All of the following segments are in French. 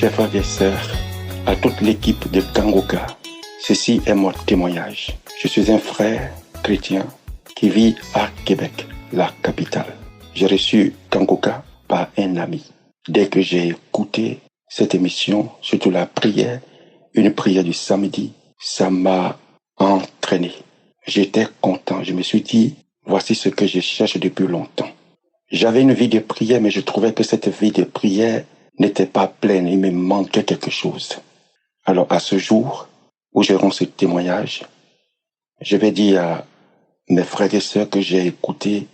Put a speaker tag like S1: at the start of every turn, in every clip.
S1: chers frères et sœurs, à toute l'équipe de Kangoka, ceci est mon témoignage. Je suis un frère chrétien qui vit à Québec, la capitale. J'ai reçu Kangoka par un ami. Dès que j'ai écouté cette émission, surtout la prière, une prière du samedi, ça m'a entraîné. J'étais content. Je me suis dit, voici ce que je cherche depuis longtemps. J'avais une vie de prière, mais je trouvais que cette vie de prière n'était pas pleine. Il me manquait quelque chose. Alors, à ce jour où je rends ce témoignage, je vais dire à mes frères et sœurs que j'ai écouté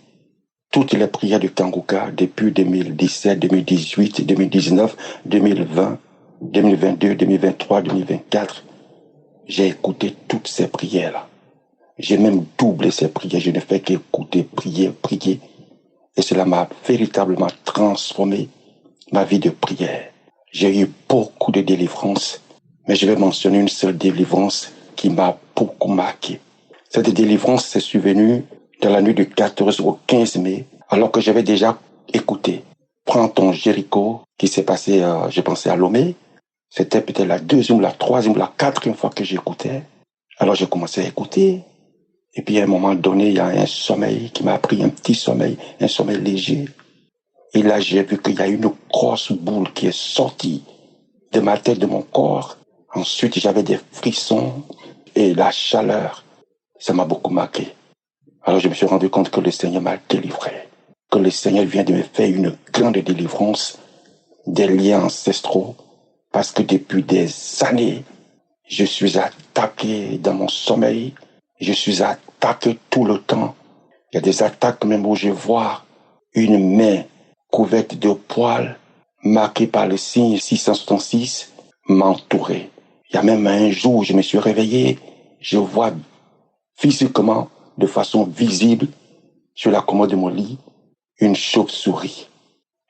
S1: toutes les prières du Kangoka depuis 2017, 2018, 2019, 2020, 2022, 2023, 2024. J'ai écouté toutes ces prières-là. J'ai même doublé ces prières. Je ne fais qu'écouter, prier, prier. Et cela m'a véritablement transformé ma vie de prière. J'ai eu beaucoup de délivrances, mais je vais mentionner une seule délivrance qui m'a beaucoup marqué. Cette délivrance s'est survenue dans la nuit du 14 au 15 mai, alors que j'avais déjà écouté Prends ton Jéricho, qui s'est passé, je pensais à Lomé. C'était peut-être la deuxième, la troisième, la quatrième fois que j'écoutais. Alors j'ai commencé à écouter. Et puis à un moment donné, il y a un sommeil qui m'a pris, un petit sommeil, un sommeil léger. Et là, j'ai vu qu'il y a une grosse boule qui est sortie de ma tête, de mon corps. Ensuite, j'avais des frissons et la chaleur. Ça m'a beaucoup marqué. Alors je me suis rendu compte que le Seigneur m'a délivré. Que le Seigneur vient de me faire une grande délivrance des liens ancestraux. Parce que depuis des années, je suis attaqué dans mon sommeil. Je suis attaqué tout le temps. Il y a des attaques même où je vois une main couverte de poils, marquée par le signe 666, m'entourer. Il y a même un jour où je me suis réveillé, je vois physiquement, de façon visible, sur la commode de mon lit, une chauve-souris.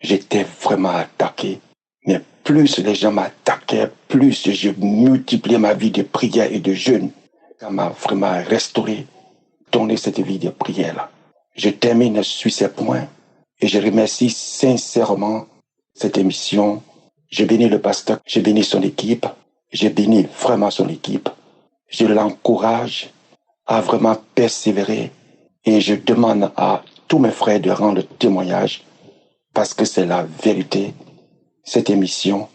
S1: J'étais vraiment attaqué. Mais plus les gens m'attaquaient, plus je multipliais ma vie de prière et de jeûne. Ça m'a vraiment restauré, donné cette vie de prière-là. Je termine sur ces points et je remercie sincèrement cette émission. Je bénis le pasteur, je bénis son équipe, je bénis vraiment son équipe. Je l'encourage à vraiment persévérer et je demande à tous mes frères de rendre témoignage parce que c'est la vérité. Cette émission,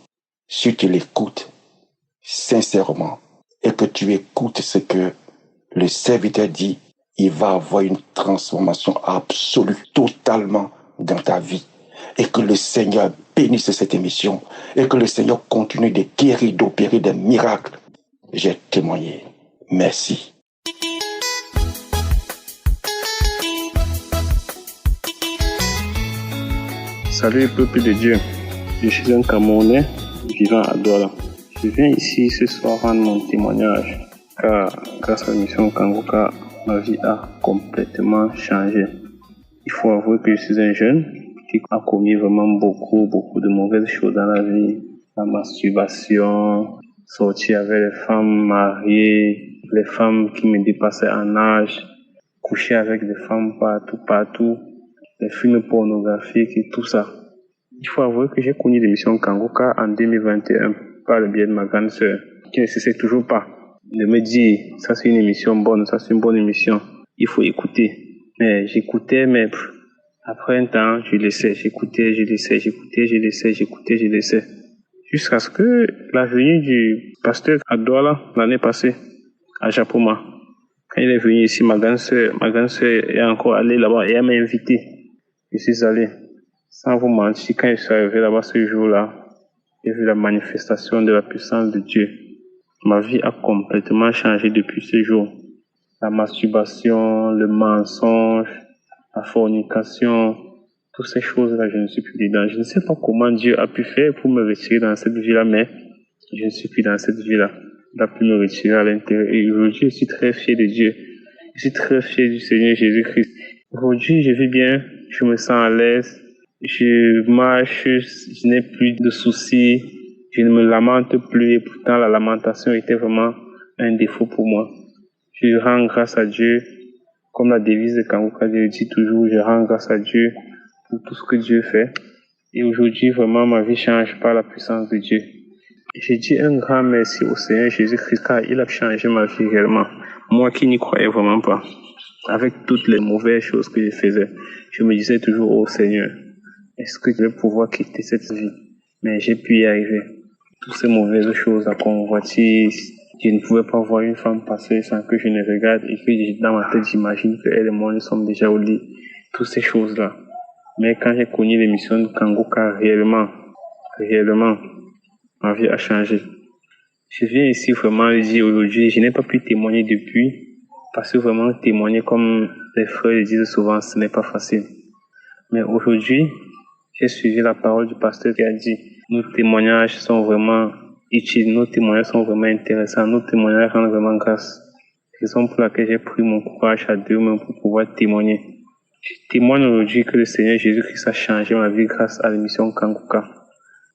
S1: si tu l'écoutes sincèrement et que tu écoutes ce que le serviteur dit, il va avoir une transformation absolue, totalement dans ta vie. Et que le Seigneur bénisse cette émission et que le Seigneur continue de guérir, d'opérer des miracles. J'ai témoigné. Merci.
S2: Salut peuple de Dieu, je suis un Camerounais vivant à Douala. Je viens ici ce soir rendre mon témoignage car grâce à l'émission Kangoka, ma vie a complètement changé. Il faut avouer que je suis un jeune qui a commis vraiment beaucoup de mauvaises choses dans la vie. La masturbation, sortir avec les femmes mariées, les femmes qui me dépassaient en âge, coucher avec des femmes partout, les films pornographiques et tout ça. Il faut avouer que j'ai connu l'émission Kangoka en 2021 par le biais de ma grande sœur, qui ne cessait toujours pas de me dire ça c'est une émission bonne, ça c'est une bonne émission, il faut écouter. Mais j'écoutais, mais après un temps, je laissais, j'écoutais. Jusqu'à ce que la venue du pasteur à Douala l'année passée, à Japoma, quand il est venu ici, ma grande sœur est encore allée là-bas et elle m'a invité. Je suis allé. Sans vous mentir, quand je suis arrivé là-bas ce jour-là, j'ai vu la manifestation de la puissance de Dieu. Ma vie a complètement changé depuis ce jour. La masturbation, le mensonge, la fornication, toutes ces choses-là, je ne suis plus dedans. Je ne sais pas comment Dieu a pu faire pour me retirer dans cette vie-là, mais je ne suis plus dans cette vie-là. Il a pu me retirer à l'intérieur. Et aujourd'hui, je suis très fier de Dieu. Je suis très fier du Seigneur Jésus-Christ. Aujourd'hui, je vis bien, je me sens à l'aise, je marche, je n'ai plus de soucis, je ne me lamente plus et pourtant la lamentation était vraiment un défaut pour moi. Je rends grâce à Dieu, comme la devise de Kangoka dit toujours, je rends grâce à Dieu pour tout ce que Dieu fait. Et aujourd'hui, vraiment, ma vie change par la puissance de Dieu. J'ai dit un grand merci au Seigneur Jésus-Christ car il a changé ma vie réellement. Moi qui n'y croyais vraiment pas. Avec toutes les mauvaises choses que je faisais, je me disais toujours, oh Seigneur, est-ce que je vais pouvoir quitter cette vie? Mais j'ai pu y arriver. Toutes ces mauvaises choses, la convoitise, je ne pouvais pas voir une femme passer sans que je ne regarde et que dans ma tête, j'imagine qu'elle et moi, nous sommes déjà au lit. Toutes ces choses-là. Mais quand j'ai connu l'émission de Kangoka, réellement, ma vie a changé. Je viens ici vraiment le dire aujourd'hui, je n'ai pas pu témoigner depuis, parce que vraiment témoigner comme les frères le disent souvent, ce n'est pas facile. Mais aujourd'hui, j'ai suivi la parole du pasteur qui a dit, nos témoignages sont vraiment utiles, nos témoignages sont vraiment intéressants, nos témoignages rendent vraiment grâce. Raison pour laquelle j'ai pris mon courage à deux mains pour pouvoir témoigner. Je témoigne aujourd'hui que le Seigneur Jésus-Christ a changé ma vie grâce à l'émission Kangoka.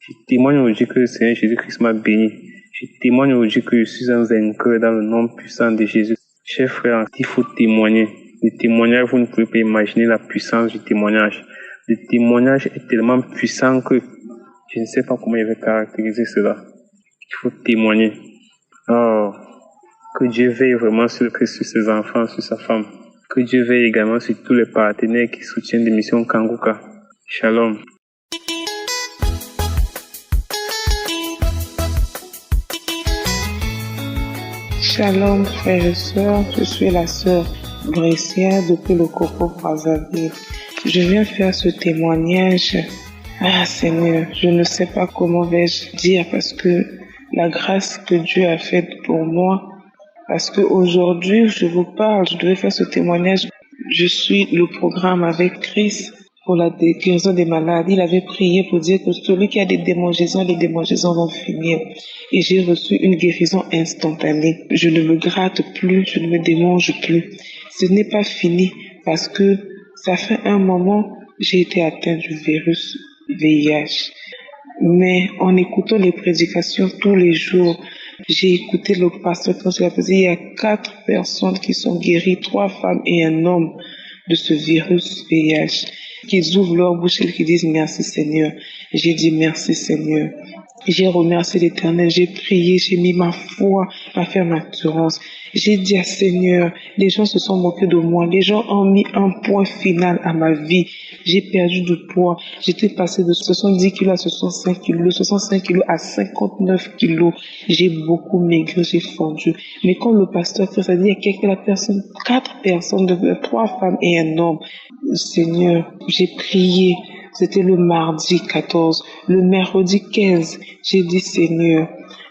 S2: Je témoigne aujourd'hui que le Seigneur Jésus-Christ m'a béni. Je témoigne aujourd'hui que je suis un vainqueur dans le nom puissant de Jésus. Chers frères, il faut témoigner. Le témoignage, vous ne pouvez pas imaginer la puissance du témoignage. Le témoignage est tellement puissant que je ne sais pas comment il va caractériser cela. Il faut témoigner. Oh, que Dieu veille vraiment sur ses enfants, sur sa femme. Que Dieu veille également sur tous les partenaires qui soutiennent l'émission Kangoka. Shalom.
S3: Shalom frères et sœurs, je suis la sœur Brescia depuis le Coco Brazzaville. Je viens faire ce témoignage. Ah Seigneur, je ne sais pas comment vais-je dire parce que la grâce que Dieu a faite pour moi, parce qu'aujourd'hui je vous parle, je devais faire ce témoignage. Je suis le programme avec Christ pour la guérison des malades. Il avait prié pour dire que celui qui a des démangeaisons, les démangeaisons vont finir. Et j'ai reçu une guérison instantanée. Je ne me gratte plus, je ne me démange plus. Ce n'est pas fini parce que ça fait un moment, j'ai été atteinte du virus VIH. Mais en écoutant les prédications tous les jours, j'ai écouté le pasteur quand je l'ai posé, il y a 4 personnes qui sont guéries, 3 femmes et un homme de ce virus VIH, qu'ils ouvrent leur bouche et qu'ils disent merci Seigneur. J'ai dit merci Seigneur. J'ai remercié l'Éternel, j'ai prié, j'ai mis ma foi, ma ferme assurance. J'ai dit à Seigneur, les gens se sont moqués de moi, les gens ont mis un point final à ma vie. J'ai perdu du poids, j'étais passé de 70 kilos à 65 kilos, de 65 kilos à 59 kilos. J'ai beaucoup maigri, j'ai fondu. Mais quand le pasteur Christ a dit, il y a 4 personnes, 3 femmes et un homme. Seigneur, j'ai prié. C'était le mardi 14. Le mercredi 15, j'ai dit Seigneur,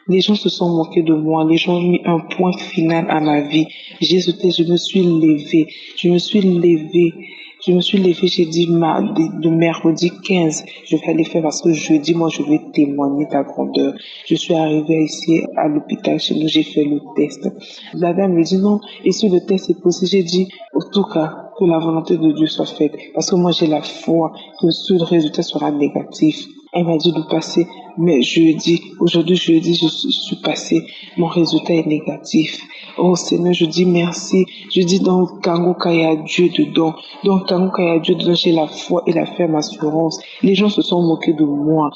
S3: les gens se sont moqués de moi, les gens ont mis un point final à ma vie. Je me suis levée, j'ai dit le mercredi 15, je vais aller faire parce que jeudi, moi, je vais témoigner ta grandeur. Je suis arrivée ici à l'hôpital chez nous, j'ai fait le test. La dame me dit non, et si le test est possible, j'ai dit, en tout cas, que la volonté de Dieu soit faite. Parce que moi, j'ai la foi que ce résultat sera négatif. Elle m'a dit de passer, mais aujourd'hui jeudi, je suis passée, mon résultat est négatif. Oh Seigneur, je dis merci. Je dis dans Kangoka, il y a Dieu dedans. Dans Kangoka, il y a Dieu dedans, j'ai la foi et la ferme assurance. Les gens se sont moqués de moi.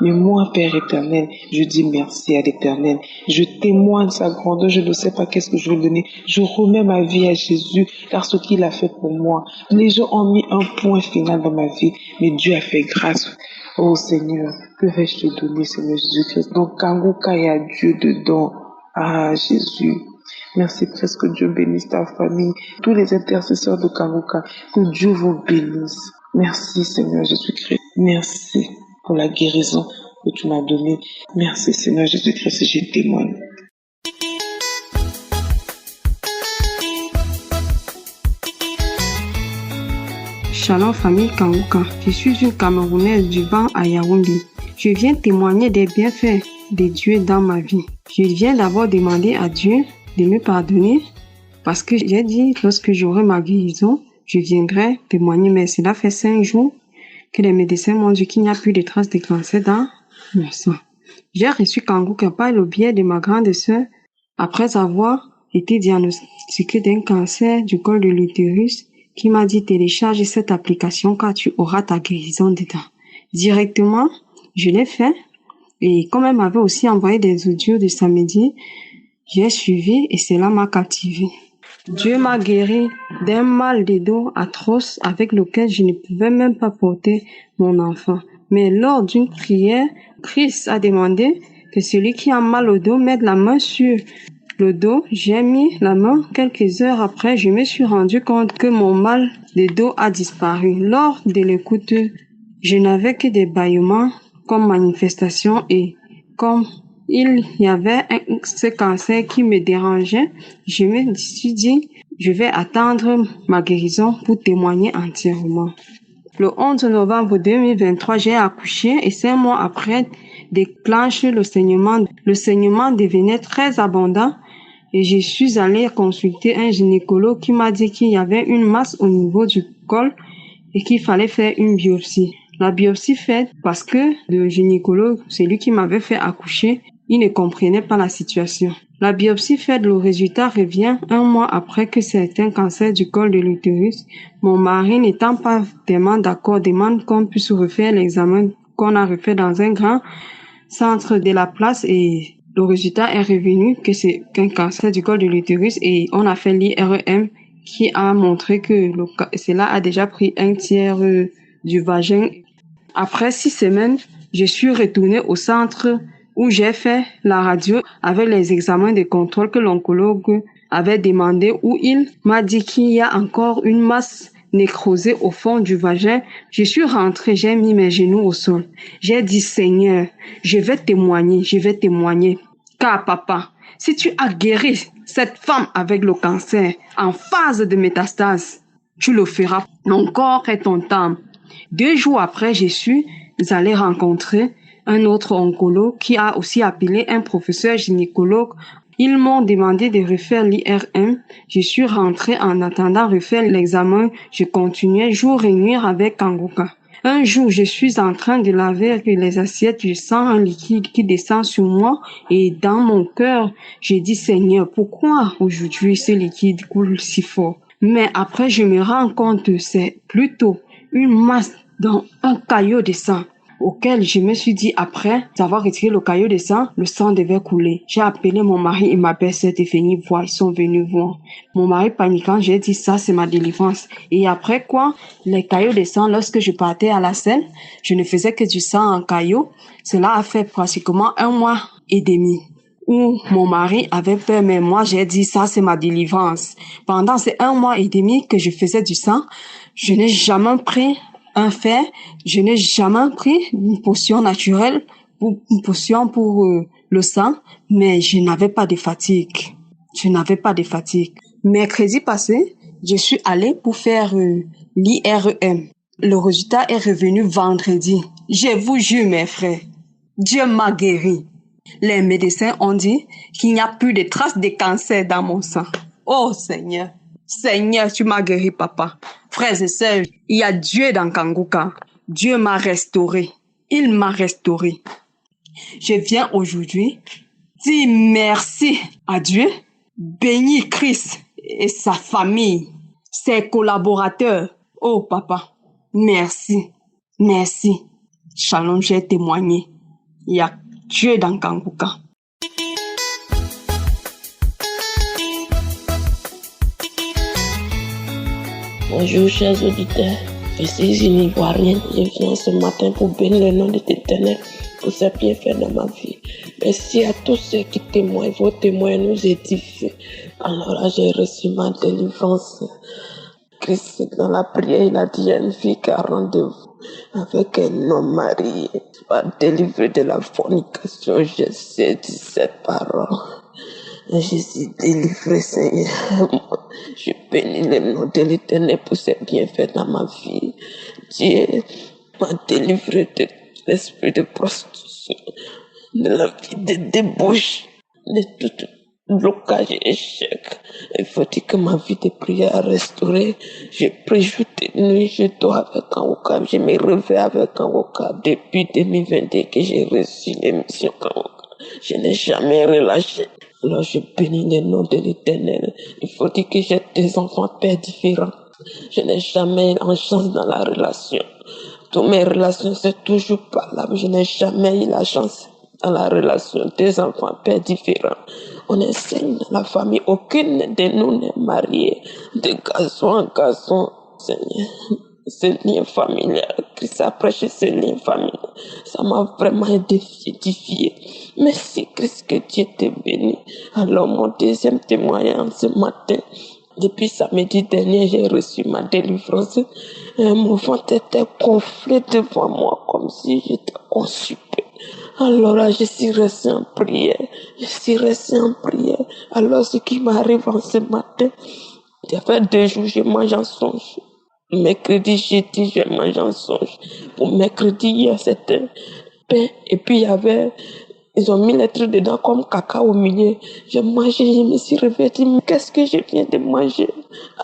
S3: Mais moi, Père éternel, je dis merci à l'Éternel. Je témoigne sa grandeur, je ne sais pas qu'est-ce que je vais donner. Je remets ma vie à Jésus, car ce qu'il a fait pour moi. Les gens ont mis un point final dans ma vie, mais Dieu a fait grâce. Oh Seigneur, que vais-je te donner, Seigneur Jésus-Christ? Donc Kangoka, il y a Dieu dedans. Ah Jésus, merci presque que Dieu bénisse ta famille, tous les intercesseurs de Kangoka, que Dieu vous bénisse. Merci Seigneur Jésus-Christ, merci pour la guérison que tu m'as donnée. Merci Seigneur Jésus-Christ, je témoigne.
S4: Shalom famille Kangoka, je suis une Camerounaise vivant à Yaoundé. Je viens témoigner des bienfaits de Dieu dans ma vie. Je viens d'abord demander à Dieu de me pardonner parce que j'ai dit lorsque j'aurai ma guérison, je viendrai témoigner. Mais cela fait 5 jours que les médecins m'ont dit qu'il n'y a plus de traces de cancer dans mon sang. J'ai reçu Kangoka par le biais de ma grande sœur après avoir été diagnostiquée d'un cancer du col de l'utérus qui m'a dit télécharge cette application car tu auras ta guérison dedans. Directement, je l'ai fait Et comme elle m'avait aussi envoyé des audios de samedi, j'ai suivi et cela m'a captivé. Dieu m'a guéri d'un mal de dos atroce avec lequel je ne pouvais même pas porter mon enfant. Mais lors d'une prière, Christ a demandé que celui qui a mal au dos mette la main sur le dos. J'ai mis la main. Quelques heures après, je me suis rendu compte que mon mal de dos a disparu. Lors de l'écoute, je n'avais que des bâillements comme manifestation et comme il y avait ce cancer qui me dérangeait, je me suis dit, je vais attendre ma guérison pour témoigner entièrement. Le 11 novembre 2023, j'ai accouché et 5 mois après déclenche le saignement. Le saignement devenait très abondant et je suis allée consulter un gynécologue qui m'a dit qu'il y avait une masse au niveau du col et qu'il fallait faire une biopsie. La biopsie faite parce que le gynécologue, celui qui m'avait fait accoucher, il ne comprenait pas la situation. La biopsie faite, le résultat revient 1 mois après que c'est un cancer du col de l'utérus. Mon mari n'étant pas tellement d'accord, demande qu'on puisse refaire l'examen qu'on a refait dans un grand centre de la place et le résultat est revenu que c'est un cancer du col de l'utérus et on a fait l'IRM qui a montré que cela a déjà pris 1/3 du vagin. Après 6 semaines, je suis retournée au centre où j'ai fait la radio avec les examens de contrôle que l'oncologue avait demandé, où il m'a dit qu'il y a encore une masse nécrosée au fond du vagin. Je suis rentrée, j'ai mis mes genoux au sol. J'ai dit, Seigneur, je vais témoigner. Car papa, si tu as guéri cette femme avec le cancer en phase de métastase, tu le feras. Mon corps est ton temple. 2 jours après, je suis allée rencontrer un autre oncologue qui a aussi appelé un professeur gynécologue. Ils m'ont demandé de refaire l'IRM. Je suis rentrée en attendant refaire l'examen. Je continuais jour et nuit avec Kangoka. Un jour, je suis en train de laver les assiettes. Je sens un liquide qui descend sur moi et dans mon cœur, je dis Seigneur, pourquoi aujourd'hui ce liquide coule si fort? Mais après, je me rends compte que c'est plutôt une masse dans un caillot de sang auquel je me suis dit après avoir retiré le caillot de sang, le sang devait couler. J'ai appelé mon mari et ma belle-sœur de venir voir. Ils sont venus voir. Mon mari paniquant, j'ai dit ça c'est ma délivrance. Et après quoi, les caillots de sang, lorsque je partais à la scène, je ne faisais que du sang en caillot. Cela a fait pratiquement 1 mois et demi. Où mon mari avait peur, mais moi j'ai dit ça c'est ma délivrance. Pendant ces 1 mois et demi que je faisais du sang, je n'ai jamais pris un fer, je n'ai jamais pris une potion naturelle, une potion pour le sang, mais je n'avais pas de fatigue. Mercredi passé, je suis allée pour faire l'IRM. Le résultat est revenu vendredi. Je vous jure mes frères, Dieu m'a guéri. Les médecins ont dit qu'il n'y a plus de traces de cancer dans mon sang. Oh Seigneur, Seigneur, tu m'as guéri papa. Frères et sœurs, il y a Dieu dans Kangoka. Dieu m'a restauré. Il m'a restauré. Je viens aujourd'hui dire merci à Dieu, bénir Christ et sa famille, ses collaborateurs. Oh papa, merci. Shalom, j'ai témoigné. Il y a Dieu dans Kangoka.
S5: Bonjour chers auditeurs, je suis une Ivoirienne, je viens ce matin pour bénir le nom de l'Éternel pour ses bienfaits dans ma vie. Merci à tous ceux qui témoignent, vos témoins nous édifient. Alors là, j'ai reçu ma délivrance. Christ, dans la prière, il a dit, il y a une fille qui a rendez-vous avec un homme marié, soit délivré de la fornication. Je sais dit cette parole. Je suis délivré, Seigneur. Je bénis le nom de l'Éternel pour ses bienfaits dans ma vie. Dieu m'a délivré de l'esprit de prostitution, de la vie de débauche, de tout blocage et échec. Il faut dire que ma vie de prière a restauré. Je prie jour et nuit, je dors avec Kangoka. Je me réveille avec Kangoka depuis 2022 que j'ai reçu l'émission Kangoka. Je n'ai jamais relâché. Alors je bénis le nom de l'Éternel. Il faut dire que j'ai des enfants pères différents. Je n'ai jamais eu en chance dans la relation. Toutes mes relations, c'est toujours pas là. Je n'ai jamais eu la chance dans la relation des enfants pères différents. On est 5 dans la famille, aucune de nous n'est mariée, de garçon en garçon, Seigneur. Ce lien familial, Christ a prêché ce lien familial, ça m'a vraiment édifié. Merci Christ, que Dieu te bénisse. Alors mon deuxième témoignage ce matin, depuis samedi dernier, j'ai reçu ma délivrance. Mon ventre était gonflé devant moi comme si j'étais constipé. Alors là, je suis resté en prière. Alors ce qui m'arrive en ce matin, il y avait 2 jours, je mange en songe. Mercredi, jeudi, je mange en songe. Pour mercredi, hier, c'était pain. Et puis, ils ont mis les trucs dedans comme caca au milieu. J'ai mangé, je me suis réveillée, dit, mais qu'est-ce que je viens de manger?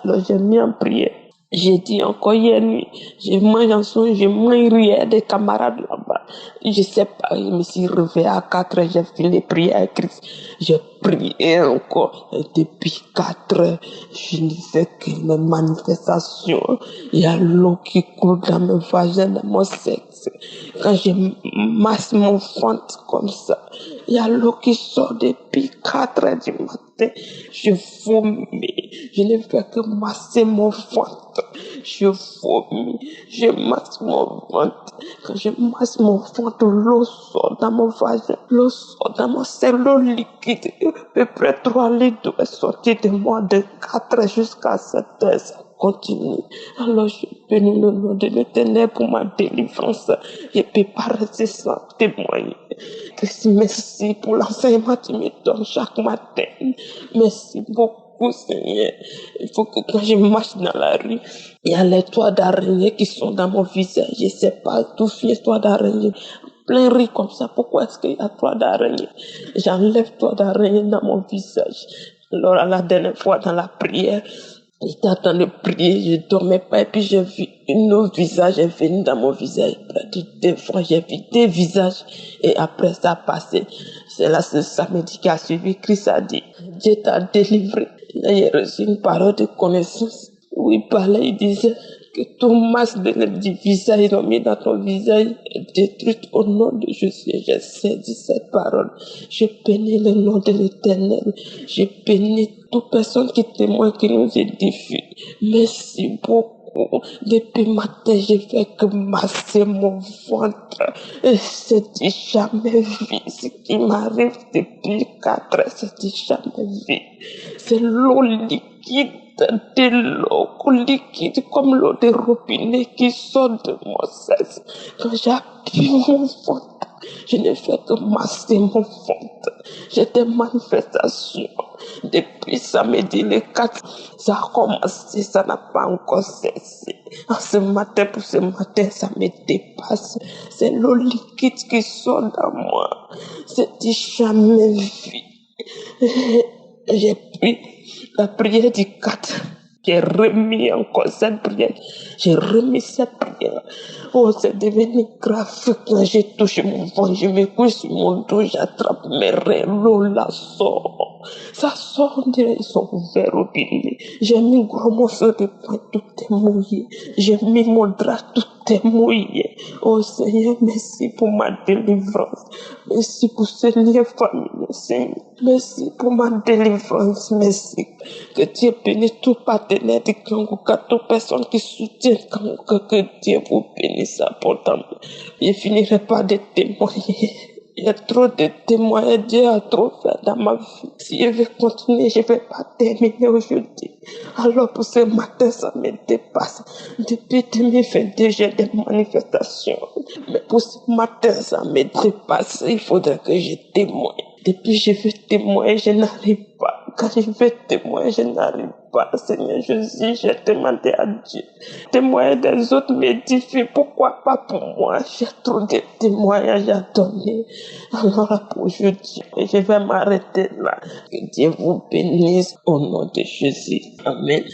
S5: Alors, j'ai mis en prière. J'ai dit encore hier nuit, je mange en songe, je mange rien des camarades là-bas. Je sais pas, je me suis réveillée à 4 heures, j'ai fini prière à Christ. J'ai prié encore. Et depuis 4 heures, je disais que mes manifestations, il y a l'eau qui coule dans mes vagins, dans mon sexe. Quand je masse mon ventre comme ça, il y a l'eau qui sort depuis 4 heures du matin. Je vomis. Je ne fais que masser mon ventre. Je vomis. Je masse mon ventre. Quand je masse mon ventre, l'eau sort dans mon vagin. L'eau sort dans mon cerveau liquide. À peu près 3 litres est sorti de moi de 4 heures jusqu'à 7 heures. Ça continue. Alors je bénis le nom de l'Éternel pour ma délivrance. Je ne peux pas rester sans témoigner. Merci pour l'enseignement que tu me donnes chaque matin. Merci beaucoup, Seigneur. Il faut que quand je marche dans la rue, il y a les toits d'araignée qui sont dans mon visage. Je ne sais pas d'où vient les toits d'araignée. Plein riz comme ça. Pourquoi est-ce qu'il y a toits d'araignée? J'enlève toits d'araignée dans mon visage. Alors, la dernière fois dans la prière, j'étais en train de prier, je dormais pas, et puis j'ai vu un autre visage est venu dans mon visage. Près de 2 fois, j'ai vu 2 visages, et après ça a passé. C'est là, ce samedi qui a suivi, Christ a dit, Dieu t'a délivré. Là, j'ai reçu une parole de connaissance, où il parlait, il disait que tout masse du visage, ils ont mis dans ton visage, est détruite au nom de Jésus. J'ai saisi cette parole. Je bénis le nom de l'Éternel. Je bénis toute personne qui témoigne, qui nous édifie. Merci beaucoup. Depuis matin, je fais que masser mon ventre. Et c'est jamais vu. Ce qui m'arrive depuis 4 heures, c'est jamais vu. C'est l'eau liquide, de l'eau liquide comme l'eau de robinet qui sort de mon sexe. Quand j'appuie mon ventre, je ne fais que masser mon ventre. J'ai des manifestations. Depuis samedi, le 4, ça a commencé, ça n'a pas encore cessé. Ce matin, pour ce matin, ça me dépasse. C'est l'eau liquide qui sort dans moi. C'est jamais vu. J'ai pris la prière du 4. J'ai remis encore cette prière. J'ai remis cette prière. Oh, c'est devenu grave. Quand j'ai touché mon ventre, je me couche sur mon dos, j'attrape mes reins, l'eau la sort. Ça sort, on dirait, ils sont ouverts au robinet. J'ai mis un gros morceau de pain, tout est mouillé. J'ai mis mon drap, tout est mouillé. Oh Seigneur, merci pour ma délivrance. Merci pour ce lien familial, Seigneur. Merci pour ma délivrance, merci. Que Dieu bénisse tout partenaire de Kangoka, toute personne qui soutient Kangoka, que Dieu vous bénisse abondamment. Je finirai pas de témoigner. Il y a trop de témoignages, Dieu a trop fait dans ma vie. Si je vais continuer, je ne vais pas terminer aujourd'hui. Alors pour ce matin, ça me dépasse. Depuis 2022, j'ai des manifestations. Mais pour ce matin, ça me dépasse. Il faudrait que je témoigne. Depuis que je veux témoigner, je n'arrive pas. Quand je veux témoigner, je n'arrive pas. Seigneur Jésus, j'ai demandé à Dieu. Témoigner des autres m'édifie. Pourquoi pas pour moi? J'ai trop de témoignages à donner. Alors là, pour aujourd'hui, je vais m'arrêter là. Que Dieu vous bénisse au nom de Jésus. Amen.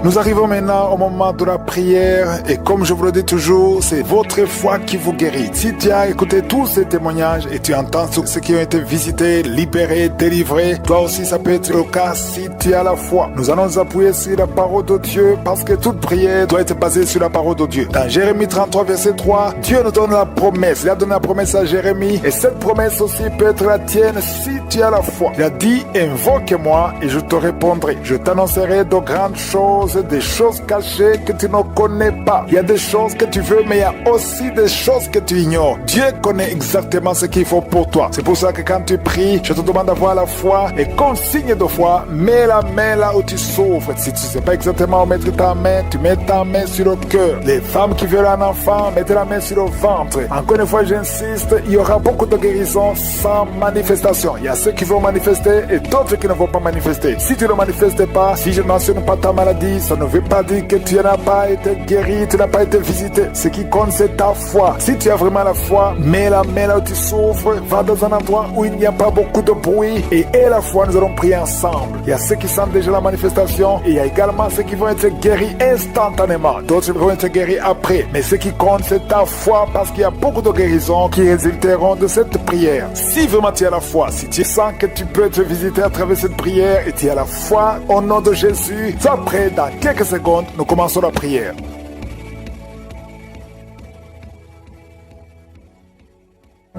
S6: Nous arrivons maintenant au moment de la prière et comme je vous le dis toujours, c'est votre foi qui vous guérit. Si tu as écouté tous ces témoignages et tu entends ceux qui ont été visités, libérés, délivrés, toi aussi ça peut être le cas si tu as la foi. Nous allons nous appuyer sur la parole de Dieu parce que toute prière doit être basée sur la parole de Dieu. Dans Jérémie 33 verset 3, Dieu nous donne la promesse. Il a donné la promesse à Jérémie et cette promesse aussi peut être la tienne si tu as la foi. Il a dit, invoque-moi et je te répondrai. Je t'annoncerai de grandes choses, des choses cachées que tu ne connais pas. Il y a des choses que tu veux, mais il y a aussi des choses que tu ignores. Dieu connaît exactement ce qu'il faut pour toi. C'est pour ça que quand tu pries, je te demande d'avoir la foi et comme signe de foi, mets la main là où tu souffres. Si tu ne sais pas exactement où mettre ta main, tu mets ta main sur le cœur. Les femmes qui veulent un enfant, mettez la main sur le ventre. Encore une fois, j'insiste, il y aura beaucoup de guérisons sans manifestation. Il y a ceux qui vont manifester et d'autres qui ne vont pas manifester. Si tu ne manifestes pas, si je ne mentionne pas ta maladie, ça ne veut pas dire que tu n'as pas été guéri, tu n'as pas été visité. Ce qui compte, c'est ta foi. Si tu as vraiment la foi, mets la main là où tu souffres, va dans un endroit où il n'y a pas beaucoup de bruit et la foi, nous allons prier ensemble. Il y a ceux qui sentent déjà la manifestation et il y a également ceux qui vont être guéris instantanément. D'autres vont être guéris après. Mais ce qui compte, c'est ta foi parce qu'il y a beaucoup de guérisons qui résulteront de cette prière. Si vraiment tu as la foi, si tu sens que tu peux être visité à travers cette prière et tu as la foi au nom de Jésus, sois prêt, dans quelques secondes, nous commençons la prière.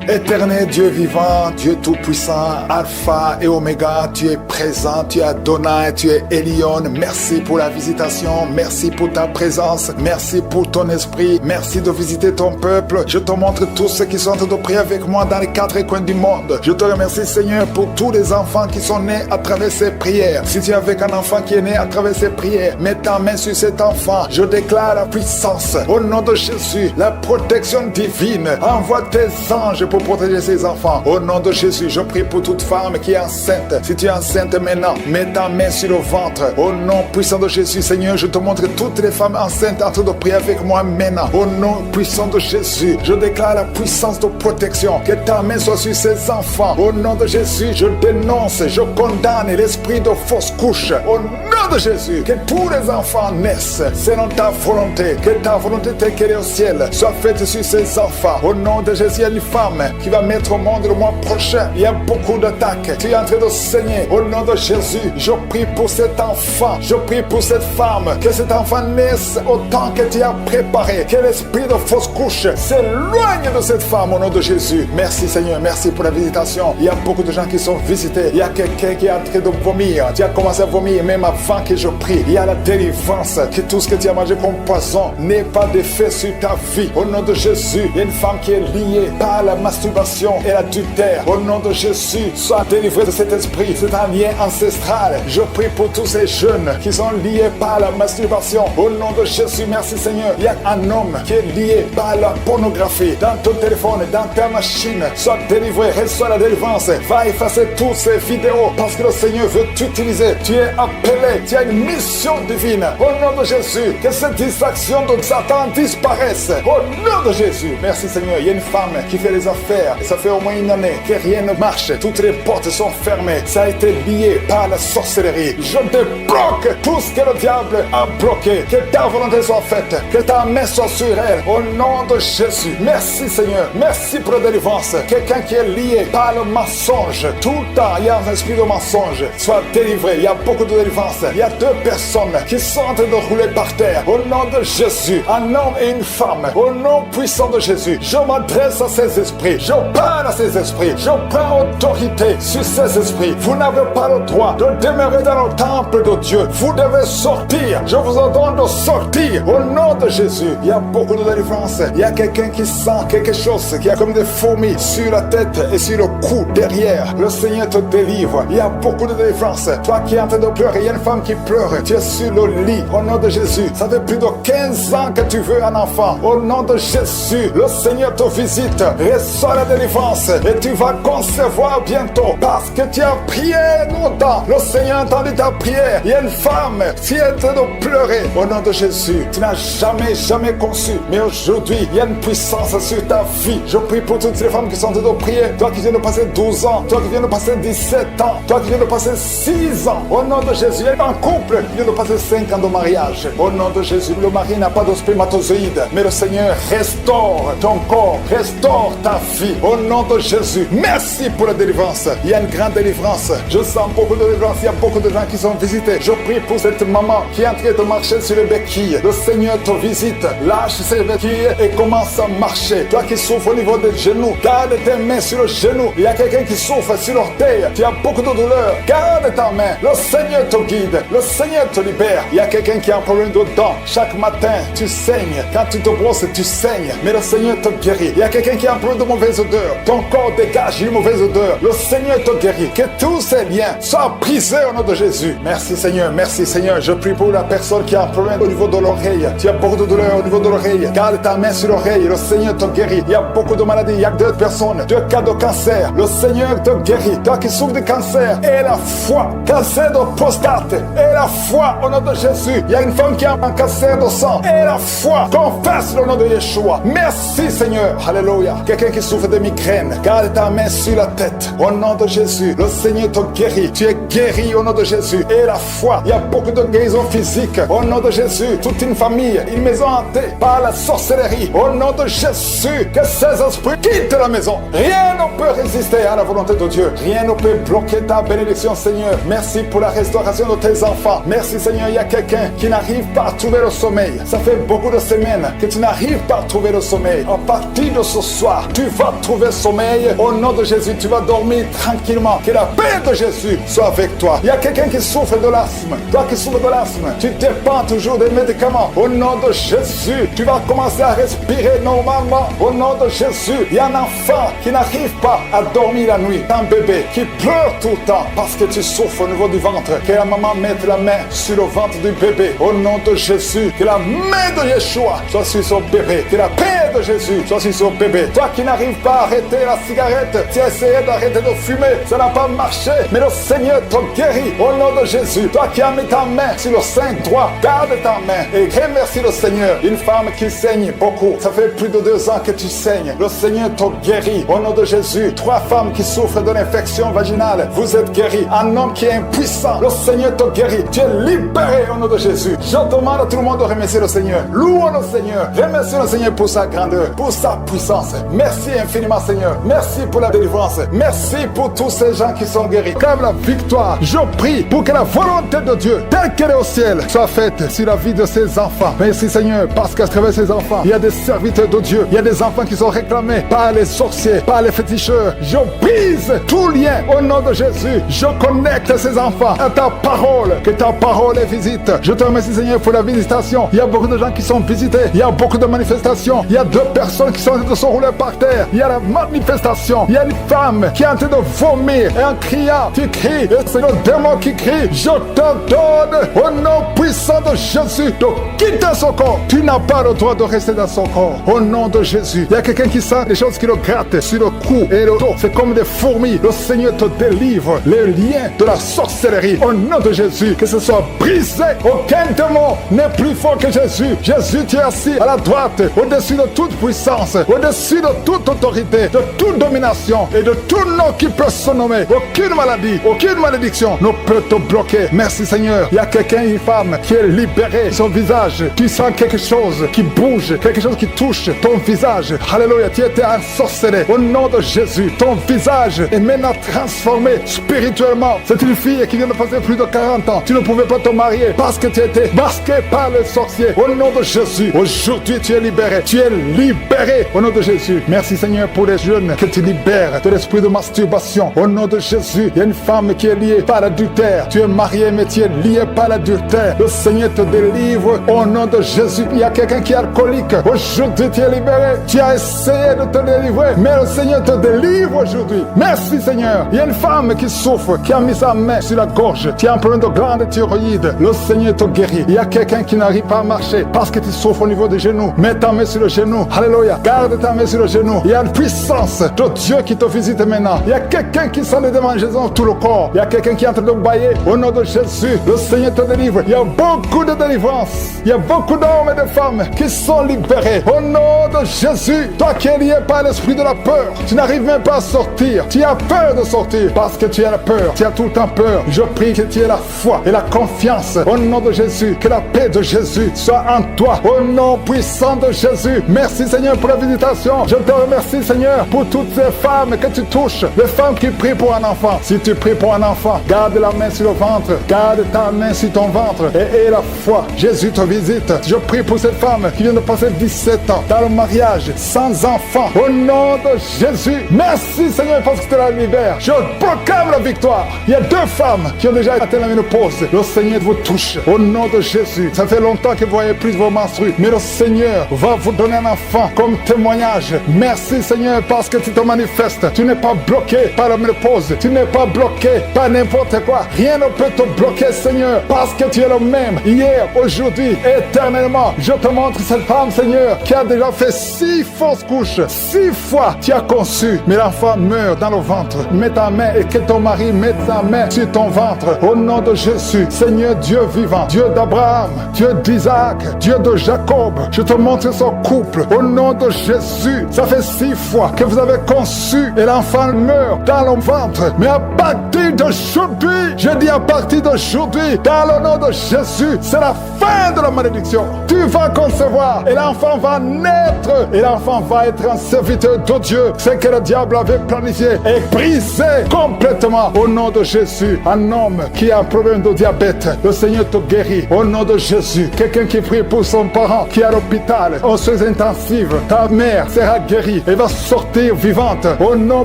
S6: Éternel Dieu vivant, Dieu tout-puissant, Alpha et Oméga, tu es présent, tu es Adonai, tu es Elion. Merci pour la visitation, merci pour ta présence, merci pour ton esprit, merci de visiter ton peuple. Je te montre tous ceux qui sont en train de prier avec moi dans les 4 coins du monde. Je te remercie Seigneur pour tous les enfants qui sont nés à travers ces prières. Si tu es avec un enfant qui est né à travers ces prières, mets ta main sur cet enfant. Je déclare la puissance au nom de Jésus, la protection divine. Envoie tes anges pour protéger ses enfants. Au nom de Jésus, je prie pour toute femme qui est enceinte. Si tu es enceinte maintenant, mets ta main sur le ventre. Au nom puissant de Jésus, Seigneur, je te montre toutes les femmes enceintes en train de prier avec moi maintenant. Au nom puissant de Jésus, je déclare la puissance de protection. Que ta main soit sur ces enfants. Au nom de Jésus, je dénonce, je condamne l'esprit de fausse couche. Au nom de Jésus, que tous les enfants naissent selon ta volonté. Que ta volonté telle qu'elle est au ciel soit faite sur ces enfants. Au nom de Jésus, il y a une femme qui va mettre au monde le mois prochain. Il y a beaucoup d'attaques. Tu es en train de saigner. Au nom de Jésus, je prie pour cet enfant. Je prie pour cette femme. Que cet enfant naisse au temps que tu as préparé. Que l'esprit de fausse couche s'éloigne de cette femme au nom de Jésus. Merci Seigneur. Merci pour la visitation. Il y a beaucoup de gens qui sont visités. Il y a quelqu'un qui est en train de vomir. Tu as commencé à vomir même avant que je prie. Il y a la délivrance. Que tout ce que tu as mangé comme poison n'ait pas d'effet sur ta vie. Au nom de Jésus, il y a une femme qui est liée par la masturbation et l'adultère. Au nom de Jésus, sois délivré de cet esprit. C'est un lien ancestral. Je prie pour tous ces jeunes qui sont liés par la masturbation. Au nom de Jésus, merci Seigneur. Il y a un homme qui est lié par la pornographie. Dans ton téléphone, dans ta machine, sois délivré, reçois la délivrance. Va effacer toutes ces vidéos parce que le Seigneur veut t'utiliser. Tu es appelé, tu as une mission divine. Au nom de Jésus, que cette distraction de Satan disparaisse. Au nom de Jésus, merci Seigneur. Il y a une femme qui fait les affaires. Ça fait au moins une année que rien ne marche. Toutes les portes sont fermées. Ça a été lié par la sorcellerie. Je débloque tout ce que le diable a bloqué. Que ta volonté soit faite. Que ta main soit sur elle. Au nom de Jésus. Merci Seigneur. Merci pour la délivrance. Quelqu'un qui est lié par le mensonge. Tout le temps, il y a un esprit de mensonge. Soit délivré. Il y a beaucoup de délivrance. Il y a 2 personnes qui sont en train de rouler par terre. Au nom de Jésus. Un homme et une femme. Au nom puissant de Jésus. Je m'adresse à ces esprits. Je parle à ces esprits. Je prends autorité sur ces esprits. Vous n'avez pas le droit de demeurer dans le temple de Dieu. Vous devez sortir. Je vous ordonne de sortir. Au nom de Jésus. Il y a beaucoup de délivrance. Il y a quelqu'un qui sent quelque chose qui a comme des fourmis sur la tête et sur le cou derrière. Le Seigneur te délivre. Il y a beaucoup de délivrance. Toi qui es en train de pleurer, il y a une femme qui pleure. Tu es sur le lit. Au nom de Jésus. Ça fait plus de 15 ans que tu veux un enfant. Au nom de Jésus. Le Seigneur te visite. Reçois la délivrance et tu vas concevoir bientôt parce que tu as prié longtemps. Le Seigneur a entendu ta prière. Il y a une femme qui est en train de pleurer. Au nom de Jésus, tu n'as jamais conçu. Mais aujourd'hui, il y a une puissance sur ta vie. Je prie pour toutes les femmes qui sont en train de prier. Toi qui viens de passer 12 ans, toi qui viens de passer 17 ans, toi qui viens de passer 6 ans. Au nom de Jésus, il y a couple qui vient de passer 5 ans de mariage. Au nom de Jésus, le mari n'a pas de spermatozoïde, mais le Seigneur restaure ton corps, restaure ta vie. Au nom de Jésus, merci pour la délivrance. Il y a une grande délivrance. Je sens beaucoup de délivrance. Il y a beaucoup de gens qui sont visités. Je prie pour cette maman qui est en train de marcher sur les béquilles. Le Seigneur te visite. Lâche ses béquilles et commence à marcher. Toi qui souffres au niveau des genoux, garde tes mains sur le genou. Il y a quelqu'un qui souffre sur l'orteil. Tu as beaucoup de douleur. Garde ta main. Le Seigneur te guide. Le Seigneur te libère. Il y a quelqu'un qui a un problème de dents. Chaque matin, tu saignes. Quand tu te brosses, tu saignes. Mais le Seigneur te guérit. Il y a quelqu'un qui a un problème de mauvaise odeur. Ton corps dégage une mauvaise odeur. Le Seigneur te guérit. Que tous ces liens soient brisés au nom de Jésus. Merci Seigneur. Merci Seigneur. Je prie pour la personne qui a un problème au niveau de l'oreille. Tu as beaucoup de douleur au niveau de l'oreille. Garde ta main sur l'oreille. Le Seigneur te guérit. Il y a beaucoup de maladies. Il y a deux personnes. 2 cas de cancer. Le Seigneur te guérit. Toi qui souffres de cancer. Et la foi. Cancer de prostate. Et la foi au nom de Jésus. Il y a une femme qui a un cancer de sang. Et la foi. Confesse le nom de Yeshua. Merci Seigneur. Alléluia. Quelqu'un qui souffre de migraine. Garde ta main sur la tête. Au nom de Jésus. Le Seigneur te guérit. Tu es guéri au nom de Jésus. Et la foi. Il y a beaucoup de guérisons physiques. Au nom de Jésus. Toute une famille. Une maison hantée par la sorcellerie. Au nom de Jésus. Que ces esprits quittent la maison. Rien ne peut résister à la volonté de Dieu. Rien ne peut bloquer ta bénédiction Seigneur. Merci pour la restauration de tes enfants. Merci Seigneur. Il y a quelqu'un qui n'arrive pas à trouver le sommeil. Ça fait beaucoup de semaines que tu n'arrives pas à trouver le sommeil. À partir de ce soir, tu vas trouver sommeil. Au nom de Jésus, tu vas dormir tranquillement. Que la paix de Jésus soit avec toi. Il y a quelqu'un qui souffre de l'asthme. Toi qui souffres de l'asthme, tu dépends toujours des médicaments. Au nom de Jésus, tu vas commencer à respirer normalement. Au nom de Jésus, il y a un enfant qui n'arrive pas à dormir la nuit. Un bébé qui pleure tout le temps parce que tu souffres au niveau du ventre. Que la maman mette la main sur le ventre du bébé. Au nom de Jésus, que la main de Yeshua soit sur son bébé. Que la paix de Jésus soit sur son bébé. Toi qui n'arrives pas à arrêter la cigarette, tu as essayé d'arrêter de fumer, ça n'a pas marché, mais le Seigneur te guérit au nom de Jésus. Toi qui as mis ta main sur le sein droit, garde ta main et remercie le Seigneur. Une femme qui saigne beaucoup, ça fait plus de 2 ans que tu saignes. Le Seigneur te guérit au nom de Jésus. 3 femmes qui souffrent de l'infection vaginale, vous êtes guéris. Un homme qui est impuissant, le Seigneur te guérit. Tu es libéré au nom de Jésus. Je demande à tout le monde de remercier le Seigneur. Louons le Seigneur. Remercions le Seigneur pour sa grandeur, pour sa puissance. Merci infiniment Seigneur. Merci pour la délivrance. Merci pour tous ces gens qui sont guéris. Comme la victoire, je prie pour que la volonté de Dieu, telle qu'elle est au ciel, soit faite sur la vie de ses enfants. Merci Seigneur, parce qu'à travers ces enfants, il y a des serviteurs de Dieu. Il y a des enfants qui sont réclamés par les sorciers, par les féticheurs. Je brise tout lien au nom de Jésus. Je connecte ces enfants à ta parole. Que ta parole les visite. Je te remercie Seigneur pour la visitation. Il y a beaucoup de gens qui sont visités. Il y a beaucoup de manifestations. Il y a 2 personnes qui sont en train de se rouler par terre. Il y a la manifestation. Il y a une femme qui est en train de vomir. Et en criant, tu cries. Et c'est le démon qui crie. Je te donne au nom puissant de Jésus de quitter son corps. Tu n'as pas le droit de rester dans son corps. Au nom de Jésus. Il y a quelqu'un qui sent des choses qui le grattent sur le cou et le dos. C'est comme des fourmis. Le Seigneur te délivre les liens de la sorcellerie. Au nom de Jésus. Que ce soit brisé. Aucun démon n'est plus fort que Jésus. Jésus, tu es assis à la droite, au-dessus de toute puissance, au-dessus de toute autorité, de toute domination et de tout nom qui peut se nommer. Aucune maladie, aucune malédiction ne peut te bloquer. Merci Seigneur. Il y a quelqu'un, une femme qui est libérée. Son visage, tu sens quelque chose qui bouge, quelque chose qui touche ton visage. Alléluia, tu étais ensorcelé. Au nom de Jésus, ton visage est maintenant transformé spirituellement. C'est une fille qui vient de passer plus de 40 ans. Tu ne pouvais pas te marier parce que tu étais masqué par les sorciers. Au nom de Jésus, aujourd'hui tu es libéré. Tu es libéré au nom de Jésus. Merci Seigneur pour les jeunes que tu libères de l'esprit de masturbation. Au nom de Jésus, il y a une femme qui est liée par l'adultère. Tu es marié mais tu es lié par l'adultère. Le Seigneur te délivre au nom de Jésus. Il y a quelqu'un qui est alcoolique. Aujourd'hui tu es libéré. Tu as essayé de te délivrer, mais le Seigneur te délivre aujourd'hui. Merci Seigneur. Il y a une femme qui souffre, qui a mis sa main sur la gorge. Tu as un problème de glande thyroïde. Le Seigneur te guérit. Il y a quelqu'un qui n'arrive pas à marcher parce que tu souffres au niveau des genoux. Mets ta main sur le genou. Alléluia. Garde ta main sur le genou. Il y a une puissance de Dieu qui te visite maintenant. Il y a quelqu'un qui sent des démangeaisons dans tout le corps. Il y a quelqu'un qui est en train de bailler. Au nom de Jésus, le Seigneur te délivre. Il y a beaucoup de délivrance. Il y a beaucoup d'hommes et de femmes qui sont libérés. Au nom de Jésus, toi qui es lié par l'esprit de la peur, tu n'arrives même pas à sortir. Tu as peur de sortir parce que tu as la peur. Tu as tout le temps peur. Je prie que tu aies la foi et la confiance. Au nom de Jésus, que la paix de Jésus soit en toi. Au nom puissant de Jésus. Merci Seigneur pour la visitation. Je te remercie Seigneur pour toutes ces femmes que tu touches. Les femmes qui prient pour un enfant. Si tu pries pour un enfant, garde la main sur le ventre. Garde ta main sur ton ventre et la foi. Jésus te visite. Je prie pour cette femme qui vient de passer 17 ans dans le mariage, sans enfant. Au nom de Jésus, merci Seigneur parce que tu la libères. Je proclame la victoire. Il y a 2 femmes qui ont déjà atteint la ménopause. Le Seigneur vous touche. Au nom de Jésus, ça fait longtemps que vous voyez plus vos menstrues, mais le Seigneur va vous donner un enfant comme témoignage. Merci Seigneur parce que tu te manifestes. Tu n'es pas bloqué par la ménopause. Tu n'es pas bloqué par n'importe quoi. Rien ne peut te bloquer Seigneur parce que tu es le même hier, aujourd'hui, éternellement. Je te montre cette femme Seigneur qui a déjà fait 6 fausses couches. 6 fois tu as conçu, mais l'enfant meurt dans le ventre. Mets ta main et que ton mari mette sa main sur ton ventre. Au nom de Jésus, Seigneur Dieu vivant, Dieu d'Abraham, Dieu d'Isaac, Dieu de Jacob, je te montre son couple. Au nom de Jésus, ça fait 6 fois que vous avez conçu et l'enfant meurt dans le ventre. Mais à partir d'aujourd'hui, je dis à partir d'aujourd'hui, dans le nom de Jésus, c'est la fin de la malédiction. Tu vas concevoir et l'enfant va naître et l'enfant va être un serviteur de Dieu. Ce que le diable avait planifié est brisé complètement au nom de Jésus. Un homme qui a un problème de diabète, le Seigneur te guérit au nom de Jésus. Quelqu'un qui prie pour son parent qui est à l'hôpital, aux soins intensifs, ta mère sera guérie et va sortir vivante au nom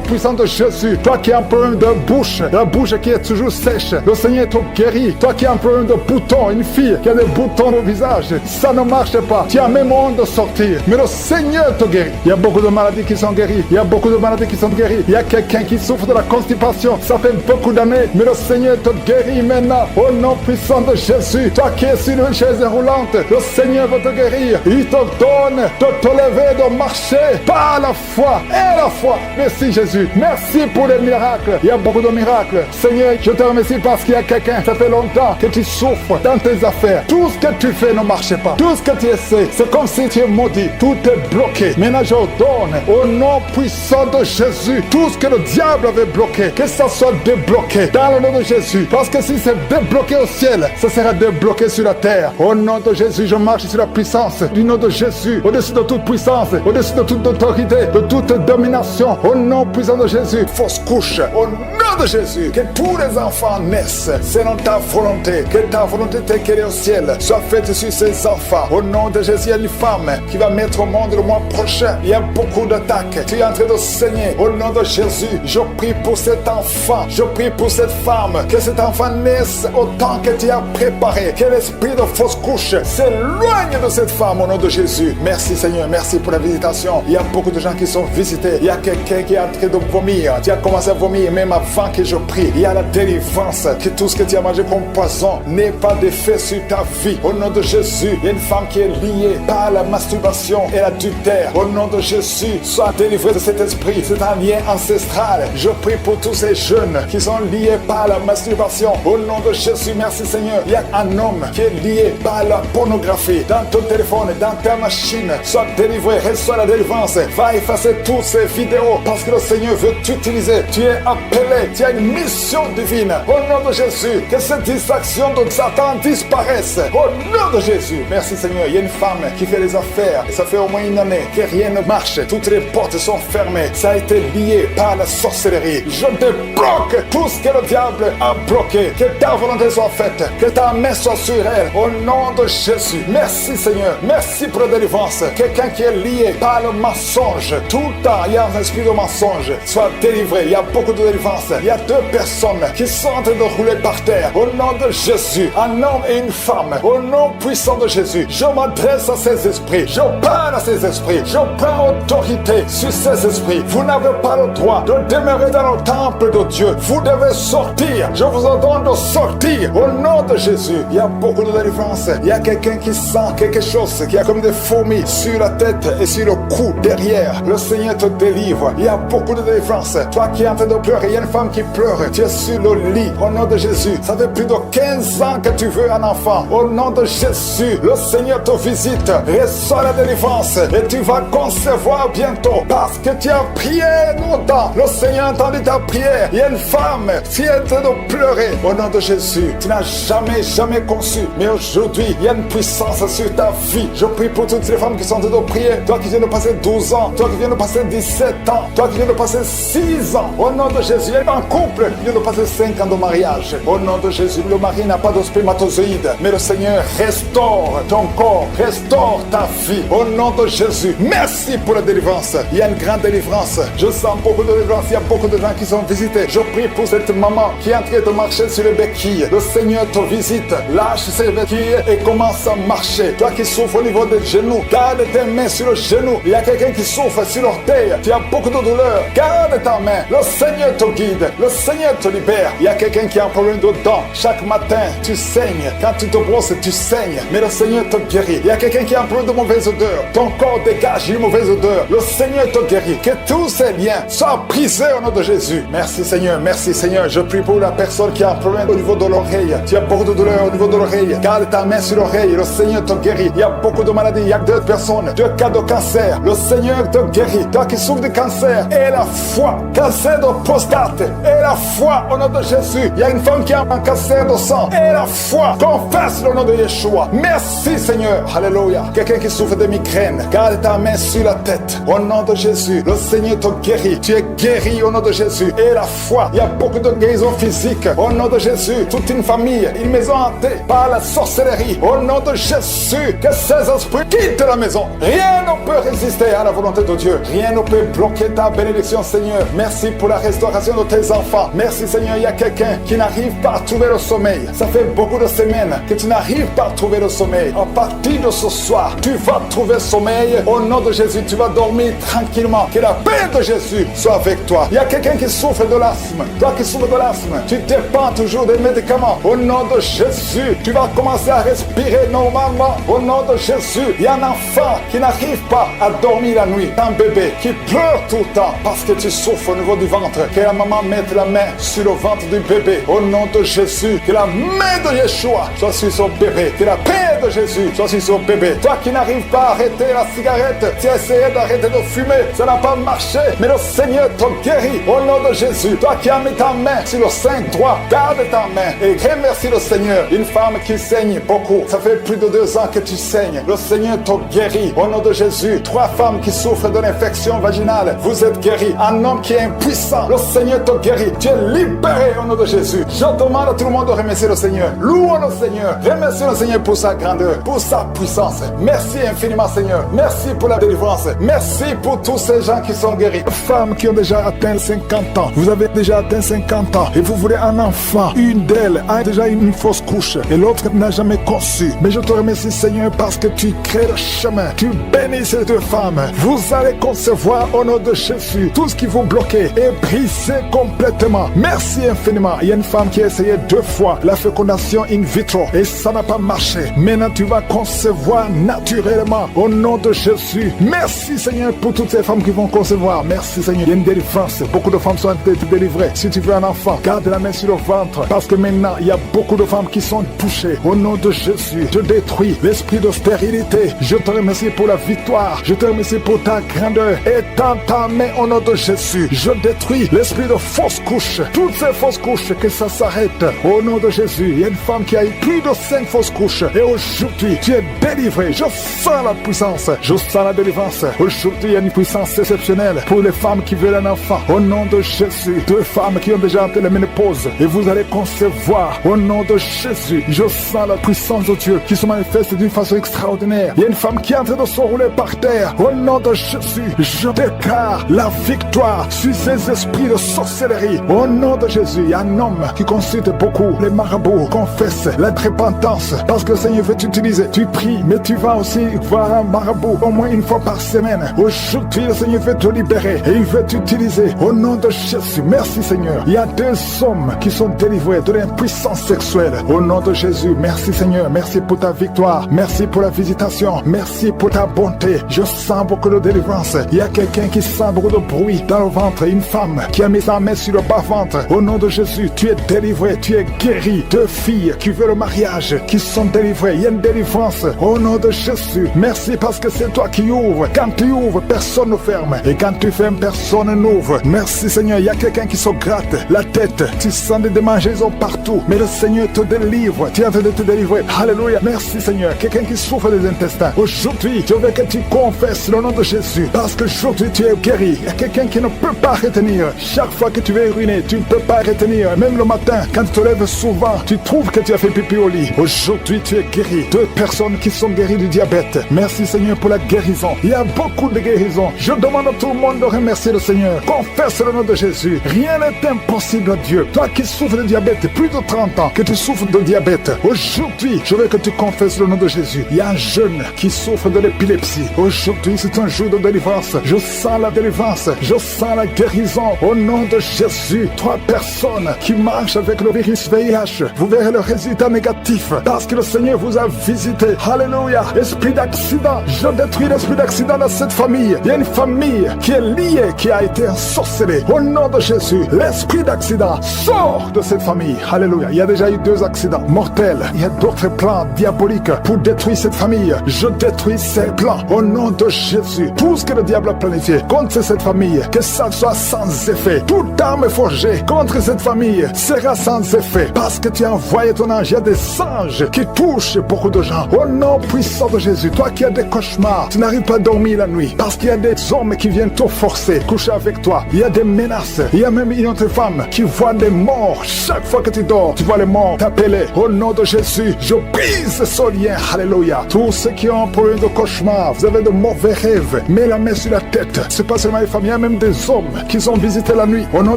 S6: puissant de Jésus. Toi qui as un problème de bouche, la bouche qui est toujours sèche, le Seigneur te guérit. Toi qui as un problème de boutons, une fille qui a des boutons au visage, ça ne marche pas. Tu as même honte de sortir, mais le Seigneur te guérit. Il y a beaucoup de maladies qui sont guéries. Il y a beaucoup de maladies qui sont guéries. Il y a quelqu'un qui souffre de la constipation. Ça fait beaucoup d'années, mais le Seigneur te guérit maintenant au nom puissant de Jésus. Toi qui es sur une chaise roulante, le Seigneur va te guérir. Il te donne de te lever, de marcher par la foi et la foi. Merci Jésus. Merci pour les miracles. Il y a beaucoup de miracles. Seigneur, je te remercie parce qu'il y a quelqu'un, ça fait longtemps que tu souffres dans tes affaires. Tout ce que tu fais ne marche pas. Tout ce que tu essaies, c'est comme si tu es maudit. Tout est bloqué. Maintenant, je ordonne au nom puissant de Jésus, tout ce que le diable avait bloqué, que ça soit débloqué dans le nom de Jésus. Parce que si c'est débloqué au ciel, ça sera débloqué sur la terre. Au nom de Jésus, je marche sur la puissance du nom de Jésus, au-dessus de toute puissance, au-dessus de toute autorité, de toute domination. Au nom puissant de Jésus, fausse couche. Au nom de Jésus, que tous les enfants naissent selon ta volonté. Que ta volonté telle qu'elle est au ciel soit faite sur ces enfants. Au nom de Jésus, il y a une femme qui va mettre au monde le mois prochain. Il y a beaucoup d'attaques. Tu es en train de saigner. Au nom de Jésus, je prie pour cet enfant. Je prie pour cette femme. Que cet enfant naisse autant que tu as préparé. Que l'esprit de fausse couche s'éloigne de cette femme au nom de Jésus. Merci Seigneur. Merci pour la visitation. Il y a beaucoup de gens qui sont visités. Il y a quelqu'un qui est en train de vomir. Tu as commencé à vomir même avant que je prie. Il y a la délivrance. Que tout ce que tu as mangé comme poison n'ait pas d'effet sur ta vie. Au nom de Jésus, il y a une femme qui est liée par la masturbation et l'adultère. Au nom de Jésus, sois délivré de cet esprit. C'est un lien ancestral. Je prie pour tous ces jeunes qui sont liés par la masturbation. Au nom de Jésus, merci Seigneur. Il y a un homme qui est lié par la pornographie. Dans ton téléphone, dans ta machine, sois délivré, reçois la délivrance. Va effacer toutes ces vidéos parce que le Seigneur veut t'utiliser. Tu es appelé, tu as une mission divine. Au nom de Jésus, que cette distraction de Satan disparaisse. Au nom de Jésus, merci Seigneur. Il y a une femme qui fait des affaires et ça fait au moins une année que rien ne marche. Toutes les portes sont fermées. Ça a été lié par la sorcellerie. Je débloque tout ce que le diable a bloqué. Que ta volonté soit faite. Que ta main soit sur elle. Au nom de Jésus. Merci Seigneur. Merci pour la délivrance. Quelqu'un qui est lié par le mensonge. Tout le temps, il y a un esprit de mensonge. Soit délivré. Il y a beaucoup de délivrance. Il y a 2 personnes qui sont en train de rouler par terre. Au nom de Jésus. Un homme et une femme. Au nom puissant de Jésus. Je m'adresse à ces esprits. Je parle à ces esprits. Je prends autorité sur ces esprits. Vous n'avez pas le droit de demeurer dans le temple de Dieu. Vous devez sortir. Je vous ordonne de sortir. Au nom de Jésus. Il y a beaucoup de délivrance. Il y a quelqu'un qui sent quelque chose qui a comme des fourmis sur la tête et sur le cou derrière. Le Seigneur te délivre. Il y a beaucoup de délivrance. Toi qui es en train de pleurer, il y a une femme qui pleure, tu es sur le lit. Au nom de Jésus, ça fait plus de 15 ans que tu veux un enfant. Au nom de Jésus, le Seigneur te visite, reçois la délivrance et tu vas concevoir bientôt parce que tu as prié longtemps. Le Seigneur a entendu ta prière. Il y a une femme qui est en train de pleurer. Au nom de Jésus, tu n'as jamais conçu, mais aujourd'hui, il y a une puissance sur ta vie. Je prie pour toutes les femmes qui sont en train de prier. Toi qui viens de passer 12 ans, toi qui viens de passer 17 ans, toi qui viens de passer 6 ans. Au nom de Jésus, il y a un couple qui vient de passer 5 ans de mariage. Au nom de Jésus, le mari n'a pas de spermatozoïde, mais le Seigneur restaure ton corps, restaure ta vie. Au nom de Jésus, merci pour la délivrance. Il y a une grande délivrance. Je sens beaucoup de délivrance. Il y a beaucoup de gens qui sont visités. Je prie pour cette maman qui est en train de marcher sur les béquilles. Le Seigneur te visite. Lâche ses béquilles et commence à marcher. Toi qui souffres au niveau des genoux, garde tes mains sur le genou. Il y a quelqu'un qui souffre sur l'orteil. Tu as beaucoup de douleur. Garde ta main. Le Seigneur te guide. Le Seigneur te libère. Il y a quelqu'un qui a un problème de dents. Chaque matin, tu saignes. Quand tu te brosses, tu saignes. Mais le Seigneur te guérit. Il y a quelqu'un qui a un problème de mauvaise odeur. Ton corps dégage une mauvaise odeur. Le Seigneur te guérit. Que tous ces liens soient brisés au nom de Jésus. Merci Seigneur. Merci Seigneur. Je prie pour la personne qui a un problème au niveau de l'oreille. Tu as beaucoup de douleur au niveau de l'oreille. Garde ta main sur l'oreille. Le Seigneur te guérit. Il y a beaucoup de maladies. Il y a deux personnes. 2 cas de cancer. Le Seigneur te guérit. Toi qui souffres de cancer. Et la foi. Cancer de prostate. Et la foi au nom de Jésus. Il y a une femme qui a un cancer de sang. Et la foi. Confesse le nom de Yeshua. Merci Seigneur. Alléluia. Quelqu'un qui souffre de migraine. Garde ta main sur la tête. Au nom de Jésus. Le Seigneur te guérit. Tu es guéri au nom de Jésus. Et la foi. Il y a beaucoup de guérisons physiques. Au nom de Jésus. Toute une famille. Une maison hantée par la sorcellerie. Au nom de Jésus. Que ces esprits quittent la maison. Rien ne peut résister à la volonté de Dieu. Rien ne peut bloquer ta bénédiction Seigneur. Merci pour la restauration de tes enfants. Merci Seigneur. Il y a quelqu'un qui n'arrive pas à trouver le sommeil. Ça fait beaucoup de semaines que tu n'arrives pas à trouver le sommeil. À partir de ce soir, tu vas trouver sommeil. Au nom de Jésus, tu vas dormir tranquillement. Que la paix de Jésus soit avec toi. Il y a quelqu'un qui souffre de l'asthme. Toi qui souffres de l'asthme, tu dépends toujours des médicaments. Au nom de Jésus, tu vas commencer à respirer normalement. Au nom de Jésus, il y a un enfant qui n'arrive pas à dormir la nuit. Un bébé qui pleure tout le temps parce que tu souffres au niveau du ventre. Que la maman mette la main sur le ventre du bébé. Au nom de Jésus, que la main de Yeshua soit sur son bébé. Que la paix de Jésus soit sur son bébé. Toi qui n'arrives pas à arrêter la cigarette, tu as essayé d'arrêter de fumer, ça n'a pas marché, mais le Seigneur te guérit. Au nom de Jésus, toi qui as mis ta main sur le sein droit, garde ta main et remercie le Seigneur. Une femme qui saigne beaucoup, ça fait plus de 2 ans que tu saignes. Le Seigneur te guérit. Au nom de Jésus, 3 femmes qui souffrent d'une infection vaginale, vous êtes guéris. Un homme qui est impuissant, le Seigneur te guérit. Tu es libéré au nom de Jésus. Je demande à tout le monde de remercier le Seigneur. Louons le Seigneur. Remercie le Seigneur pour sa grandeur, pour sa puissance. Merci infiniment Seigneur. Merci pour la délivrance. Merci pour tous ces gens qui sont guéris. Femmes qui ont déjà atteint 50 ans. Vous avez déjà atteint 50 ans et vous voulez un enfant. Une d'elles a déjà une fausse couche et l'autre n'a jamais conçu. Mais je te remercie Seigneur parce que tu crées le chemin. Tu bénis ces 2 femmes. Vous allez concevoir au nom de Jésus. Tout ce qui vous bloquait est brisé complètement. Merci infiniment. Il y a une femme qui a essayé 2 fois la fécondation in vitro et ça n'a pas marché. Maintenant tu vas concevoir naturellement au nom de Jésus. Merci Seigneur pour toutes ces femmes qui vont concevoir. Merci Seigneur. Il y a une délivrance. Beaucoup de femmes sont délivrées. Si tu veux un enfant, garde la main sur le ventre parce que maintenant il y a beaucoup de femmes qui sont touchées. Au nom de Jésus, je détruis l'esprit de stérilité. Je te remercie pour la victoire. Je te remercie pour ta grandeur. Étends ta main au nom de Jésus. Je détruis l'esprit de fausse couche. Toutes ces fausses couches, que ça s'arrête. Au nom de Jésus, il y a une femme qui a eu plus de 5 fausses couches. Et aujourd'hui, tu es délivré. Je sens la puissance. Je sens la délivrance. Aujourd'hui, il y a une puissance exceptionnelle pour les femmes qui veulent un enfant. Au nom de Jésus, 2 femmes qui ont déjà atteint la ménopause. Et vous allez concevoir. Au nom de Jésus, je sens la puissance de Dieu qui se manifeste d'une façon extraordinaire. Il y a une femme qui est en train de se rouler par terre. Au nom de Jésus, je déclare la victoire sur ces esprits de sorcellerie. Au nom de Jésus, il y a un homme qui consulte beaucoup les marabouts, confesse la repentance parce que le Seigneur veut t'utiliser. Tu pries, mais tu vas aussi voir un marabout au moins une fois par semaine. Aujourd'hui, le Seigneur veut te libérer et il veut t'utiliser. Au nom de Jésus, merci Seigneur. Il y a 2 hommes qui sont délivrés de l'impuissance sexuelle. Au nom de Jésus, merci Seigneur. Merci pour ta victoire. Merci pour la visitation. Merci pour ta bonté. Je sens beaucoup de délivrance. Il y a quelqu'un qui sent beaucoup de bruit dans le ventre. Une femme qui a mis sa main main sur le bas-ventre. Au nom de Jésus, tu es délivré, tu es guéri. 2 filles qui veulent le mariage, qui sont délivrées. Il y a une délivrance. Au nom de Jésus, merci parce que c'est toi qui ouvres. Quand tu ouvres, personne ne ferme. Et quand tu fermes, personne n'ouvre. Merci Seigneur, il y a quelqu'un qui se gratte la tête. Tu sens des démangeaisons partout. Mais le Seigneur te délivre. Tu es en train de te délivrer. Alléluia. Merci Seigneur. Quelqu'un qui souffre des intestins. Aujourd'hui, je veux que tu confesses le nom de Jésus. Parce qu'aujourd'hui, tu es guéri. Il y a quelqu'un qui ne peut pas retenir. Chaque fois que tu veux uriner, tu ne peux pas retenir. Même le matin, quand tu te lèves souvent, tu trouves que tu as fait pipi au lit. Aujourd'hui, tu es guéri. 2 personnes qui sont guéries du diabète. Merci Seigneur pour la guérison. Il y a beaucoup de guérisons. Je demande à tout le monde de remercier le Seigneur. Confesse le nom de Jésus. Rien n'est impossible à Dieu. Toi qui souffres de diabète, plus de 30 ans que tu souffres de diabète, aujourd'hui, je veux que tu confesses le nom de Jésus. Il y a un jeune qui souffre de l'épilepsie. Aujourd'hui, c'est un jour de délivrance. Je sens la délivrance. Je sens la guérison. Au nom de Jésus, 3 personnes qui marchent avec le virus VIH, vous verrez le résultat négatif parce que le Seigneur vous a visité. Alléluia. Esprit d'accident, je détruis l'esprit d'accident dans cette famille. Il y a une famille qui est liée, qui a été ensorcelée. Au nom de Jésus, l'esprit d'accident sort de cette famille. Alléluia. Il y a déjà eu 2 accidents mortels. Il y a d'autres plans diaboliques pour détruire cette famille. Je détruis ces plans au nom de Jésus. Tout ce que le diable a planifié contre cette famille, que ça soit sans effet. Toute arme forgée contre cette famille sera sans effet parce que tu as envoyé ton ange. Il y a des anges qui touchent beaucoup de gens. Au nom puissant de Jésus, toi qui as des cauchemars, tu n'arrives pas à dormir la nuit parce qu'il y a des hommes qui viennent te forcer, coucher avec toi. Il y a des menaces. Il y a même une autre femme qui voit des morts. Chaque fois que tu dors, tu vois les morts t'appeler. Au nom de Jésus, je brise ce lien. Alléluia. Tous ceux qui ont un problème de cauchemar, vous avez de mauvais rêves, mets la main sur la tête. C'est pas seulement les femmes, il y a même des hommes qui sont visités la nuit. Au nom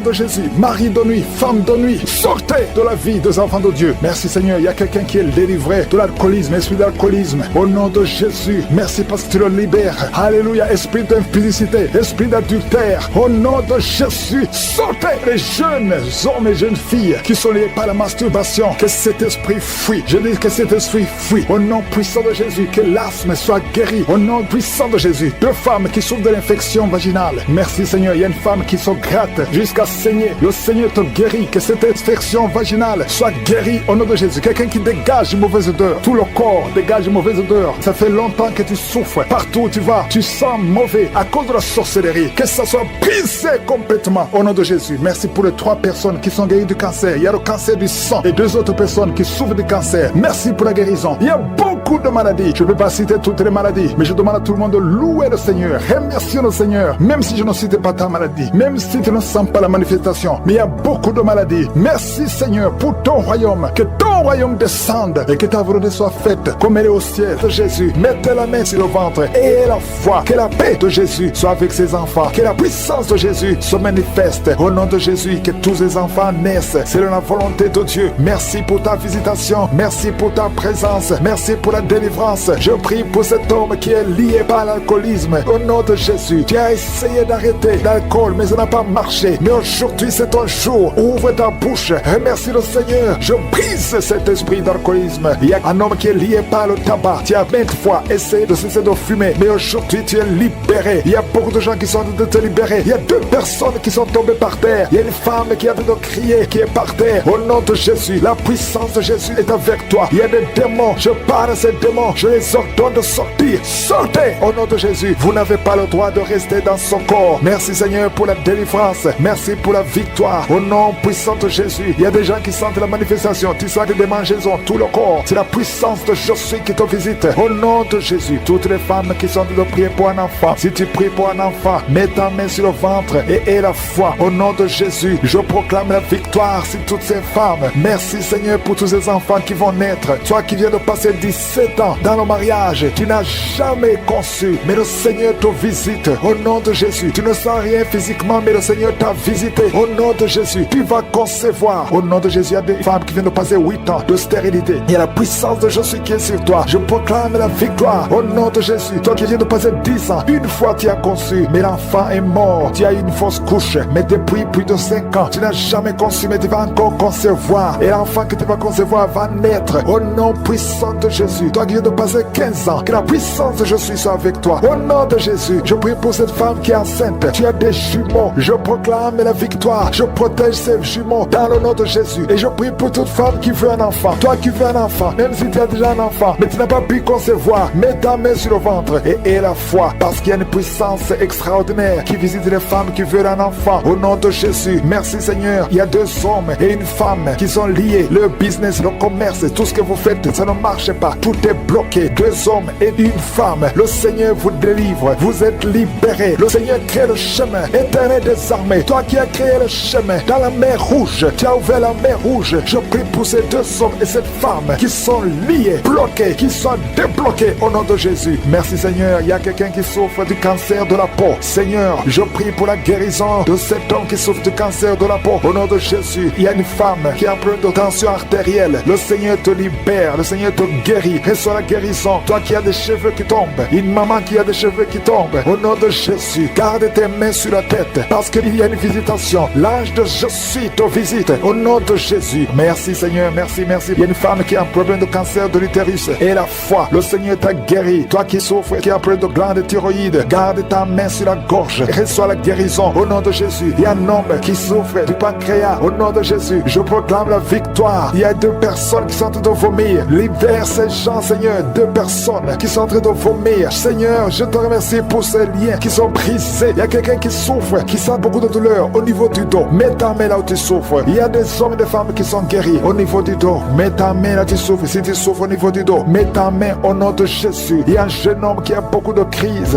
S6: de Jésus, mari de nuit, femme de nuit, sortez de la vie des enfants de Dieu. Merci Seigneur, il y a quelqu'un qui est délivré de l'alcoolisme, esprit d'alcoolisme. Au nom de Jésus, merci parce que tu le libères. Alléluia, esprit d'impudicité, esprit d'adultère. Au nom de Jésus, sortez les jeunes hommes et jeunes filles qui sont liés par la masturbation. Que cet esprit fuit. Je dis que cet esprit fuit. Au nom puissant de Jésus, que l'asthme soit guéri. Au nom puissant de Jésus, 2 femmes qui souffrent de l'infection vaginale. Merci Seigneur, il y a une femme qui se gratte jusqu'à saigner. Le Seigneur te guérit. Que cette infection vaginale soit guérie au nom de Jésus. Quelqu'un qui dégage une mauvaise odeur. Tout le corps dégage une mauvaise odeur. Ça fait longtemps que tu souffres. Partout où tu vas, tu sens mauvais à cause de la sorcellerie. Que ça soit brisé complètement au nom de Jésus. Merci pour les 3 personnes qui sont guéries du cancer. Il y a le cancer du sang et 2 autres personnes qui souffrent du cancer. Merci pour la guérison. Il y a beaucoup de maladies. Je ne peux pas citer toutes les maladies, mais je demande à tout le monde de louer le Seigneur. Remercier le Seigneur. Même si je ne cite pas ta maladie, même si tu ne sens pas la manifestation, mais il y a beaucoup de maladies. Merci Seigneur pour ton royaume. Que ton royaume descende et que ta volonté soit faite comme elle est au ciel. Jésus, mettez la main sur le ventre et la foi. Que la paix de Jésus soit avec ses enfants. Que la puissance de Jésus se manifeste. Au nom de Jésus, que tous les enfants naissent. C'est la volonté de Dieu. Merci pour ta visitation. Merci pour ta présence. Merci pour la délivrance. Je prie pour cet homme qui est lié par l'alcoolisme. Au nom de Jésus, tu as essayé d'arrêter l'alcool, mais ça n'a pas marché. Mais aujourd'hui, c'est ton jour. Ouvre ta bouche. Remercie le Seigneur. Je brise cet esprit d'alcoolisme. Il y a un homme qui est lié par le tabac. Tu as 20 fois essayé de cesser de fumer, mais aujourd'hui, tu es libéré. Il y a beaucoup de gens qui sont en train de te libérer. Il y a 2 personnes qui sont tombées par terre. Il y a une femme qui a de crier, qui est par terre. Au nom de Jésus, la puissance de Jésus est avec toi. Il y a des démons. Je parle à ces démons. Je les ordonne de sortir. Sortez au nom de Jésus. Vous n'avez pas le droit de rester dans son corps. Merci Seigneur pour la délivrance. Merci pour la victoire. Au nom puissant de Jésus. Il y a des gens qui sentent la manifestation. Tu sens des démangeaisons tout le corps. C'est la puissance de Jésus qui te visite. Au nom de Jésus. Toutes les femmes qui sont de prier pour un enfant. Si tu pries pour un enfant, mets ta main sur le ventre et aie la foi. Au nom de Jésus, je proclame la victoire sur toutes ces femmes. Merci Seigneur pour tous ces enfants qui vont naître. Toi qui viens de passer 17 ans dans le mariage, tu n'as jamais conçu, mais le Seigneur te visite. Au nom de Jésus, tu ne sens rien physiquement, mais le Seigneur t'a visité. Au nom de Jésus, tu vas concevoir. Au nom de Jésus, il y a des femmes qui viennent de passer 8 8 ans de stérilité. Il y a la puissance de Jésus qui est sur toi. Je proclame la victoire au nom de Jésus. Toi qui viens de passer 10 ans, une fois tu as conçu, mais l'enfant est mort. Tu as eu une fausse couche, mais depuis plus de 5 ans, tu n'as jamais conçu, mais tu vas encore concevoir. Et l'enfant que tu vas concevoir va naître au nom puissant de Jésus. Toi qui viens de passer 15 ans, que la puissance de Jésus soit avec toi. Au nom de Jésus, je prie pour cette femme qui est enceinte. Tu as des jumeaux. Je proclame la victoire. Je protège ces jumeaux dans le nom de Jésus. Et je prie pour toute femme qui veut un enfant. Toi qui veux un enfant, même si tu as déjà un enfant, mais tu n'as pas pu concevoir, mets ta main sur le ventre et aie la foi, parce qu'il y a une puissance extraordinaire qui visite les femmes qui veulent un enfant. Au nom de Jésus, merci Seigneur. Il y a 2 hommes et une femme qui sont liés. Le business, le commerce, tout ce que vous faites, ça ne marche pas. Tout est bloqué. 2 hommes et une femme. Le Seigneur vous délivre. Vous êtes libérés. Le Seigneur crée le chemin. Éternel des armées, toi qui as créé le chemin dans la mer Rouge, tu as ouvert la mer Rouge. Je prie pour ces 2 hommes et cette femme qui sont liés, bloqués, qui sont débloqués au nom de Jésus. Merci Seigneur. Il y a quelqu'un qui souffre du cancer de la peau. Seigneur, je prie pour la guérison de cet homme qui souffre du cancer de la peau. Au nom de Jésus, il y a une femme qui a un problème de tension artérielle. Le Seigneur te libère, le Seigneur te guérit. Reçois la guérison. Toi qui as des cheveux qui tombent, une maman qui a des cheveux qui tombent, au nom de Jésus, garde tes mains sur la tête, parce qu'il y a une visitation. L'ange de Jésus te visite au nom de Jésus. Merci Seigneur, merci. Il y a une femme qui a un problème de cancer de l'utérus et la foi, le Seigneur t'a guéri. Toi qui souffres, qui a un problème de glande thyroïde, garde ta main sur la gorge, reçois la guérison au nom de Jésus. Il y a un homme qui souffre du pancréas au nom de Jésus. Je proclame la victoire. Il y a 2 personnes qui sont en train de vomir. Libère ces gens, Seigneur. 2 personnes qui sont en train de vomir. Seigneur, je te remercie pour ces liens qui sont brisés. Il y a quelqu'un qui souffre, qui sent beaucoup de douleur au niveau du dos. Mets ta main là où tu souffres. Il y a des hommes et des femmes qui sont guéris au niveau du dos. Mets ta main là où tu souffres. Si tu souffres au niveau du dos, mets ta main au nom de Jésus. Il y a un jeune homme qui a beaucoup de crises,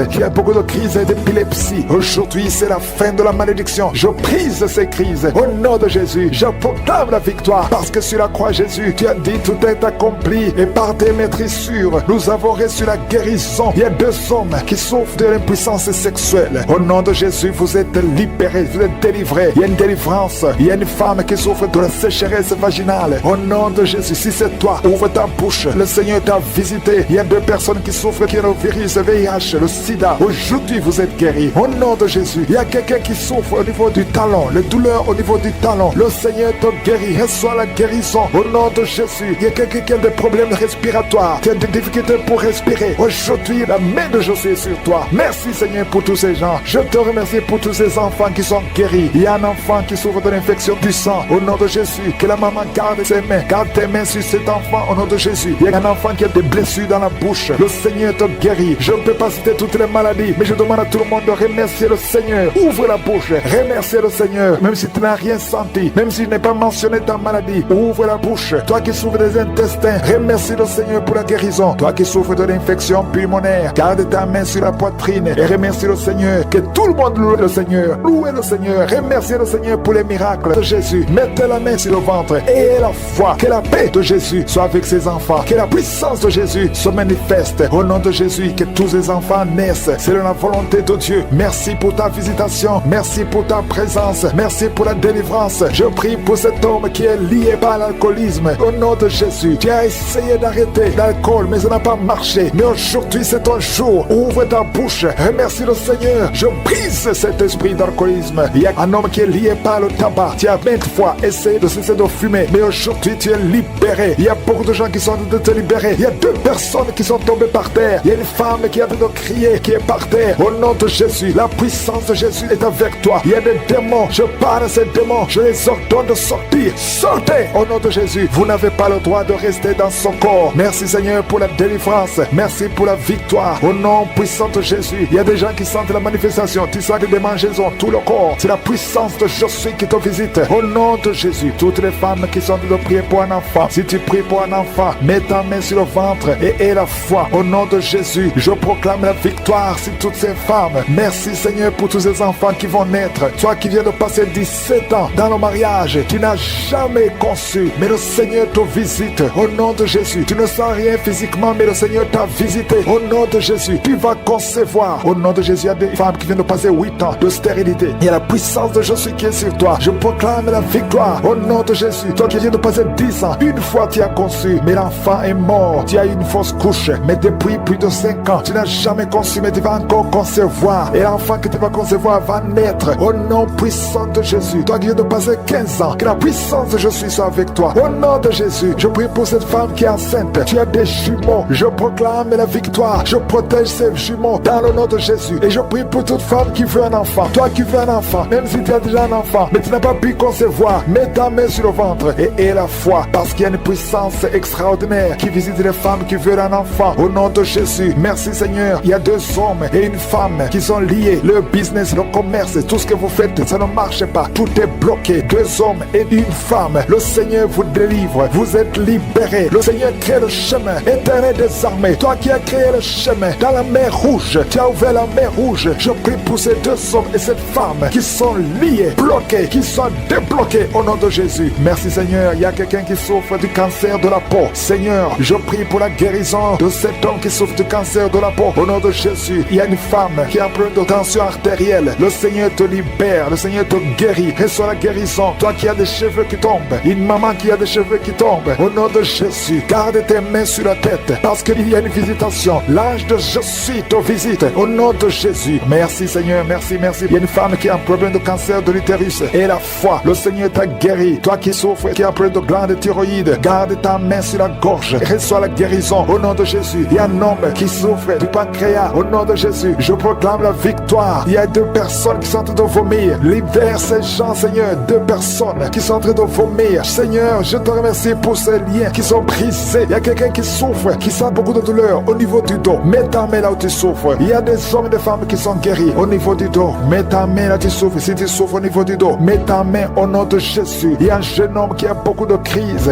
S6: d'épilepsie. Aujourd'hui, c'est la fin de la malédiction. Je brise ces crises au nom de Jésus. Je proclame la victoire, parce que sur la croix, Jésus, tu as dit tout est accompli, et par tes maîtrissures, nous avons reçu la guérison. Il y a 2 hommes qui souffrent de l'impuissance sexuelle. Au nom de Jésus, vous êtes libérés, vous êtes délivrés. Il y a une délivrance. Il y a une femme qui souffre de la sécheresse vaginale. Au nom de Jésus, si c'est toi, ouvre ta bouche. Le Seigneur t'a visité. Il y a 2 personnes qui souffrent qui ont le virus VIH, le sida. Aujourd'hui, vous êtes guéris. Au nom de Jésus, il y a quelqu'un qui souffre au niveau du talon, les douleurs au niveau du talon. Le Seigneur te guérit. Reçois la guérison au nom de Jésus. Il y a quelqu'un qui a des problèmes respiratoires, qui a des difficultés pour respirer. Aujourd'hui, la main de Jésus est sur toi. Merci Seigneur pour tous ces gens. Je te remercie pour tous ces enfants qui sont guéris. Il y a un enfant qui souffre de l'infection du sang. Au nom de Jésus, que la maman garde ses mains. Garde tes mains sur cet enfant au nom de Jésus. Il y a un enfant qui a des blessures dans la bouche. Le Seigneur te guérit. Je ne peux pas citer toutes les maladies, mais je demande à tout le monde de remercier le Seigneur. Ouvre la bouche. Remercier le Seigneur. Même si tu n'as rien senti, même si je n'ai pas mentionné ta maladie, ouvre la bouche. Toi qui souffres des intestins, remercie le Seigneur pour la guérison. Toi qui souffres de l'infection pulmonaire, garde ta main sur la poitrine et remercie le Seigneur. Que tout le monde loue le Seigneur. Louez le Seigneur. Remerciez le Seigneur pour les miracles de Jésus. Mettez la main sur le ventre et la foi. Que la paix de Jésus soit avec ses enfants. Que la puissance de Jésus se manifeste. Au nom de Jésus, que tous les enfants naissent. C'est la volonté de Dieu. Merci pour ta visitation. Merci pour ta présence. Merci pour la délivrance. Je prie pour cet homme qui est lié par l'alcoolisme. Au nom de Jésus, tu as essayé d'arrêter l'alcool, mais ça n'a pas marché. Mais aujourd'hui, c'est ton jour. Ouvre ta bouche. Remercie le Seigneur. Je brise cet esprit d'alcoolisme. Il y a un homme qui est lié par le tabac. Tu as 20 fois essayé de cesser de fumer, mais aujourd'hui, tu es libéré. Il y a beaucoup de gens qui sont en train de te libérer. Il y a 2 personnes qui sont tombées par terre. Il y a une femme qui est en train de crier, qui est par terre. Au nom de Jésus, la puissance de Jésus est avec toi. Il y a des démons. Je parle à ces démons. Je les ordonne de sortir. Sortez au nom de Jésus. Vous n'avez pas le droit de rester dans son corps. Merci Seigneur pour la délivrance. Merci pour la victoire. Au nom puissant de Jésus. Il y a des gens qui sentent la manifestation. Tu sens des démangeaisons tout le corps. C'est la puissance de Jésus qui te visite. Au nom de Jésus. Toutes les femmes qui sont de prier pour un enfant. Si tu pries pour un enfant, mets ta main sur le ventre et aie la foi. Au nom de Jésus, je proclame la victoire sur toutes ces femmes. Merci Seigneur pour tous ces enfants qui vont naître. Toi qui viens de passer 17 ans dans le mariage, tu n'as jamais conçu, mais le Seigneur te visite. Au nom de Jésus, tu ne sens rien physiquement, mais le Seigneur t'a visité. Au nom de Jésus, tu vas concevoir. Au nom de Jésus, il y a des femmes qui viennent de passer 8 ans de stérilité. Il y a la puissance de Jésus qui est sur toi. Je proclame la victoire. Au nom de Jésus, toi qui viens de passer 10 ans. Une fois tu as conçu, mais l'enfant est mort. Tu as eu une fausse couche, mais depuis plus de 5 ans, tu n'as jamais conçu, mais tu vas encore concevoir. Et l'enfant que tu vas concevoir va naître au nom puissant de Jésus. Toi qui viens de passer 15 ans, que la puissance de Jésus soit avec toi. Au nom de Jésus, je prie pour cette femme qui est enceinte. Tu as des jumeaux. Je proclame la victoire. Je protège ces jumeaux dans le nom de Jésus. Et je prie pour toute femme qui veut un enfant. Toi qui veux un enfant, même si tu as déjà un enfant, mais tu n'as pas pu concevoir, mets ta main sur le ventre et aie la foi, parce qu'il y a une puissance extraordinaire qui visite les femmes qui veulent un enfant. Au nom de Jésus, merci Seigneur. Il y a 2 hommes et une femme qui sont liés. Le business, le commerce, tout ce que vous faites, ça ne marche pas. Tout est bloqué. 2 hommes et une femme. Le Seigneur vous délivre. Vous êtes libérés. Le Seigneur crée le chemin. Éternel des armées, toi qui as créé le chemin dans la mer Rouge, tu as ouvert la mer Rouge. Je prie pour ces 2 hommes et cette femme qui sont liés, bloqués, qui sont débloqués au nom de Jésus. Merci Seigneur. Il y a quelqu'un qui souffre du cancer de la peau. Seigneur, je prie pour la guérison de cet homme qui souffre du cancer de la peau. Au nom de Jésus, il y a une femme qui a un problème de tension artérielle. Le Seigneur te libère, le Seigneur te guérit. Reçois la guérison. Toi qui as des cheveux qui tombent, une maman qui a des cheveux qui tombent, au nom de Jésus, garde tes mains sur la tête, parce qu'il y a une visitation. L'ange de Jésus te visite au nom de Jésus. Merci Seigneur, merci. Il y a une femme qui a un problème de cancer de l'utérus et la foi, le Seigneur t'a guéri. Toi qui souffres, qui a un problème de glande thyroïde, garde ta main sur la gorge, reçois la guérison au nom de Jésus. Il y a un homme qui souffre du pancréas, au nom de Jésus, je proclame la victoire. Il y a 2 personnes qui sont en train de vomir. Libère ces gens Seigneur. 2 personnes qui sont en train de vomir. Seigneur, je te remercie pour ces liens qui sont brisés. Il y a quelqu'un qui souffre, qui sent beaucoup de douleur au niveau du dos. Mets ta main là où tu souffres. Il y a des hommes et des femmes qui sont guéris au niveau du dos. Mets ta main là où tu souffres. Si tu souffres au niveau du dos, mets ta main au nom de Jésus. Il y a un jeune homme qui a beaucoup de crises,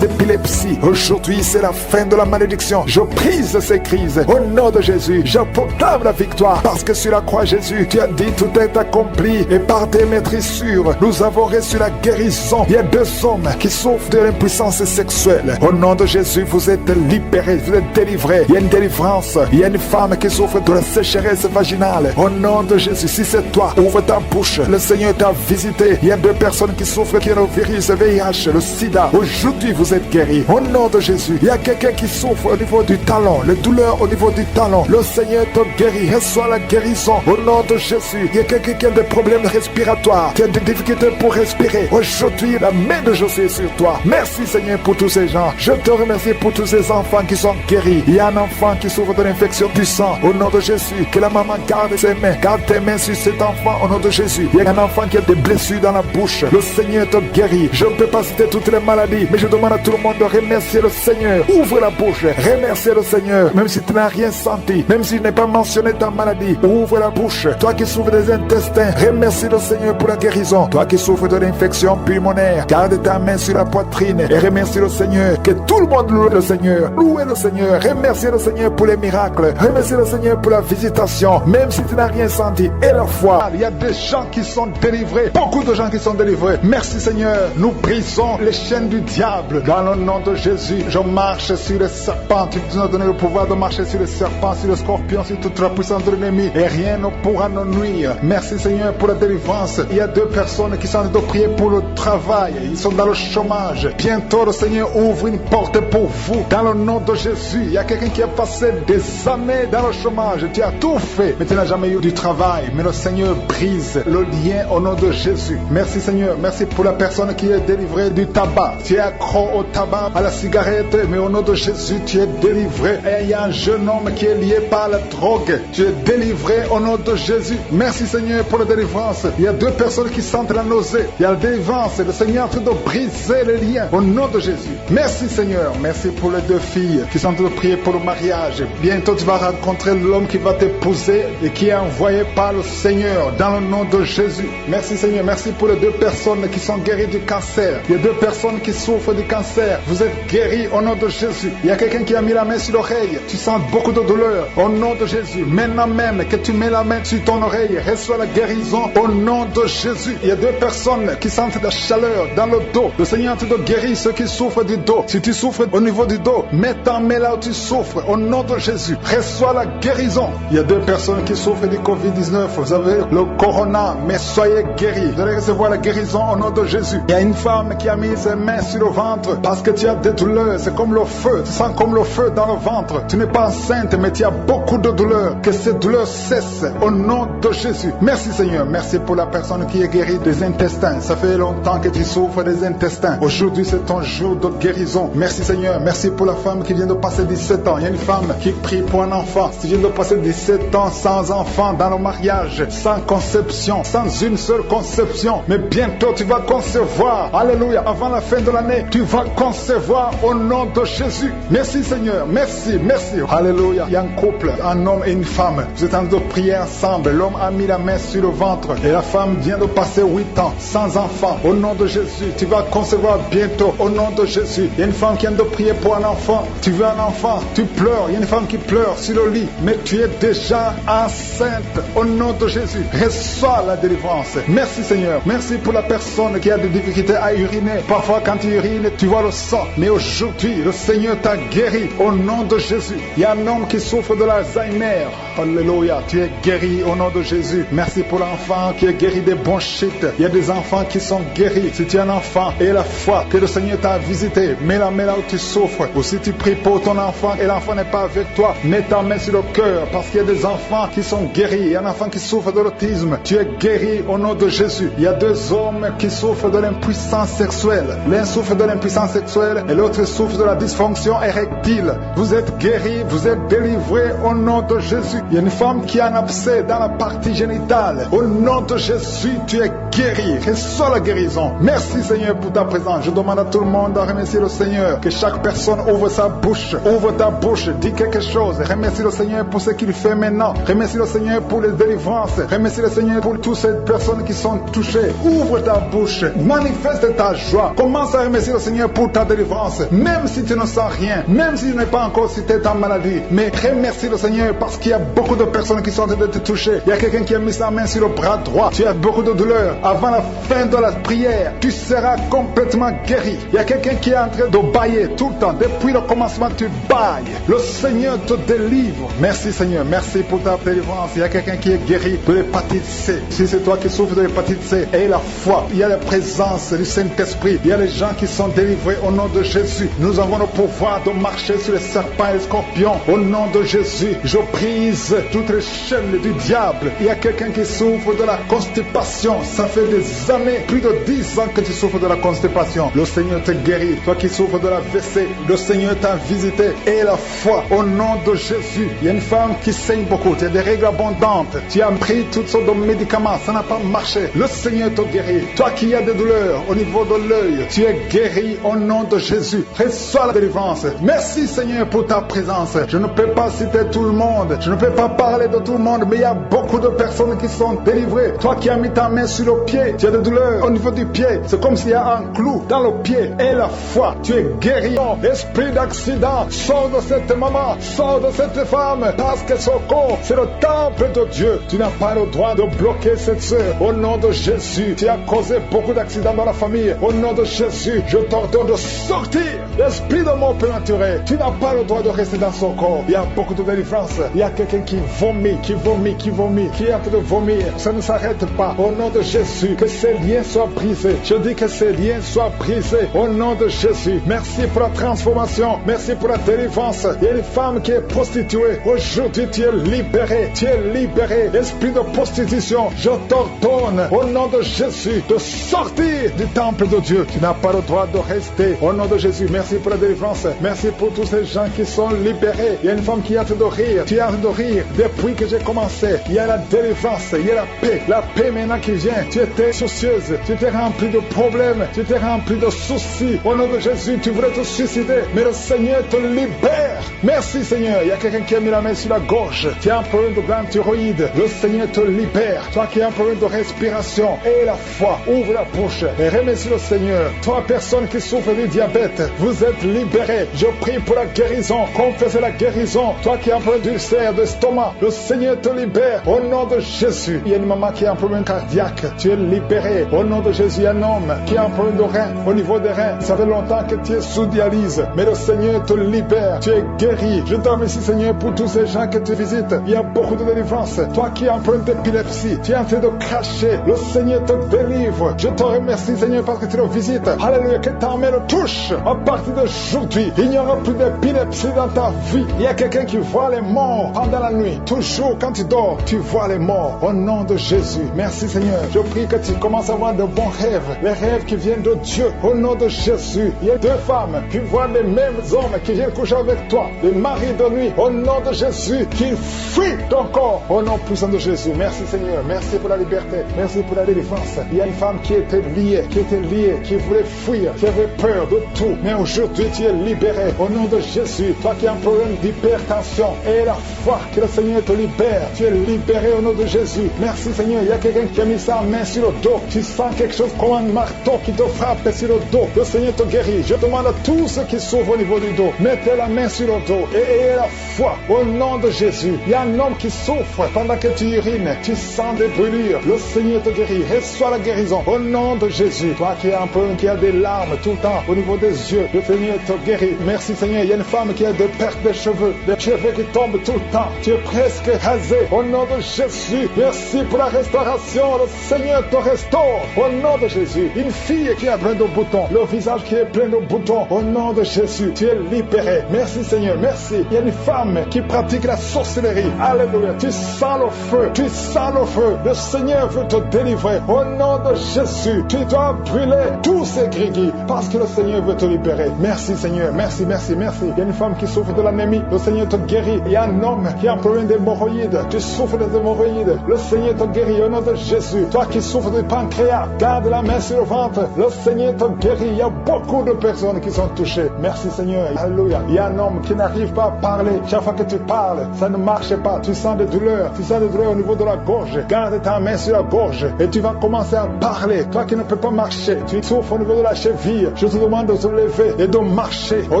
S6: d'épilepsie. Aujourd'hui, c'est la fin de la malédiction. Je brise ces crises au nom de Jésus. Je proclame la victoire, parce que sur la croix, Jésus, tu as dit tout est accompli, et par tes maîtrissures, nous avons reçu la guérison. Il y a 2 hommes qui souffrent de l'impuissance sexuelle. Au nom de Jésus, vous êtes libérés, vous êtes délivrés. Il y a une délivrance. Il y a une femme qui souffre de la sécheresse vaginale. Au nom de Jésus, si c'est toi, ouvre ta bouche. Le Seigneur t'a visité. Il y a 2 personnes qui souffrent qui ont le virus VIH, le sida. Aujourd'hui, vous êtes guéris. Au nom de Jésus, il y a quelqu'un qui souffre au niveau du talon, les douleurs au niveau du talon. Le Seigneur te guérit. Reçois la guérison. Au nom de Jésus, il y a quelqu'un qui a des problèmes respiratoires, qui a des difficultés pour respirer. Aujourd'hui, la main de Jésus est sur toi. Merci Seigneur pour tous ces gens. Je te remercie pour tous ces enfants qui sont guéris. Il y a un enfant qui souffre de l'infection du sang. Au nom de Jésus, que la maman garde ses mains. Garde tes mains sur cet enfant au nom de Jésus. Il y a un enfant qui a des blessures dans la bouche. Le Seigneur te guérit. Je ne peux pas citer toutes les maladies, mais je demande à tout le monde de remercier le Seigneur. Ouvre la bouche. Remercier le Seigneur. Même si tu n'as rien senti, même si je n'ai pas mentionné ta maladie, ouvre la bouche. Toi qui souffres des intestins, remercie le Seigneur pour la guérison. Toi qui souffres de l'infection pulmonaire, garde ta main sur la poitrine et remercie le Seigneur. Que tout le monde loue le Seigneur. Louez le Seigneur. Remerciez le Seigneur pour les miracles. Remerciez le Seigneur pour la visitation. Même si tu n'as rien senti. Et la foi. Il y a des gens qui sont délivrés. Beaucoup de gens qui sont délivrés. Merci Seigneur. Nous brisons les chaînes du diable. Dans le nom de Jésus, je marche sur les serpents. Tu nous as donné le pouvoir de marcher sur les serpents, sur les scorpions, sur toute la puissance de l'ennemi. Et rien ne pourra nous nuire. Merci Seigneur pour la délivrance. Il y a 2 personnes qui sont en train de prier pour le travail. Ils sont dans le chômage. Bientôt le Seigneur ouvre une porte pour vous. Dans le nom de Jésus, il y a quelqu'un qui a passé des années dans le chômage. Tu as tout fait, mais tu n'as jamais eu du travail. Mais le Seigneur brise le lien au nom de Jésus. Merci Seigneur. Merci pour la personne qui est délivrée du tabac. Tu es accro au tabac, à la cigarette, mais au nom de Jésus, tu es délivré. Et il y a un jeune homme qui est lié par la drogue. Tu es délivré au nom de Jésus. Merci Seigneur pour la délivrance. Il y a 2 personnes qui sentent la nausée. Il y a la délivrance. Le Seigneur est en train de briser les liens au nom de Jésus. Merci Seigneur. Merci pour les 2 filles qui sont en train de prier pour le mariage. Bientôt tu vas rencontrer l'homme qui va t'épouser et qui est envoyé par le Seigneur dans le nom de Jésus. Merci Seigneur. Merci pour les 2 personnes qui sont guéries du cancer. Il y a 2 personnes qui souffrent du cancer. Vous êtes guéris au nom de Jésus. Il y a quelqu'un qui a mis la main sur l'oreille. Tu sens beaucoup de douleur au nom de Jésus. Maintenant même que tu mets la main sur ton oreille, reçois la guérison au nom de Jésus. Il y a 2 personnes qui sentent la chaleur dans le dos. Le Seigneur te guérit ceux qui souffrent du dos. Si tu souffres au niveau du dos, mets ta main là où tu souffres au nom de Jésus. Reçois la guérison. Il y a 2 personnes qui souffrent du Covid-19. Vous avez le corona, mais soyez guéris. Vous allez recevoir la guérison au nom de Jésus. Il y a une femme qui a mis ses mains sur le ventre parce que tu as des douleurs. C'est comme le feu. Tu sens comme le feu dans le ventre. Tu n'es pas enceinte, mais tu as beaucoup de douleurs. Que ces douleurs cessent au nom de Jésus. Merci Seigneur. Merci pour la personne qui est guérie des intestins. Ça fait longtemps que tu souffres des intestins. Aujourd'hui, c'est ton jour de guérison. Merci Seigneur. Merci pour la femme qui vient de passer 17 ans. Il y a une femme qui prie pour un enfant. Tu viens de passer 17 ans sans enfant dans le mariage, sans conception, sans une seule conception. Mais bientôt, tu vas concevoir. Alléluia. Avant la fin de l'année, tu vas concevoir au nom de Jésus. Merci Seigneur. Merci, merci. Alléluia. Il y a un couple, un homme et une femme. Vous êtes en train de prier ensemble. L'homme a mis la main sur le ventre et la femme vient de passer 8 ans sans enfant. Au nom de Jésus, tu vas concevoir bientôt. Au nom de Jésus. Il y a une femme qui vient de prier pour un enfant. Tu veux un enfant, tu pleures. Il y a une femme qui pleure sur le lit, mais tu es déjà enceinte. Au nom de Jésus, reçois la délivrance. Merci Seigneur. Merci pour la personne qui a des difficultés à uriner. Parfois quand tu urines, tu vois le sang. Mais aujourd'hui, le Seigneur t'a guéri. Au nom de Jésus. Il y a un homme qui souffre de l'Alzheimer. Alléluia. Tu es guéri au nom de Jésus. Merci pour l'enfant qui est guéri des bronchites. Il y a des enfants qui sont guéris. Si tu es un enfant et la foi que le Seigneur t'a visité, mets-la main là où tu souffres. Ou si tu pries pour ton enfant et l'enfant n'est pas avec toi, mets ta main sur le cœur parce qu'il y a des enfants qui sont guéris. Il y a un enfant qui souffre de l'autisme. Tu es guéri au nom de Jésus. Il y a 2 hommes qui souffrent de l'impuissance sexuelle. L'un souffre de l'impuissance sexuelle et l'autre souffre de la dysfonction érectile. Vous êtes guéris, vous êtes délivrés au nom de Jésus. Il y a une femme qui a un abcès dans la partie génitale. Au nom de Jésus, tu es guéri. Reçois la guérison. Merci Seigneur pour ta présence. Je demande à tout le monde de remercier le Seigneur. Que chaque personne ouvre sa bouche. Ouvre ta bouche. Dis quelque chose. Remercie le Seigneur pour ce qu'il fait maintenant. Remercie le Seigneur pour les délivrances. Remercie le Seigneur pour toutes ces personnes qui sont touchées. Ouvre ta bouche. Manifeste ta joie. Commence à remercier le Seigneur pour ta délivrance. Même si tu ne sens rien. Même si tu n'es pas encore cité ta maladie. Mais remercie le Seigneur parce qu'il y a beaucoup de personnes qui sont en train de te toucher. Il y a quelqu'un qui a mis sa main sur le bras droit. Tu as beaucoup de douleur. Avant la fin de la prière, tu seras complètement guéri. Il y a quelqu'un qui est en train de bailler tout le temps. Depuis le commencement, tu bailles. Le Seigneur te délivre. Merci Seigneur. Merci pour ta délivrance. Il y a quelqu'un qui est guéri de l'hépatite C. Si c'est toi qui souffres de l'hépatite C, aie la foi. Il y a la présence du Saint-Esprit. Il y a les gens qui sont délivrés au nom de Jésus. Nous avons le pouvoir de marcher sur les serpents et les scorpions. Au nom de Jésus, je brise toutes les chaînes du diable. Il y a quelqu'un qui souffre de la constipation. Ça fait des années, plus de 10 ans que tu souffres de la constipation. Le Seigneur te guérit. Toi qui souffres de la WC, le Seigneur t'a visité. Et la foi au nom de Jésus. Il y a une femme qui saigne beaucoup. Tu as des règles abondantes. Tu as pris toutes sortes de médicaments. Ça n'a pas marché. Le Seigneur te guérit. Toi qui as des douleurs au niveau de l'œil, tu es guéri au nom de Jésus. Reçois la délivrance. Merci Seigneur pour ta présence. Je ne peux pas citer tout le monde. Je ne peux pas parler de tout le monde, mais il y a beaucoup de personnes qui sont délivrées. Toi qui as mis ta main sur le pied, tu as des douleurs au niveau du pied. C'est comme s'il y a un clou dans le pied. Et la foi, tu es guéri. Esprit d'accident, sors de cette maman, sors de cette femme, parce que son corps, c'est le temple de Dieu. Tu n'as pas le droit de bloquer cette sœur. Au nom de Jésus, tu as causé beaucoup d'accidents dans la famille. Au nom de Jésus, je t'ordonne de sortir. L'esprit de mort prématuré, tu n'as pas le droit de rester dans son corps. Il y a beaucoup de délivrance. Il y a quelqu'un qui vomit, qui est en train de vomir. Ça ne s'arrête pas. Au nom de Jésus, que ces liens soient brisés. Je dis que ces liens soient brisés. Au nom de Jésus, merci pour la transformation. Merci pour la délivrance. Il y a une femme qui est prostituée. Aujourd'hui, tu es libéré. Tu es libéré. Esprit de prostitution, je t'ordonne, au nom de Jésus, de sortir du temple de Dieu. Tu n'as pas le droit de rester. Au nom de Jésus, merci pour la délivrance. Merci pour tous ces gens qui sont libérés. Il y a une femme qui est en train de rire. Tu es en train de rire depuis que j'ai commencé. Il y a la délivrance, il y a la paix. La paix maintenant qui vient. Tu étais soucieuse. Tu étais rempli de problèmes. Tu étais rempli de soucis. Au nom de Jésus, tu voulais te suicider. Mais le Seigneur te libère. Merci Seigneur. Il y a quelqu'un qui a mis la main sur la gorge. Tu as un problème de glande thyroïde. Le Seigneur te libère. Toi qui as un problème de respiration. Et la foi. Ouvre la bouche. Et remercie le Seigneur. Toi, personne qui souffre du diabète. Vous êtes libérés. Je prie pour la guérison. Confessez la guérison. Toi qui as un problème d'ulcère, d'estomac. Le Seigneur te libère. Au nom de Jésus. Il y a une maman qui a un problème cardiaque. Tu es libéré. Au nom de Jésus. Il y a un homme qui a un problème de rein. Au niveau des reins. Ça fait longtemps que tu es sous dialyse. Mais le Seigneur te libère. Tu es guéri. Je te remercie Seigneur pour tous ces gens que tu visites. Il y a beaucoup de délivrance. Toi qui as un problème d'épilepsie. Tu es en train de cracher. Le Seigneur te délivre. Je te remercie Seigneur parce que tu le visites. Alléluia, que ta main le touche. À partir d'aujourd'hui, il n'y aura plus d'épilepsie dans ta vie. Il y a quelqu'un qui voit les morts pendant la nuit. Toujours quand tu dors, tu vois les morts. Au nom de Jésus. Merci Seigneur. Je prie que tu commences à avoir de bons rêves. Les rêves qui viennent de Dieu. Au nom de Jésus. Il y a 2 femmes qui voient les mêmes hommes qui viennent coucher avec toi. Les maris de nuit. Au nom de Jésus. Qui fuient ton corps. Au nom puissant de Jésus. Merci Seigneur. Merci pour la liberté. Merci pour la délivrance. Il y a une femme qui était liée, qui voulait fuir, qui avait peur de tout. Mais aujourd'hui, tu es libéré. Au nom de Jésus. Toi qui as un problème d'hypertension. Et la foi que le Seigneur te libère. Tu es libéré au nom de Jésus. Merci Seigneur. Il y a quelqu'un qui a mis sa main sur le dos. Tu sens quelque chose comme un marteau qui te frappe sur le dos. Le Seigneur te guérit. Je demande à tous ceux qui souffrent au niveau du dos, mettez la main sur le dos et ayez la foi au nom de Jésus. Il y a un homme qui souffre pendant que tu urines. Tu sens des brûlures. Le Seigneur te guérit. Reçois la guérison au nom de Jésus. Toi qui as un peu, qui a des larmes tout le temps au niveau des yeux, le Seigneur te guérit. Merci Seigneur. Il y a une femme qui a des pertes de cheveux, des cheveux qui tombent tout le temps. Tu es presque rasé au nom de Jésus. Merci pour la restauration. Le Seigneur te restaure au nom de Jésus. Une fille qui a plein de boutons, le visage qui est plein de boutons, au nom de Jésus, tu es libéré. Merci Seigneur, merci. Il y a une femme qui pratique la sorcellerie. Alléluia. Tu sens le feu, tu sens le feu. Le Seigneur veut te délivrer. Au nom de Jésus, tu dois brûler tous ces gris-gris parce que le Seigneur veut te libérer. Merci Seigneur, merci, merci, merci. Il y a une femme qui souffre de l'anémie. Le Seigneur te guérit. Il y a un homme qui a un problème d'hémorroïdes. Tu souffres des hémorroïdes. Le Seigneur te guérit au nom de Jésus. Toi qui souffres du pancréas, garde la main sur le ventre. Le Seigneur te guérit. Il y a beaucoup de personnes qui sont touchées. Merci Seigneur. Alléluia. Il y a un homme qui n'arrive pas à parler. Chaque fois que tu parles, ça ne marche pas. Tu sens des douleurs. Tu sens des douleurs au niveau de la gorge. Garde ta main sur la gorge et tu vas commencer à parler. Toi qui ne peux pas marcher, tu souffres au niveau de la cheville. Je te demande de te lever et de marcher. Au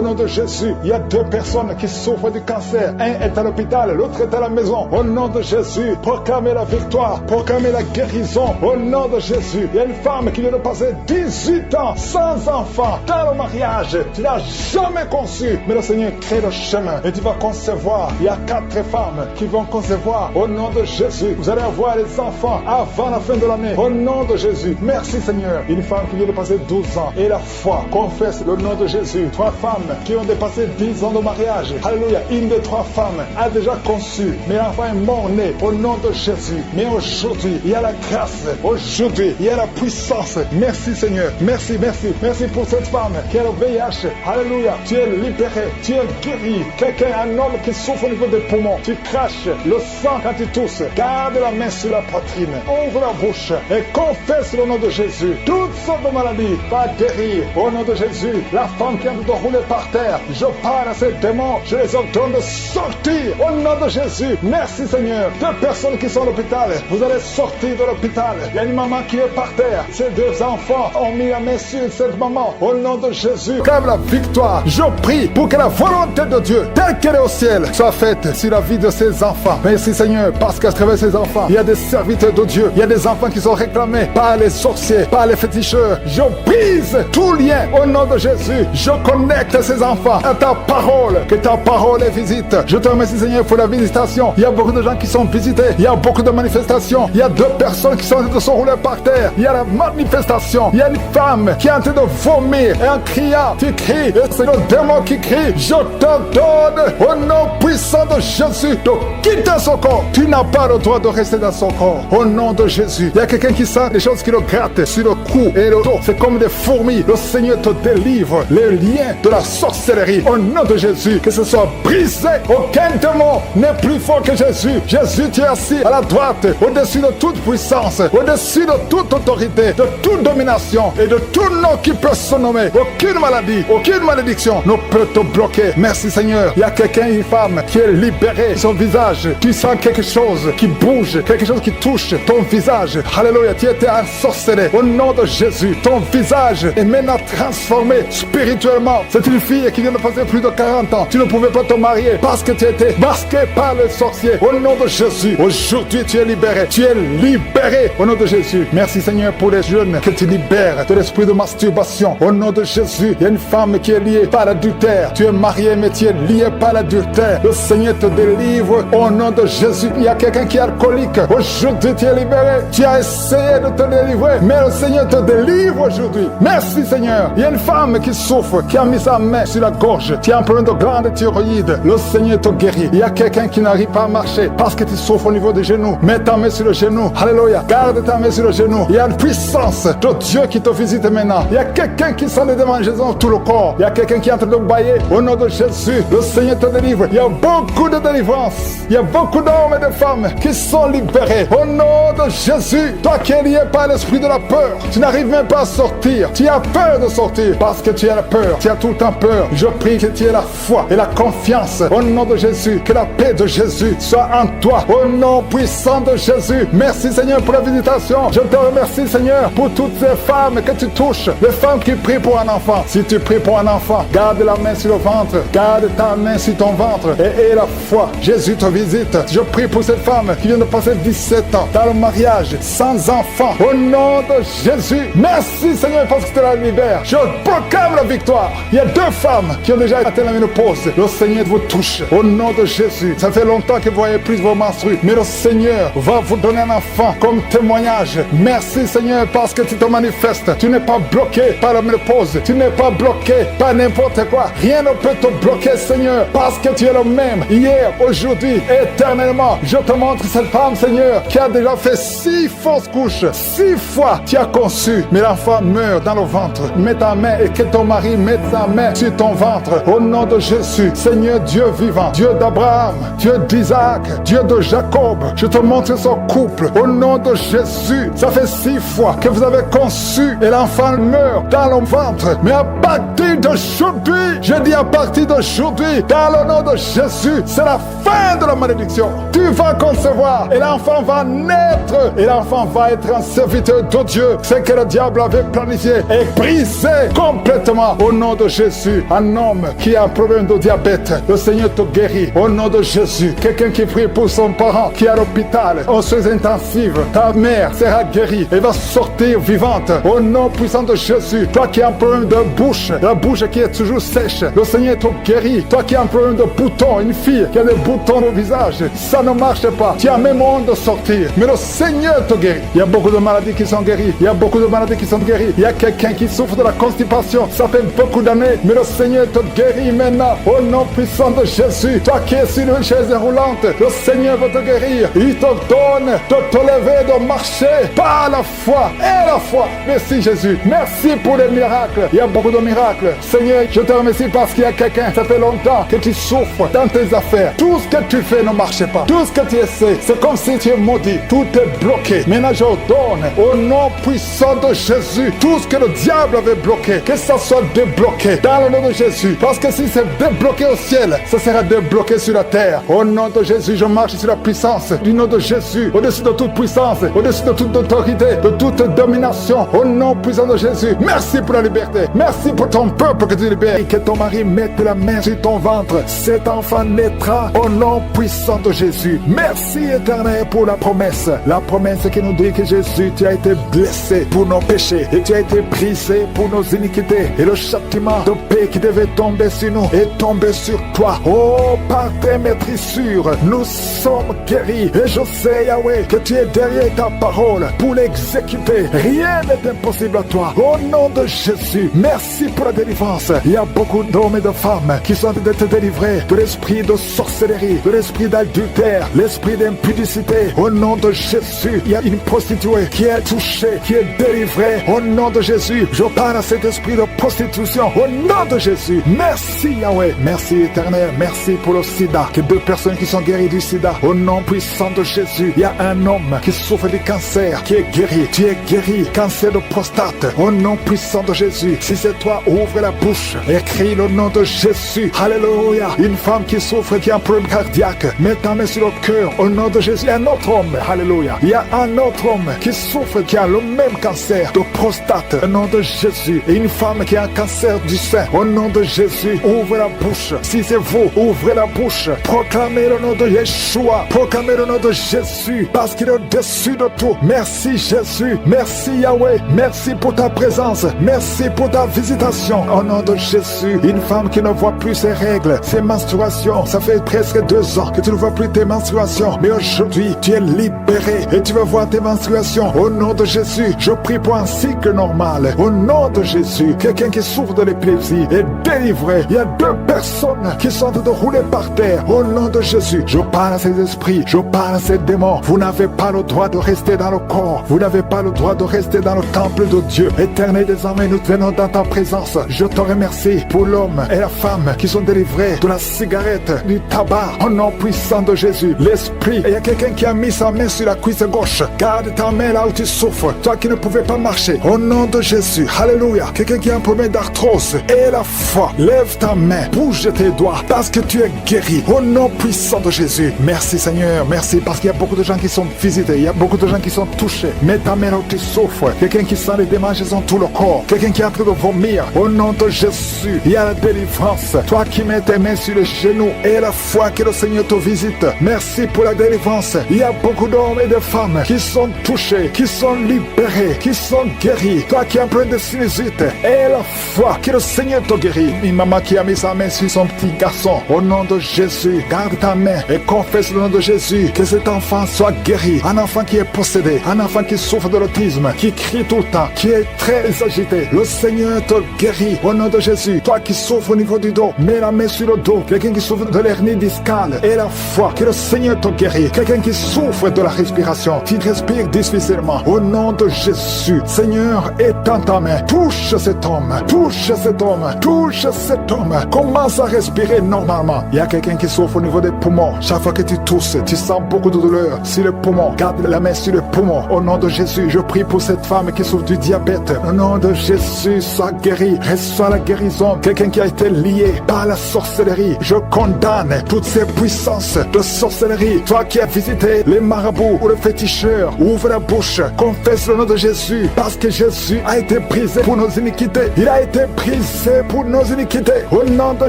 S6: nom de Jésus, il y a 2 personnes qui souffrent du cancer. Un est à l'hôpital, l'autre est à la maison. Au nom de Jésus, proclamez la victoire, proclamez la guérison. Au nom de Jésus, il y a une femme qui vient de passer 18 ans sans enfant dans le mariage. Tu n'as jamais conçu, mais le Seigneur crée le chemin et tu vas concevoir. Il y a 4 femmes qui vont concevoir. Au nom de Jésus, vous allez avoir les enfants avant la fin de l'année. Au nom de Jésus, merci Seigneur. Une femme qui vient de passer 12 ans et la foi confesse le nom de Jésus. 3 femmes qui ont dépassé 10 ans de mariage. Alléluia. Une des 3 femmes a déjà conçu, mais l'enfant est mort-né au nom de Jésus. Mais aujourd'hui, il y a la grâce. Aujourd'hui, il y a la puissance. Merci Seigneur. Merci, merci, merci pour cette femme qui a le VIH. Alléluia. Tu es libéré. Tu es guéri. Quelqu'un, un homme qui souffre au niveau des poumons. Tu craches le sang quand tu tousses. Garde la main sur la poitrine. Ouvre la bouche et confesse le nom de Jésus. Toutes sortes de maladies va guérir. Au nom de Jésus, la femme qui a de rouler par terre, je parle à ces démons. Je les ordonne de sortir. Au nom de Jésus. Merci Seigneur. 2 personnes qui sont à l'hôpital. Vous allez sortir de l'hôpital. Il y a une maman qui est par terre. Ces 2 enfants ont mis la main sur cette maman. Au nom de Jésus. Comme la victoire, je prie pour que la volonté de Dieu, telle qu'elle est au ciel, soit faite sur la vie de ces enfants. Merci Seigneur, parce qu'à travers ces enfants, il y a des serviteurs de Dieu. Il y a des enfants qui sont réclamés par les sorciers, par les féticheurs. Je brise tout lien au nom de Jésus. Je connecte ces enfants à ta parole. Que ta parole les visite. Je te remercie Seigneur pour la visitation. Il y a beaucoup de gens qui sont visités. Il y a beaucoup de manifestations. Il y a 2 personnes qui sont en train de se rouler par terre. Il y a la manifestation. Il y a une femme qui est en train de vomir. Et en criant, tu cries. Et c'est le démon qui crie. Je te donne au nom puissant de Jésus de quitter son corps. Tu n'as pas le droit de rester dans son corps. Au nom de Jésus. Il y a quelqu'un qui sent des choses qui le grattent sur le cou et le dos. C'est comme des fourmis. Le Seigneur te délivre les liens de la sorcellerie. Au nom de Jésus. Que ce soit brisé. Aucun démon n'est plus fort que Jésus. Jésus, tu es assis à la droite, au-dessus de toute puissance, au-dessus de toute autorité, de toute domination et de tout nom qui peut se nommer. Aucune maladie, aucune malédiction ne peut te bloquer. Merci Seigneur. Il y a quelqu'un, une femme qui est libérée. Son visage, tu sens quelque chose qui bouge, quelque chose qui touche ton visage. Alléluia, tu étais ensorcelé. Au nom de Jésus, ton visage est maintenant transformé spirituellement. C'est une fille qui vient de passer plus de 40 ans. Tu ne pouvais pas te marier parce que tu étais masqué par les sorciers. Au nom de Jésus, aujourd'hui tu es libéré. Tu es libéré au nom de Jésus. Merci Seigneur pour les jeunes que tu libères de l'esprit de masturbation. Au nom de Jésus, il y a une femme qui est liée par l'adultère. Tu es marié mais tu es lié par l'adultère. Le Seigneur te délivre au nom de Jésus. Il y a quelqu'un qui est alcoolique. Aujourd'hui tu es libéré. Tu as essayé de te délivrer, mais le Seigneur te délivre. délivre aujourd'hui. Merci Seigneur. Il y a une femme qui souffre, qui a mis sa main sur la gorge. Tu as un problème de glande thyroïde. Le Seigneur te guérit. Il y a quelqu'un qui n'arrive pas à marcher parce que tu souffres au niveau des genoux. Mets ta main sur le genou. Alléluia. Garde ta main sur le genou. Il y a une puissance de Dieu qui te visite maintenant. Il y a quelqu'un qui sent des démangeaisons dans tout le corps. Il y a quelqu'un qui est en train de bailler. Au nom de Jésus, le Seigneur te délivre. Il y a beaucoup de délivrance. Il y a beaucoup d'hommes et de femmes qui sont libérés. Au nom de Jésus, toi qui es lié par l'esprit de la peur, tu n'arrives même pas à sortir. Tu as peur de sortir parce que tu as la peur. Tu as tout le temps peur. Je prie que tu aies la foi et la confiance. Au nom de Jésus, que la paix de Jésus soit en toi. Au nom puissant de Jésus. Merci Seigneur pour la visitation. Je te remercie Seigneur pour toutes ces femmes que tu touches. Les femmes qui prient pour un enfant. Si tu pries pour un enfant, garde la main sur le ventre. Garde ta main sur ton ventre et aie la foi. Jésus te visite. Je prie pour cette femme qui vient de passer 17 ans dans le mariage, sans enfant. Au nom de Jésus, merci Seigneur parce que tu la libères. Je proclame la victoire. Il y a 2 femmes qui ont déjà atteint la ménopause. Le Seigneur vous touche. Au nom de Jésus, ça fait longtemps que vous voyez plus vos menstrues, mais le Seigneur va vous donner un enfant comme témoignage. Merci Seigneur parce que tu te manifestes. Tu n'es pas bloqué par la ménopause. Tu n'es pas bloqué par n'importe quoi. Rien ne peut te bloquer Seigneur parce que tu es le même hier, aujourd'hui, éternellement. Je te montre cette femme Seigneur qui a déjà fait 6 fausses couches. 6 fois tu as conçu, mais l'enfant meurt dans le ventre. Mets ta main et que ton mari mette sa main sur ton ventre. Au nom de Jésus, Seigneur Dieu vivant, Dieu d'Abraham, Dieu d'Isaac, Dieu de Jacob, je te montre son couple. Au nom de Jésus, ça fait 6 fois que vous avez conçu et l'enfant meurt dans le ventre. Mais à partir d'aujourd'hui, je dis à partir d'aujourd'hui, dans le nom de Jésus, c'est la fin de la malédiction. Tu vas concevoir et l'enfant va naître et l'enfant va être un serviteur de Dieu. Ce que le diable avait planifié est brisé complètement au nom de Jésus. Un homme qui a un problème de diabète, le Seigneur te guérit au nom de Jésus. Quelqu'un qui prie pour son parent qui est à l'hôpital, aux soins intensifs, ta mère sera guérie et va sortir vivante au nom puissant de Jésus. Toi qui as un problème de bouche, la bouche qui est toujours sèche, le Seigneur te guérit. Toi qui as un problème de boutons, une fille qui a des boutons au visage, ça ne marche pas. Tu as même honte de sortir, mais le Seigneur te guérit. Il y a beaucoup de maladies qui sont guéries. Il y a beaucoup de maladies qui sont guéries. Il y a quelqu'un qui souffre de la constipation. Ça fait beaucoup d'années, mais le Seigneur te guérit maintenant. Au nom puissant de Jésus. Toi qui es sur une chaise roulante, le Seigneur va te guérir. Il te donne de te lever, de marcher par la foi et la foi. Merci Jésus. Merci pour les miracles. Il y a beaucoup de miracles. Seigneur, je te remercie parce qu'il y a quelqu'un, ça fait longtemps que tu souffres dans tes affaires. Tout ce que tu fais ne marche pas. Tout ce que tu essaies, c'est comme si tu es maudit. Tout est bloqué. Maintenant, je ordonne au nom puissant de Jésus, tout ce que le diable avait bloqué, que ça soit débloqué dans le nom de Jésus. Parce que si c'est débloqué au ciel, ça sera débloqué sur la terre. Au nom de Jésus, je marche sur la puissance du nom de Jésus, au-dessus de toute puissance, au-dessus de toute autorité, de toute domination. Au nom puissant de Jésus, merci pour la liberté. Merci pour ton peuple que tu libères. Et que ton mari mette la main sur ton ventre. Cet enfant naîtra au nom puissant de Jésus. Merci éternel pour la promesse. La promesse qui nous dit que Jésus, tu as été blessé pour nos péchés et tu as été brisé pour nos iniquités. Et le châtiment de paix qui devait tomber sur nous est tombé sur toi. Oh, par tes maîtrissures, nous sommes guéris. Et je sais, Yahweh, que tu es derrière ta parole pour l'exécuter. Rien n'est impossible à toi. Au nom de Jésus, merci pour la délivrance. Il y a beaucoup d'hommes et de femmes qui sont en train d'être délivrés de l'esprit de sorcellerie, de l'esprit d'adultère, l'esprit d'impudicité. Au nom de Jésus, il y a une prostituée qui est touchée, qui est délivrée. Au nom de Jésus, je parle à cet esprit de prostitution. Au nom de Jésus, merci Yahweh. Merci éternel, merci pour le sida. Que 2 personnes qui sont guéries du sida. Au nom puissant de Jésus, il y a un homme qui souffre du cancer, qui est guéri. Tu es guéri, cancer de prostate. Au nom puissant de Jésus, si c'est toi, ouvre la bouche et crie le nom de Jésus. Alléluia. Une femme qui souffre, qui a un problème cardiaque, mets ta main sur le cœur. Au nom de Jésus, un autre homme. Alléluia. Il y a un autre homme qui souffre, qui a le même cancer de prostate. Au nom de Jésus. Et une femme qui a un cancer du sein. Au nom de Jésus, ouvre la bouche. Si c'est vous, ouvrez la bouche. Proclamez le nom de Yeshua. Proclamez le nom de Jésus. Parce qu'il est au-dessus de tout. Merci Jésus. Merci Yahweh. Merci pour ta présence. Merci pour ta visitation. Au nom de Jésus. Une femme qui ne voit plus ses règles, ses menstruations. Ça fait presque 2 ans que tu ne vois plus tes menstruations. Mais aujourd'hui, tu es libéré et tu vas voir tes menstruations. Au nom de Jésus, je prie pour un cycle normal. Au nom de Jésus, quelqu'un qui souffre de l'épilepsie est délivré. Il y a 2 personnes qui sont en train de rouler par terre. Au nom de Jésus, je parle à ces esprits, je parle à ces démons. Vous n'avez pas le droit de rester dans le corps. Vous n'avez pas le droit de rester dans le temple de Dieu. Éternel des armées, nous venons dans ta présence. Je te remercie pour l'homme et la femme qui sont délivrés de la cigarette, du tabac. Au nom puissant de Jésus, l'esprit. Et il y a quelqu'un qui a mis sa main sur la cuisse gauche. Garde ta main là où tu souffres. Toi qui ne pouvais pas marcher. Au nom de Jésus, alléluia. Quelqu'un qui a un problème d'arthrose. Et la foi. Lève ta main. Bouge tes doigts. Parce que tu es guéri. Au nom puissant de Jésus. Merci Seigneur. Merci parce qu'il y a beaucoup de gens qui sont visités. Il y a beaucoup de gens qui sont touchés. Mets ta main là où tu souffres. Quelqu'un qui sent les démangeaisons dans tout le corps. Quelqu'un qui est en train de vomir. Au nom de Jésus, il y a la délivrance. Toi qui mets tes mains sur les genoux et la foi que le Seigneur te visite. Merci pour la délivrance. Il y a beaucoup d'hommes et de femmes qui sont touchés, qui sont libérés, qui sont guéris. Toi qui es en train de sinusite et la foi que le Seigneur te guérit. Une maman qui a mis sa main sur son petit garçon. Au nom de Jésus, garde ta main et confesse le nom de Jésus que cet enfant soit guéri. Un enfant qui est possédé, un enfant qui souffre de l'autisme, qui crie tout le temps, qui est très agité. Le Seigneur te guérit au nom de Jésus. Toi qui souffres au niveau du dos, mets la main sur le dos. Quelqu'un qui souffre de l'hernie discale et la foi que le Seigneur te guérit. Quelqu'un qui souffre de la respiration, qui respire difficilement. Au nom de Jésus, Seigneur, étends ta main. Touche cet homme, touche cet homme, touche cet homme. Commence à respirer normalement. Il y a quelqu'un qui souffre au niveau des poumons. Chaque fois que tu tousses, tu sens beaucoup de douleur sur les poumons. Garde la main sur les poumons. Au nom de Jésus, je prie pour cette femme qui souffre du diabète. Au nom de Jésus, sois guéri. Reçois la guérison. Quelqu'un qui a été lié par la sorcellerie. Je condamne toutes ces puissances de sorcellerie. Toi qui as visité les marabouts ou les féticheurs, ouvre la bouche. Confesse le nom de Jésus. Parce que Jésus a été brisé pour nos iniquités. Il a été brisé pour nos iniquités. Au nom de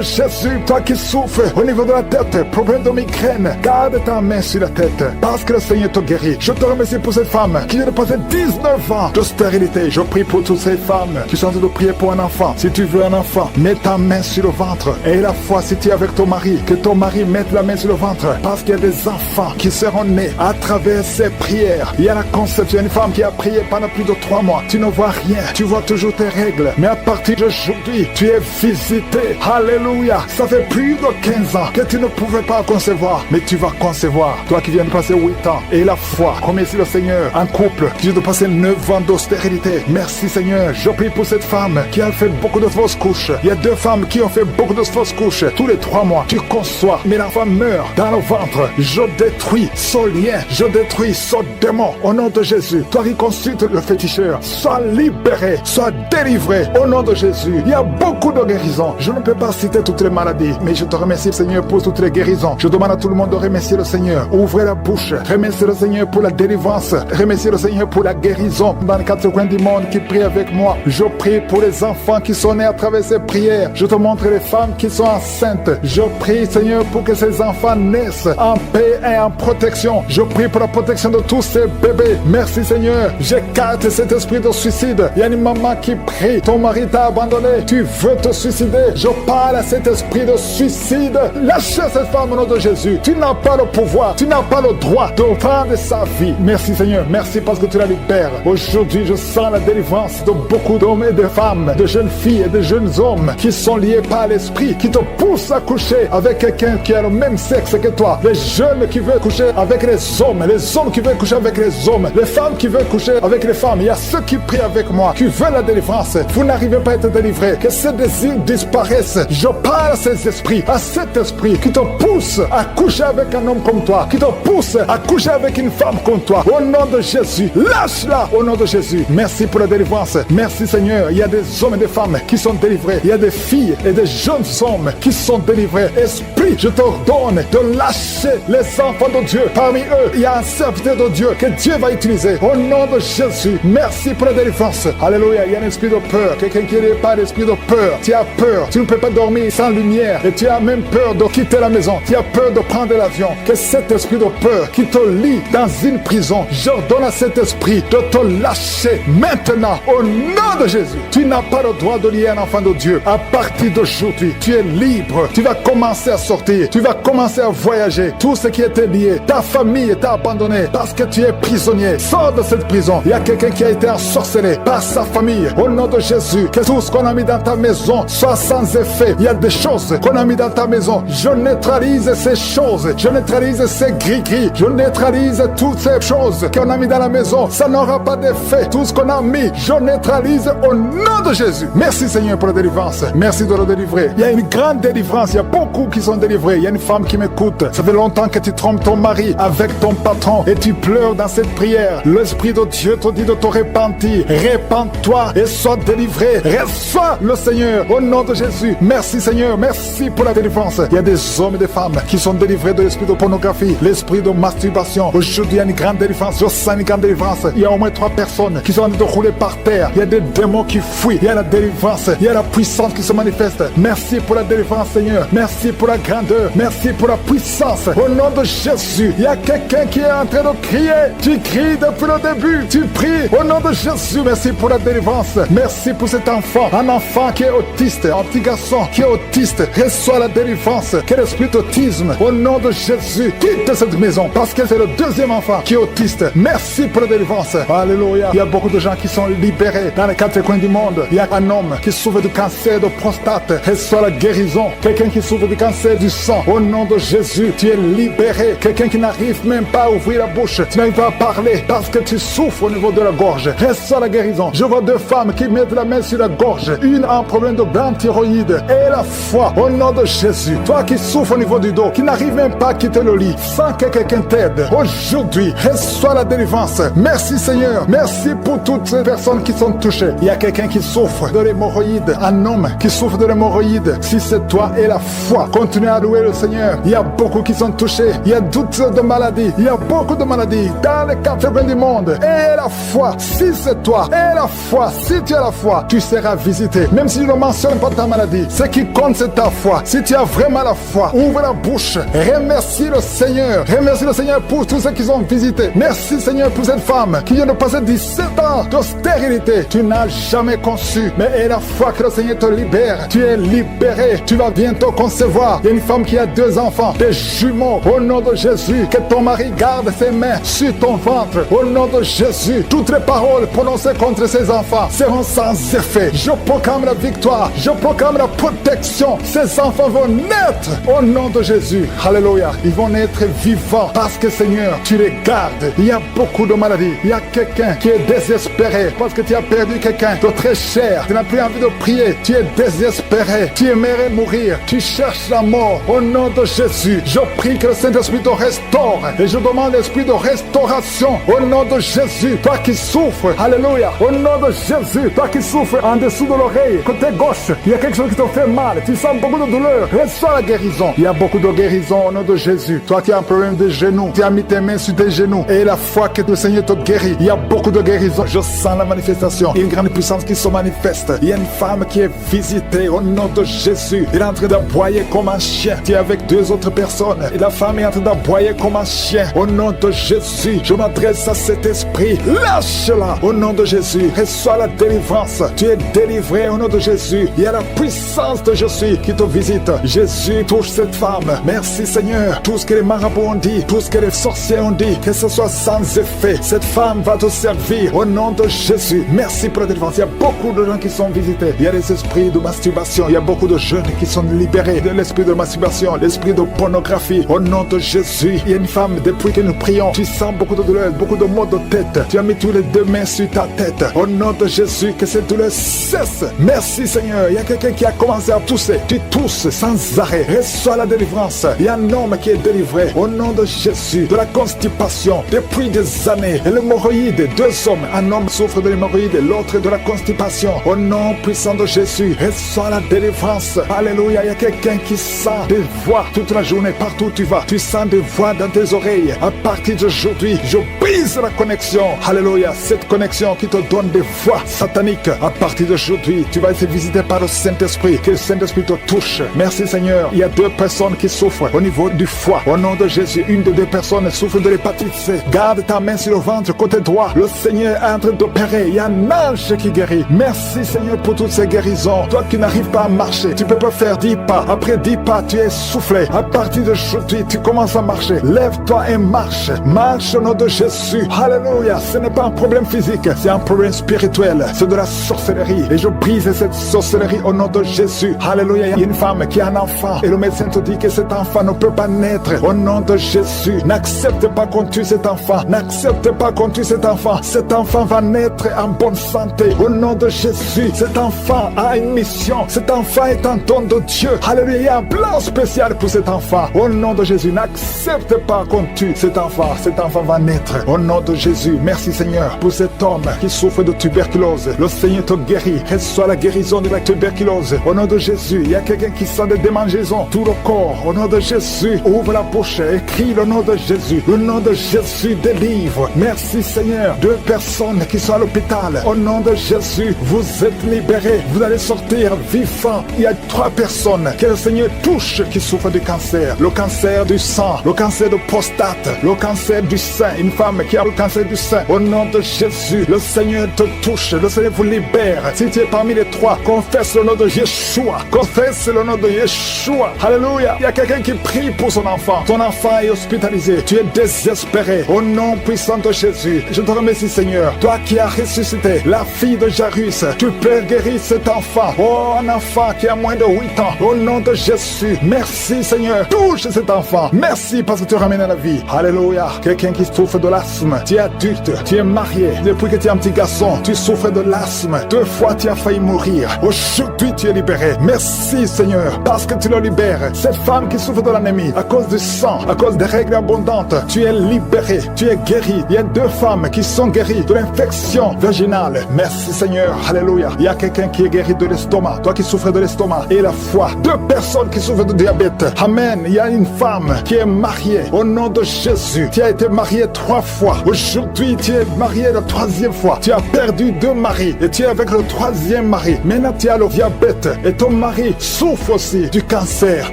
S6: Jésus, toi qui souffres au niveau de la tête, problème de migraine, garde ta main sur la tête. Parce que le Seigneur te guérit. Je te remercie pour cette femme qui vient de passer 19 ans de stérilité. Je prie pour toutes ces femmes qui sont en train de prier pour un enfant. Si tu veux un enfant, mets ta main sur le ventre. Et la foi, si tu es avec ton mari, que ton mari mette la main sur le ventre. Parce qu'il y a des enfants qui seront nés à travers ces prières. Il y a la conception. Une femme qui a prié pendant plus de 3 mois. Tu ne vois rien. Tu vois toujours tes règles. Mais à partir d'aujourd'hui, tu es visité. Alléluia. Ça fait plus de 15 ans que tu ne pouvais pas concevoir. Mais tu vas concevoir. Toi qui viens de passer 8 ans. Et la foi. Remercie le Seigneur. Un couple qui vient de passer 9 ans d'austérité. Merci Seigneur. Je prie pour cette femme qui a fait beaucoup de fausses couches. Il y a 2 femmes qui ont fait beaucoup de fausses couches. Tous les 3 mois, tu conçois. Mais l'enfant meurt dans le ventre. Je détruis ce lien. Je détruis ce démon. Au nom de Jésus. Toi qui consultes le féticheur. Sois libéré. Sois délivré. Au nom de Jésus. Il y a beaucoup de guérisons. Je ne peux pas citer toutes les maladies. Mais je te remercie Seigneur pour toutes les guérisons. Je demande à tout le monde de remercier le Seigneur. Ouvrez la bouche. Remerciez le Seigneur pour la délivrance. Remerciez le Seigneur pour la guérison. Dans les 4 coins du monde qui prient avec moi. Je prie pour les enfants qui sont nés à travers ces prières. Je te montre les femmes qui sont enceintes. Je prie Seigneur pour que ces enfants naissent en paix et en protection. Je prie pour la protection de tous ces bébés. Merci Seigneur. J'écarte cet esprit de suicide. Il y a une maman qui prie. Ton mari t'a abandonné. Tu veux te suicider. Je parle à cet esprit de suicide. Lâchez cette femme au nom de Jésus. Tu n'as pas le pouvoir. Tu n'as pas le droit de prendre sa vie. Merci Seigneur. Merci parce que tu la libères. Aujourd'hui, je sens la délivrance de beaucoup d'hommes et de femmes, de jeunes filles et de jeunes hommes qui sont liés par l'esprit, qui te poussent à coucher avec quelqu'un qui a le même sexe que toi. Les jeunes qui veulent coucher avec les hommes qui veulent coucher avec les hommes, les femmes qui veulent coucher avec les femmes. Il y a ceux qui prient avec moi, qui veulent la délivrance. Vous n'arrivez pas à être délivrés. Que ces désirs disparaissent. Je parle à ces esprits, à cet esprit qui te pousse à coucher avec un homme comme toi, qui te pousse à coucher avec une femme comme toi. Au nom de Jésus, lâche-la au nom de Jésus. Merci pour la délivrance. Merci Seigneur. Il y a des hommes et des femmes qui sont délivrés. Il y a des filles et des jeunes hommes qui sont délivrés. Esprit, je t'ordonne de lâcher les enfants de Dieu. Parmi eux, il y a un serviteur de Dieu que Dieu va utiliser. Au nom de Jésus, merci pour la délivrance. Alléluia. Il y a un esprit de peur. Quelqu'un qui n'est pas l'esprit de peur. Tu as peur. Tu ne peux pas dormir sans lumière. Et tu as même peur de quitter la maison. Tu as peur de prendre l'avion. Que cet esprit de peur qui te lie dans une prison, j'ordonne à cet esprit de te lâcher maintenant au nom de Jésus. Tu n'as pas le droit de lier un enfant de Dieu. À partir d'aujourd'hui, tu es libre. Tu vas commencer à sortir. Tu vas commencer à voyager. Tout ce qui était lié, ta famille t'a abandonné parce que tu es prisonnier. Sors de cette prison. Il y a quelqu'un qui a été ensorcelé par sa famille. Au nom de Jésus, que tout ce qu'on a mis dans ta maison soit sans effet. Il y a des choses qu'on a mis dans ta maison. Je neutralise ces choses. Je neutralise ces gris-gris. Je neutralise toutes ces choses qu'on a mis dans la maison. Ça n'aura pas d'effet. Tout ce qu'on a mis, je neutralise au nom de Jésus. Merci Seigneur pour la délivrance. Merci de le délivrer. Il y a une grande délivrance. Il y a beaucoup qui sont délivrés. Il y a une femme qui m'écoute. Ça fait longtemps que tu trompes ton mari avec ton patron et tu pleures dans cette prière. L'Esprit de Dieu te dit de te repentir. Répands-toi et sois délivré. Reçois le Seigneur au nom de Jésus. Merci Seigneur. Merci pour la délivrance. Il y a des hommes et des femmes qui sont délivrés de l'esprit de pornographie, l'esprit de masturbation. Aujourd'hui, il y a une grande délivrance. Je sens une grande délivrance. Il y a au moins 3 personnes qui sont en train de rouler par terre. Il y a des démons qui fuient. Il y a la délivrance. Il y a la puissance qui se manifeste. Merci pour la délivrance, Seigneur. Merci pour la grandeur. Merci pour la puissance. Au nom de Jésus, il y a quelqu'un qui est en train de crier. Tu cries depuis le début. Tu pries au nom de Jésus. Merci pour la délivrance. Merci pour cet enfant. Un enfant qui est autiste. Un petit garçon qui est autiste. Reçoit la délivrance. Quel esprit d'autisme. Au nom de Jésus, quitte cette maison parce que c'est le deuxième enfant qui est autiste. Merci pour la délivrance. Alléluia. Il y a beaucoup de gens qui sont libérés dans les 4 coins du monde. Il y a un homme qui souffre du cancer de prostate. Reçoit la guérison. Quelqu'un qui souffre du cancer du sang. Au nom de Jésus, tu es libéré. Quelqu'un qui n'arrive même pas à ouvrir la bouche. Tu n'arrives pas à parler parce que tu souffres au niveau de la gorge. Reçois la guérison. Je vois 2 femmes qui mettent la main sur la gorge. Une a un problème de grande thyroïde et la foi. Au nom de Jésus. Toi qui souffres au niveau du dos, qui n'arrive même pas à quitter le lit, sans que quelqu'un t'aide. Aujourd'hui, reçois la délivrance. Merci Seigneur. Merci pour toutes ces personnes qui sont touchées. Il y a quelqu'un qui souffre de l'hémorroïde. Un homme qui souffre de l'hémorroïde. Si c'est toi et la foi, continue à louer le Seigneur. Il y a beaucoup qui sont touchés. Il y a toutes sortes de maladies. Il y a beaucoup de maladies dans les 4 coins du monde. Et la foi, si c'est toi, et la foi, si tu as la foi, tu seras visité. Même si je ne mentionne pas ta maladie, ce qui compte c'est ta foi. Si tu as vraiment la foi, ouvre la bouche. Remercie le Seigneur. Remercie le Seigneur pour tous ceux qui sont visités. Merci Seigneur pour cette femme qui vient de passer 17 ans de stérilité. Tu n'as jamais conçu, mais et la foi que le Seigneur te libère. Tu es libéré. Tu vas bientôt concevoir. Il y a une femme qui a 2 enfants, des jumeaux. Au nom de Jésus, que ton mari garde ses mains sur ton ventre. Au nom de Jésus, toutes les paroles prononcées contre ses enfants seront sans effet. Je proclame la victoire. Je proclame la protection. Ces enfants vont naître au nom de Jésus. Alléluia. Ils vont naître vivants parce que Seigneur, tu les gardes. Il y a beaucoup de maladies. Il y a quelqu'un qui est désespéré parce que tu as perdu quelqu'un de très cher. Tu n'as plus envie de prier. Tu es désespéré. Tu aimerais mourir. Tu cherches la mort. Au nom de Jésus, je prie que le Saint-Esprit te restaure. Et je demande l'esprit de restauration. Au nom de Jésus, toi qui souffres. Alléluia. Au nom de Jésus, toi qui souffres en dessous de l'oreille, côté gauche, il y a quelque chose qui te fait mal. Tu sens beaucoup de douleur. Reçois la guérison. Il y a beaucoup de guérison au nom de Jésus. Toi qui as un problème de genoux, tu as mis tes mains sur tes genoux. Et la foi que le Seigneur te guérit. Il y a beaucoup de guérison. Je sens la manifestation. Il y a une grande puissance qui se manifeste. Il y a une femme qui est visitée au nom de Jésus. Elle est en train d'aboyer comme un chien. Tu es avec 2 autres personnes. Et la femme est en train d'aboyer comme un chien. Au nom de Jésus, je m'adresse à cet esprit. Lâche-la au nom de Jésus. Reçois la délivrance. Tu es délivré au nom de Jésus. Il y a la puissance de Jésus qui te visite. Jésus touche cette femme. Merci Seigneur. Tout ce que les marabouts ont dit, tout ce que les sorciers ont dit, que ce soit sans effet. Cette femme va te servir au nom de Jésus. Merci pour la délivrance. Il y a beaucoup de gens qui sont visités. Il y a des esprits de masturbation. Il y a beaucoup de jeunes qui sont libérés de l'esprit de masturbation, l'esprit de pornographie. Au nom de Jésus, il y a une femme, depuis que nous prions, tu sens beaucoup de douleur, beaucoup de maux de tête. Tu as mis tous les 2 mains sur ta tête. Au nom de Jésus, que cette douleur cesse. Merci Seigneur. Il y a quelqu'un qui a commencé à tousser. Tu tousses sans arrêt. Reçois la délivrance. Il y a un homme qui est délivré. Au nom de Jésus, de la constipation depuis des années. Et l'hémorroïde, 2 hommes. Un homme souffre de l'hémorroïde, l'autre de la constipation. Au nom puissant de Jésus, reçois la délivrance. Alléluia. Il y a quelqu'un qui sent des voix toute la journée, partout où tu vas. Tu sens des voix dans tes oreilles. À partir d'aujourd'hui, je brise la connexion. Alléluia. Cette connexion qui te donne des voix sataniques. À partir d'aujourd'hui, tu vas être visité par le Saint-Esprit. Que le Saint-Esprit te touche. Merci Seigneur. Il y a 2 personnes qui souffrent au niveau du foie. Au nom de Jésus, une des 2 personnes souffre de l'hépatite C. Garde ta main sur le ventre, côté droit. Le Seigneur est en train d'opérer. Il y a un ange qui guérit. Merci Seigneur pour toutes ces guérisons. Toi qui n'arrives pas à marcher, tu peux pas faire 10 pas. Après 10 pas, tu es soufflé. À partir d'aujourd'hui, tu commences à marcher. Lève-toi et marche. Marche au nom de Jésus. Alléluia. Ce n'est pas un problème physique. physique, c'est un problème spirituel, c'est de la sorcellerie. Et je brise cette sorcellerie au nom de Jésus. Alléluia. Il y a une femme qui a un enfant et le médecin te dit que cet enfant ne peut pas naître. Au nom de Jésus, n'accepte pas qu'on tue cet enfant. N'accepte pas qu'on tue cet enfant. Cet enfant va naître en bonne santé. Au nom de Jésus, cet enfant a une mission. Cet enfant est un don de Dieu. Alléluia. Il y a un plan spécial pour cet enfant. Au nom de Jésus, n'accepte pas qu'on tue cet enfant. Cet enfant va naître. Au nom de Jésus, merci Seigneur pour cet homme qui souffre de tuberculose. Le Seigneur te guérit. Reçois la guérison de la tuberculose. Au nom de Jésus, il y a quelqu'un qui sent des démangeaisons. Tout le corps. Au nom de Jésus, ouvre la bouche et crie le nom de Jésus. Le nom de Jésus délivre. Merci Seigneur. 2 personnes qui sont à l'hôpital. Au nom de Jésus, vous êtes libérés. Vous allez sortir vivants. Il y a 3 personnes que le Seigneur touche qui souffrent du cancer. Le cancer du sang, le cancer de prostate, le cancer du sein. Une femme qui a le cancer du sein. Au nom de Jésus, le Seigneur te touche. Le Seigneur vous libère. Si tu es parmi les 3, confesse le nom de Yeshua. Confesse le nom de Yeshua. Alléluia. Il y a quelqu'un qui prie pour son enfant. Ton enfant est hospitalisé. Tu es désespéré. Au nom puissant de Jésus, je te remercie Seigneur. Toi qui as ressuscité la fille de Jairus, tu peux guérir cet enfant. Oh, un enfant qui a moins de 8 ans. Au nom de Jésus, merci Seigneur. Touche cet enfant. Merci parce que tu ramènes à la vie. Alléluia. Quelqu'un qui souffre de l'asthme. Tu es adulte. Tu es marié. Depuis que tu es un petit garçon, tu souffres de l'asthme. 2 fois tu as failli mourir. Aujourd'hui tu es libéré. Merci Seigneur parce que tu le libères. Cette femme qui souffre de l'anémie à cause du sang, à cause des règles abondantes, tu es libéré. Tu es guéri. Il y a 2 femmes qui sont guéries de l'infection vaginale. Merci Seigneur. Alléluia. Il y a quelqu'un qui est guéri de l'estomac. Toi qui souffres de l'estomac et la foie. 2 personnes qui souffrent de diabète. Amen. Il y a une femme qui est mariée. Au nom de Jésus. Tu as été mariée 3 fois. Aujourd'hui, tu es mariée la 3e fois. Tu as perdu 2 maris et tu es avec le 3e mari. Maintenant, tu as le diabète et ton mari souffre aussi du cancer.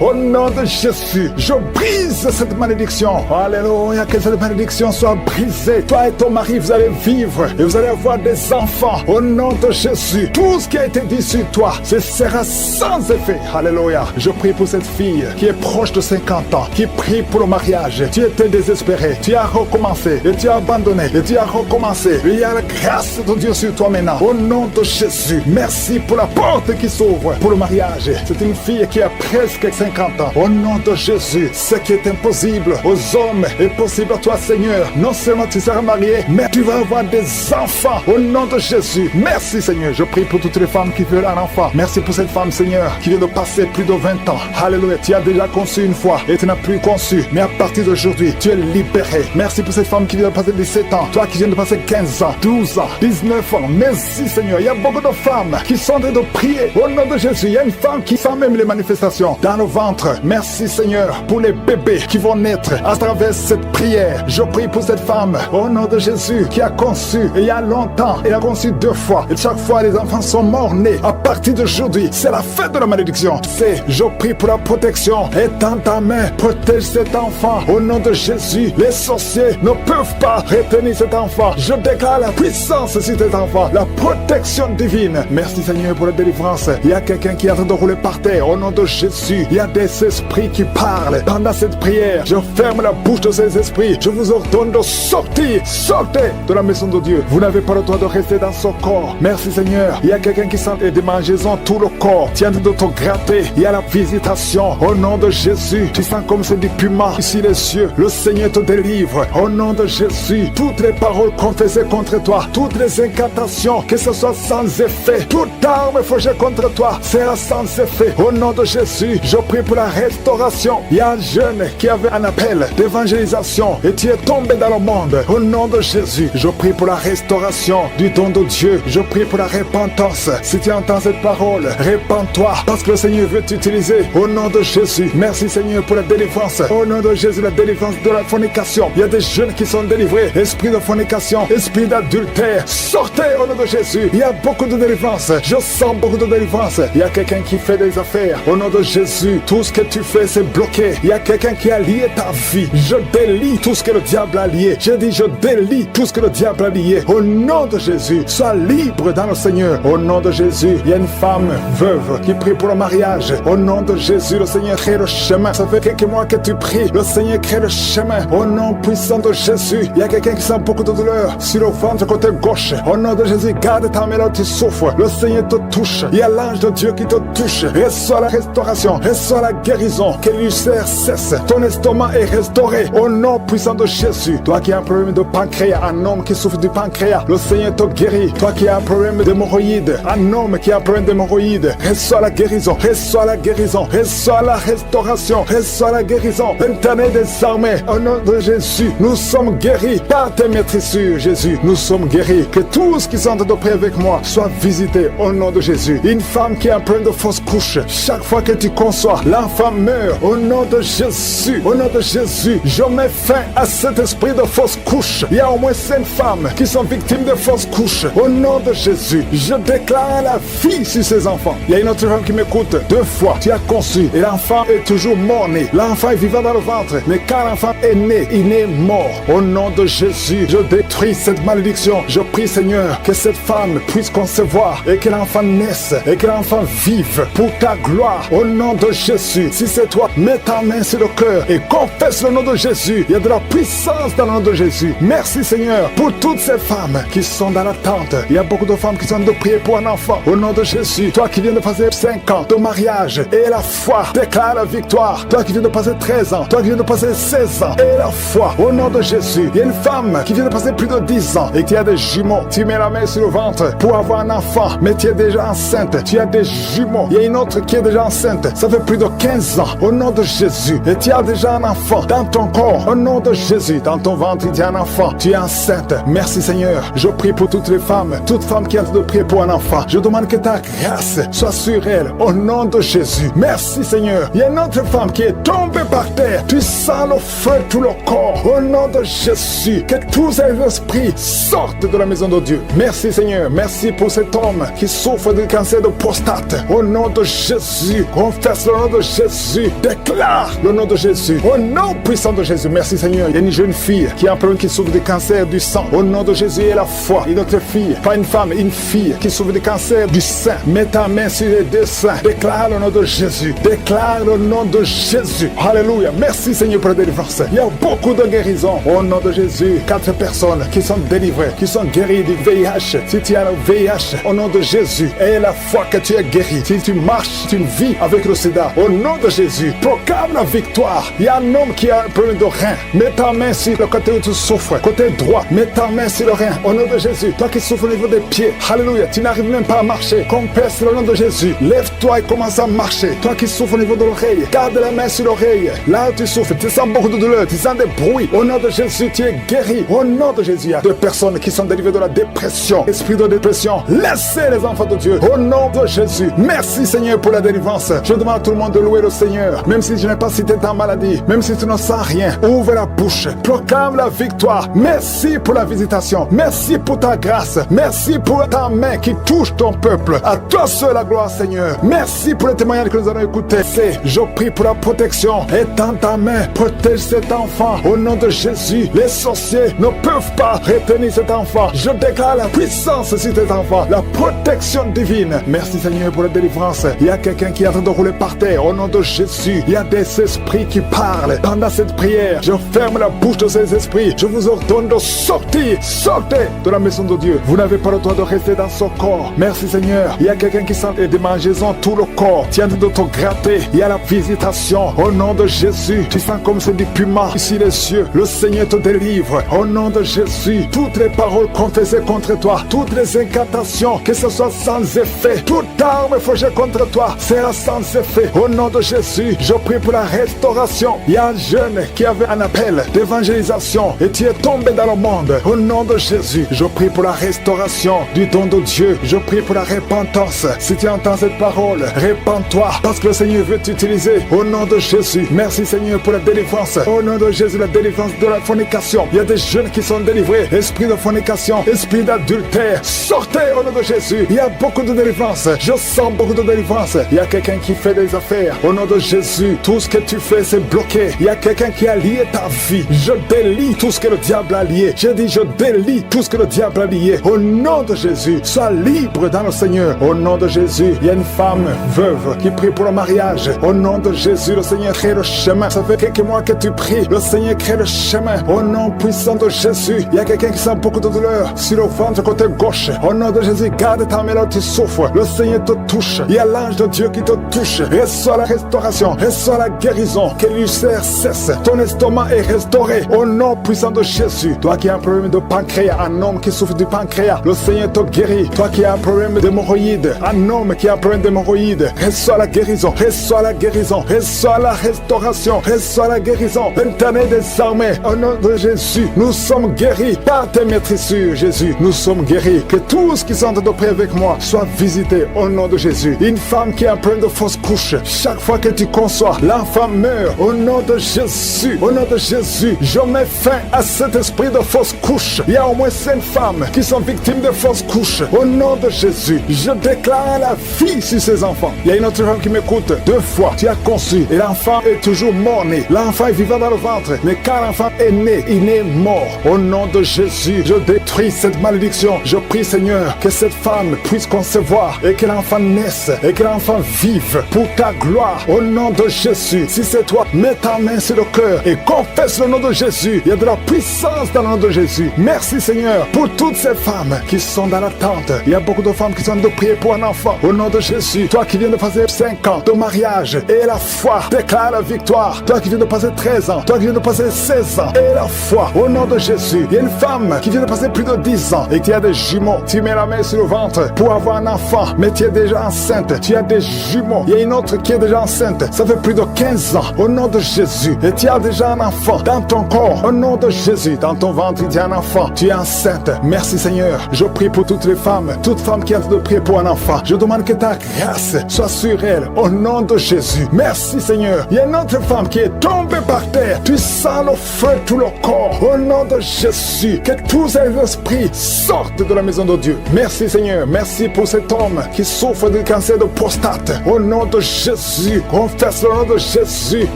S6: Au nom de Jésus, je brise cette malédiction. Alléluia. Que cette malédiction soit brisée. Toi et ton mari, vous allez vivre et vous allez avoir des enfants. Au nom de Jésus, tout ce qui a été dit sur toi, ce sera sans effet. Alléluia. Je prie pour cette fille qui est proche de 50 ans, qui prie pour le mariage. Tu étais désespéré. Tu as recommencé et tu as abandonné et tu as recommencé. Il y a la grâce de Dieu sur toi maintenant. Au nom de Jésus, merci pour la porte qui s'ouvre pour le mariage. C'est une fille qui a presque 50 ans. Au nom de Jésus, ce qui est impossible aux hommes est possible à toi, Seigneur. Non seulement tu seras marié, mais tu vas avoir des enfants. Au nom de Jésus, merci Seigneur. Je prie pour toutes les femmes qui veulent un enfant. Merci pour cette femme, Seigneur, qui vient de passer plus de 20 ans. Alléluia. Tu as déjà conçu une fois et tu n'as plus conçu. Mais à partir d'aujourd'hui, tu es libéré. Merci pour cette femme qui vient de passer 17 ans. Toi qui viens de passer 15 ans, 12 ans, 19 ans. Merci Seigneur. Il y a beaucoup de femmes qui sont en train de prier. Au nom de Jésus, il y a une femme qui sent même les manifestations dans le ventre. Merci Seigneur pour les bébés qui vont naître à travers cette prière. Je prie pour cette femme. Au nom de Jésus qui a conçu il y a longtemps. Elle a conçu 2 fois. Et chaque fois, les enfants sont morts-nés. À partir d'aujourd'hui, c'est la fête de la malédiction. Je prie pour la protection. Étends ta main. Protège cet enfant. Au nom de Jésus, les sorciers ne peuvent pas retenir cet enfant. Je déclare la puissance sur cet enfant. La protection divine. Merci Seigneur pour la délivrance. Il y a quelqu'un qui est en train de rouler par terre. Au nom de Jésus, il y a des esprits qui parlent. Pendant cette prière, je ferme la bouche de ces esprits. Je vous ordonne de sortir. Sortez de la maison de Dieu. Vous n'avez pas le droit de rester dans son corps. Merci Seigneur. Il y a quelqu'un qui sent des démangeaisons tout le corps. Tiens de te gratter. Il y a la visitation. Au nom de Jésus, tu sens comme c'est du piment ici les yeux. Le Seigneur te délivre. Au nom de Jésus, toutes les paroles confessées contre toi, toutes les incantations, que ce soit sans effet, toute arme forgée contre toi sera sans effet. Au nom de Jésus, je prie pour la restauration. Il y a un jeune qui avait un appel d'évangélisation et tu es tombé dans le monde. Au nom de Jésus, je prie pour la restauration du don de Dieu. Je prie pour la repentance. Si tu entends cette parole, répands-toi parce que le Seigneur veut t'utiliser. Au nom de Jésus, merci Seigneur pour la délivrance. Au nom de Jésus, la délivrance de la fornication. Il y a des jeunes qui sont délivrés. Esprit de fornication, esprit d'adultère, sortez au nom de Jésus. Il y a beaucoup de délivrance. Je sens beaucoup de délivrance. Il y a quelqu'un qui fait des affaires. Au nom de Jésus, tout ce que tu fais, c'est bloqué. Il y a quelqu'un qui a lié ta vie. Je délie tout ce que le diable a lié. Je dis, je délie tout ce que le diable a lié. Au nom de Jésus, sois libre dans le Seigneur. Au nom de Jésus, il y a une femme veuve qui prie pour le mariage. Au nom de Jésus, le Seigneur crée le chemin. Ça fait quelques mois que tu pries. Le Seigneur crée le chemin. Au nom puissant de Jésus, il y a quelqu'un qui sent beaucoup de douleur sur le ventre côté gauche. Au nom de Jésus, garde ta main là où tu souffres. Le Seigneur te touche. Il y a l'ange de Dieu qui te touche. Reçois la restauration. Reçois la guérison. Que l'ulcère cesse. Ton estomac est restauré. Au nom puissant de Jésus. Toi qui as un problème de pancréas, un homme qui souffre du pancréas, le Seigneur te guérit. Toi qui as un problème d'hémorroïdes, un homme qui a un problème d'hémorroïdes, reçois la guérison. Reçois la guérison. Reçois la restauration. Reçois la guérison. L'Éternel des armées, au nom de Jésus, nous sommes guéris par tes maîtrisures, Jésus. Nous sommes guéris. Que tous qui sont de près avec moi soient visités au nom de Jésus. Une femme qui a un problème de fausse couche, chaque fois que tu conçois, l'enfant meurt. Au nom de Jésus, au nom de Jésus, je mets fin à cet esprit de fausse couche. Il y a au moins 5 femmes qui sont victimes de fausse couche. Au nom de Jésus, je déclare la vie sur ces enfants. Il y a une autre femme qui m'écoute. 2 fois, tu as conçu et l'enfant est toujours mort-né. L'enfant est vivant dans le ventre, mais quand l'enfant est né, il est mort. Au nom de Jésus, je détruis cette malédiction. Je prie, Seigneur, que cette femme puisse concevoir et que l'enfant naisse et que l'enfant vive pour ta gloire. Au nom de Jésus, si c'est toi, mets ta main sur le cœur et confesse le nom de Jésus. Il y a de la puissance dans le nom de Jésus. Merci, Seigneur, pour toutes ces femmes qui sont dans l'attente. Il y a beaucoup de femmes qui sont de prier pour un enfant. Au nom de Jésus, toi qui viens de passer 5 ans de mariage et la foi déclare la victoire. Toi qui viens de passer 13 ans, toi qui viens de passer 16 ans et la foi. Au nom de Jésus, il y a une femme qui vient de passer plus de 10 ans et qui a des jumeaux. Tu mets la main sur le ventre pour avoir un enfant, mais tu es déjà enceinte. Tu as des jumeaux. Il y a une autre qui est déjà enceinte. Ça fait plus de 15 ans. Au nom de Jésus. Et tu as déjà un enfant dans ton corps. Au nom de Jésus. Dans ton ventre, tu as un enfant. Tu es enceinte. Merci, Seigneur. Je prie pour toutes les femmes. Toutes femmes qui ont de prier pour un enfant. Je demande que ta grâce soit sur elles. Au nom de Jésus. Merci, Seigneur. Il y a une autre femme qui est tombée par terre. Tu sens le feu tout le corps. Au nom de Jésus. Que tous ces esprits sortent de la maison de Dieu. Merci, Seigneur. Merci pour cet homme qui souffre du cancer de prostate. Au nom de Jésus. Confesse le nom de Jésus. Déclare le nom de Jésus. Au nom puissant de Jésus. Merci, Seigneur. Il y a une jeune fille qui a un problème qui souffre du cancer du sang. Au nom de Jésus et la foi. Une autre fille, pas une femme, une fille qui souffre du cancer du sein. Mets ta main sur les 2 seins. Déclare le nom de Jésus. Déclare le nom de Jésus. Alléluia. Merci, Seigneur, pour la délivrance. Il y a beaucoup de guérisons. Au nom de Jésus, 4 personnes qui sont délivrées, qui sont guéries du VIH. Si tu as le VIH, au nom de Jésus, et la foi que tu es guéri. Si tu marches, tu vis avec le sida. Au nom de Jésus, proclame la victoire. Il y a un homme qui a un problème de rein. Mets ta main sur le côté où tu souffres. Côté droit, mets ta main sur le rein. Au nom de Jésus, toi qui souffres au niveau des pieds. Alléluia. Tu n'arrives même pas à marcher. Confesse le nom de Jésus. Lève-toi et commence à marcher. Toi qui souffres au niveau de l'oreille, garde la main sur l'oreille. Là où tu souffres, tu sens beaucoup de douleur, tu sens des bruits. Au nom de Jésus, tu es guéri. Au nom de Jésus, il y a 2 personnes qui sont délivrées de la dépression. Esprit de dépression, laissez les enfants de Dieu. Au nom de Jésus, merci, Seigneur, pour la délivrance. Je demande à tout le monde de louer le Seigneur. Même si je n'ai pas cité ta maladie, même si tu ne sens rien, ouvre la bouche, proclame la victoire. Merci pour la visitation. Merci pour ta grâce. Merci pour ta main qui touche ton peuple. À toi seul la gloire, Seigneur. Merci pour les témoignages que nous allons écouter. Je prie pour la protection. Étends ta main, protège cet enfant. Au nom de Jésus, les sorciers ne peuvent pas retenir cet enfant. Je déclare la puissance sur cet enfant, la protection divine. Merci, Seigneur, pour la délivrance. Il y a quelqu'un qui est en train de rouler par terre. Au nom de Jésus, il y a des esprits qui parlent. Pendant cette prière, je ferme la bouche de ces esprits. Je vous ordonne de sortir. Sortez de la maison de Dieu. Vous n'avez pas le droit de rester dans son corps. Merci, Seigneur. Il y a quelqu'un qui sent des démangeaisons tout le corps. Tiens de te gratter. Il y a la visitation. Au nom de Jésus, tu sens comme c'est du piment ici les yeux. Le Seigneur te délivre. Au nom de Jésus, toutes les paroles confessées contre toi, toutes les incantations, que ce soit sans effet, toute arme forgée contre toi sera sans effet. Au nom de Jésus, je prie pour la restauration. Il y a un jeune qui avait un appel d'évangélisation et tu es tombé dans le monde. Au nom de Jésus, je prie pour la restauration du don de Dieu. Je prie pour la repentance. Si tu entends cette parole, répands-toi parce que le Seigneur veut t'utiliser. Au nom de Jésus, merci, Seigneur, pour la délivrance. Au nom de Jésus, la délivrance de la fornication. Il y a des jeunes qui sont délivrés. Esprit de fornication, esprit d'adultère, sortez au nom de Jésus. Il y a beaucoup de délivrance. Je sens beaucoup de délivrance. Il y a quelqu'un qui fait des affaires. Au nom de Jésus, tout ce que tu fais, c'est bloqué. Il y a quelqu'un qui a lié ta vie. Je délie tout ce que le diable a lié. Je dis, je délie tout ce que le diable a lié. Au nom de Jésus, sois libre dans le Seigneur. Au nom de Jésus, il y a une femme veuve qui prie pour le mariage. Au nom de Jésus, le Seigneur crée le chemin. Ça fait quelques mois que tu pries. Le Seigneur crée le chemin. Au nom puissant de Jésus, il y a quelqu'un qui sent beaucoup de douleur sur le ventre côté gauche. Au nom de Jésus, garde ta main là où tu souffres. Le Seigneur te touche. Il y a l'ange de Dieu qui te touche. Reçois la restauration. Reçois la guérison. Que l'ulcère cesse. Ton estomac est restauré. Au nom puissant de Jésus. Toi qui as un problème de pancréas, un homme qui souffre du pancréas, le Seigneur te guérit. Toi qui as un problème d'hémorroïdes, un homme qui a un problème d'hémorroïdes, reçois la guérison. Reçois la guérison. Reçois la restauration. Reçois la guérison. L'Éternel des armées, au nom de Jésus, nous sommes guéris par tes maîtrisures, Jésus. Nous sommes guéris. Que tous qui sont en train de prier avec moi soient visités au nom de Jésus. Une femme qui a un problème de fausse couche, chaque fois que tu conçois, l'enfant meurt au nom de Jésus. Au nom de Jésus, je mets fin à cet esprit de fausse couche. Il y a au moins 5 femmes qui sont victimes de fausses couches. Au nom de Jésus, je déclare la vie sur ces enfants. Il y a une autre femme qui m'écoute. 2 fois, tu as conçu et l'enfant est toujours mort-né. L'enfant est vivant dans le ventre, mais quand l'enfant est né, il est mort. Au nom de Jésus, je détruis cette malédiction. Je prie, Seigneur, que cette femme puisse concevoir et que l'enfant naisse et que l'enfant vive pour ta gloire. Au nom de Jésus, si c'est toi, mets ta main sur le cœur et confesse le nom de Jésus. Il y a de la puissance dans le nom de Jésus. Merci, Seigneur, pour toutes ces femmes qui sont dans l'attente. Il y a beaucoup de femmes qui sont en train de prier pour un enfant. Au nom de Jésus, toi qui viens de passer 5 ans de mariage et la foi déclare la victoire. Toi qui viens de passer 13 ans, toi qui viens de passer 16 ans et la foi. Au nom de Jésus, il y a une femme qui vient de passer plus de 10 ans et qui a des jumeaux. Tu mets la main sur le ventre pour avoir un enfant, mais tu es déjà enceinte. Tu as des jumeaux. Il y a une autre qui est déjà enceinte. Ça fait plus de 15 ans. Au nom de Jésus. Et tu as déjà un enfant dans ton corps. Au nom de Jésus. Dans ton ventre, tu as un enfant. Tu es enceinte. Merci, Seigneur. Je prie pour toutes les femmes. Toutes femmes qui ont de prier pour un enfant. Je demande que ta grâce soit sur elles. Au nom de Jésus. Merci, Seigneur. Il y a une autre femme qui est tombée par terre. Tu sens le feu tout le corps. Au nom de Jésus. Que tous ces esprits sortent de la maison de Dieu. Merci, Seigneur. Merci pour cet homme qui souffre du cancer de prostate. Au nom de Jésus. Confesse le nom de Jésus.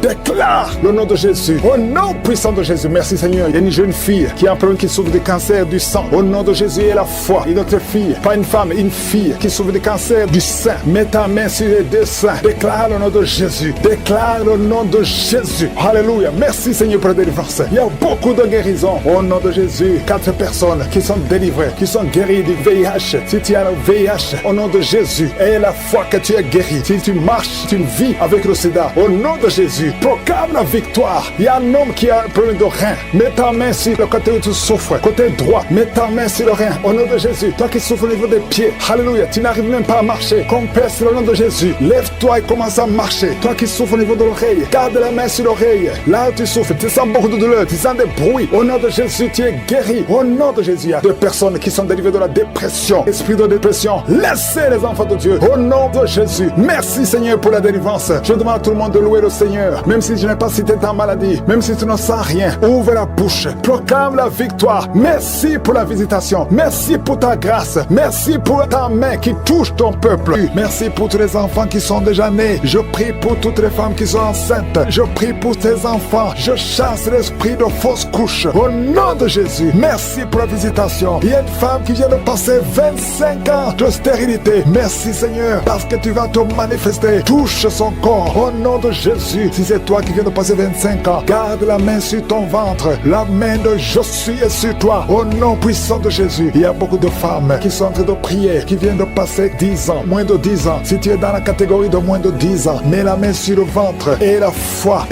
S6: Déclare le nom de Jésus. Au nom puissant de Jésus. Merci, Seigneur. Il y a une jeune fille qui a un problème qui souffre du cancer du sang. Au nom de Jésus et la foi. Une autre fille, pas une femme, une fille qui souffre du cancer du sein. Mets ta main sur les 2 seins. Déclare le nom de Jésus. Déclare le nom de Jésus. Alléluia. Merci, Seigneur, pour la délivrance. Il y a beaucoup de guérisons. Au nom de Jésus, 4 personnes qui sont délivrées, qui sont guéries du VIH. Si tu as le VIH, au nom de Jésus, et la foi que tu es guéri. Si tu marches, tu vis avec le sida, au nom de Jésus, proclame la victoire. Il y a un homme qui a un problème de rein. Mets ta main sur le côté où tu souffres, côté droit. Mets ta main sur le rein, au nom de Jésus. Toi qui souffres au niveau des pieds, alléluia, tu n'arrives même pas à marcher. Confesse le nom de Jésus. Lève-toi et commence à marcher. Toi qui souffres au niveau de l'oreille, garde la main sur l'oreille. Là où tu souffres, tu sens beaucoup de douleur, tu sens des bruits. Au nom de Jésus, tu es guéri. Au nom de Jésus, il y a 2 personnes qui sont délivrées de la dépression. Esprit de dépression, laissez les enfants de Dieu. Au nom de Jésus. Merci, Seigneur, pour la délivrance. Je demande à tout le monde de louer le Seigneur. Même si je n'ai pas cité ta maladie, même si tu ne sens rien, ouvre la bouche. Proclame la victoire. Merci pour la visitation. Merci pour ta grâce. Merci pour ta main qui touche ton peuple. Merci pour tous les enfants qui sont déjà nés. Je prie pour toutes les femmes qui sont enceintes. Je prie pour tes enfants. Je chasse l'esprit de fausse couche. Au nom de Jésus. Merci pour la visitation. Il y a une femme qui vient de passer 25 ans de stérilité. Merci, Seigneur, parce que tu vas te manifester. Touche son corps. Au nom de Jésus. Si c'est toi qui viens de passer 25 ans, garde la main sur ton ventre. La main de Jésus est sur toi. Au nom puissant de Jésus. Il y a beaucoup de femmes qui sont en train de prier, qui viennent de passer 10 ans, moins de 10 ans. Si tu es dans la catégorie de moins de 10 ans, mets la main sur le ventre et la foi,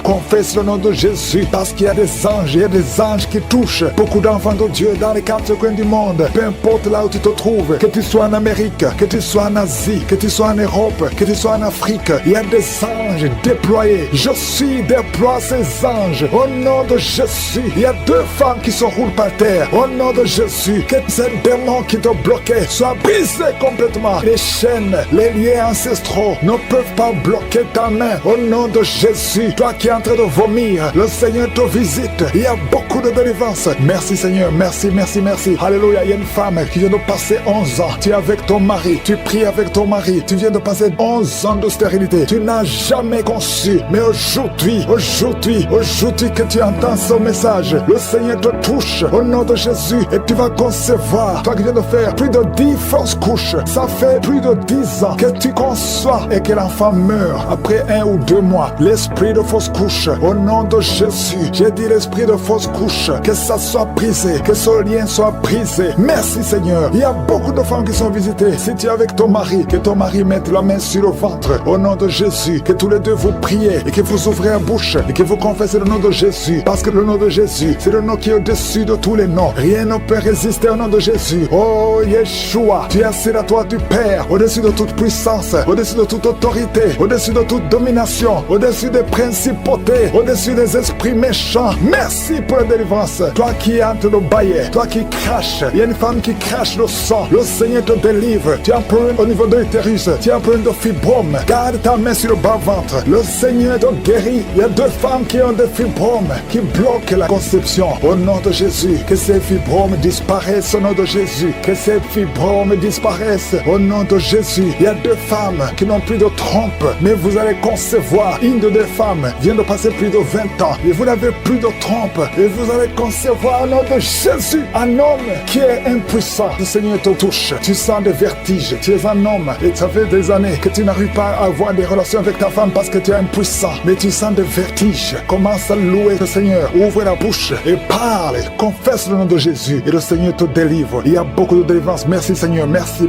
S6: confesse le nom de Jésus, parce qu'il y a des anges, il y a des anges qui touchent beaucoup d'enfants de Dieu dans les 4 coins du monde. Peu importe là où tu te trouves, que tu sois en Amérique, que tu sois en Asie, que tu sois en Europe, que tu sois en Afrique, il y a des anges déployés. Je suis déploie ces anges au nom de Jésus. Il y a 2 femmes qui se roulent par terre au nom de Jésus. Que ces démons qui te bloquaient soient brisés complètement. Les chaînes, les liens ancestraux ne peuvent pas bloquer ta main au nom de Jésus. Toi qui es en train de vomir, le Seigneur te visite. Il y a beaucoup de délivrance. Merci, Seigneur. Merci, merci, merci. Alléluia. Il y a une femme qui vient de passer 11 ans, tu es avec ton mari, tu pries avec ton mari, tu viens de passer 11 ans de stérilité, tu n'as jamais conçu, mais aujourd'hui que tu entends ce message, le Seigneur te touche au nom de Jésus et tu vas concevoir. Toi qui viens de faire plus de 10 fausses couches, ça fait plus de 10 ans que tu conçois et que l'enfant meurt après 1 ou 2 mois. L'esprit de fausse couche, au nom de Jésus, j'ai dit l'esprit de fausse couche, que ça soit brisé, que ce lien soit brisé. Merci Seigneur. Il y a beaucoup de femmes qui sont visitées. Si tu es avec ton mari, que ton mari mette la main sur le ventre, au nom de Jésus, que tous les deux vous priez et que vous ouvrez la bouche et que vous confessez le nom de Jésus, parce que le nom de Jésus, c'est le nom qui est au-dessus de tous les noms. Rien ne peut résister au nom de Jésus. Oh Yeshua, tu es assis à toi du Père, au-dessus de toute puissance, au-dessus de toute autorité, au-dessus de toute domination, au-dessus des principautés, au-dessus des esprits méchants. Merci pour la délivrance. Toi qui es en train de bailler, toi qui craches, il y a une femme qui crache le sang, le Seigneur te délivre. Tu as un problème au niveau de l'utérus, tu as un problème de fibrome, garde ta main sur le bas-ventre, le Seigneur te guérit. Il y a 2 femmes qui ont des fibromes qui bloquent la conception. Au nom de Jésus, que ces fibromes disparaissent au nom de Jésus, que ces fibromes disparaissent au nom de Jésus. Il y a 2 femmes qui n'ont plus de trompe, mais vous allez concevoir. Une de 2 femmes vient de passer plus de 20 ans et vous n'avez plus de trompe et vous allez concevoir au nom de Jésus un homme qui est impuissant. Le Seigneur te touche, tu sens des vertiges, tu es un homme et ça fait des années que tu n'arrives pas à avoir des relations avec ta femme parce que tu es impuissant, mais tu sens des vertiges. Commence à louer le Seigneur, ouvre la bouche et parle, confesse le nom de Jésus et le Seigneur te délivre. Il y a beaucoup de délivrance. Merci Seigneur, merci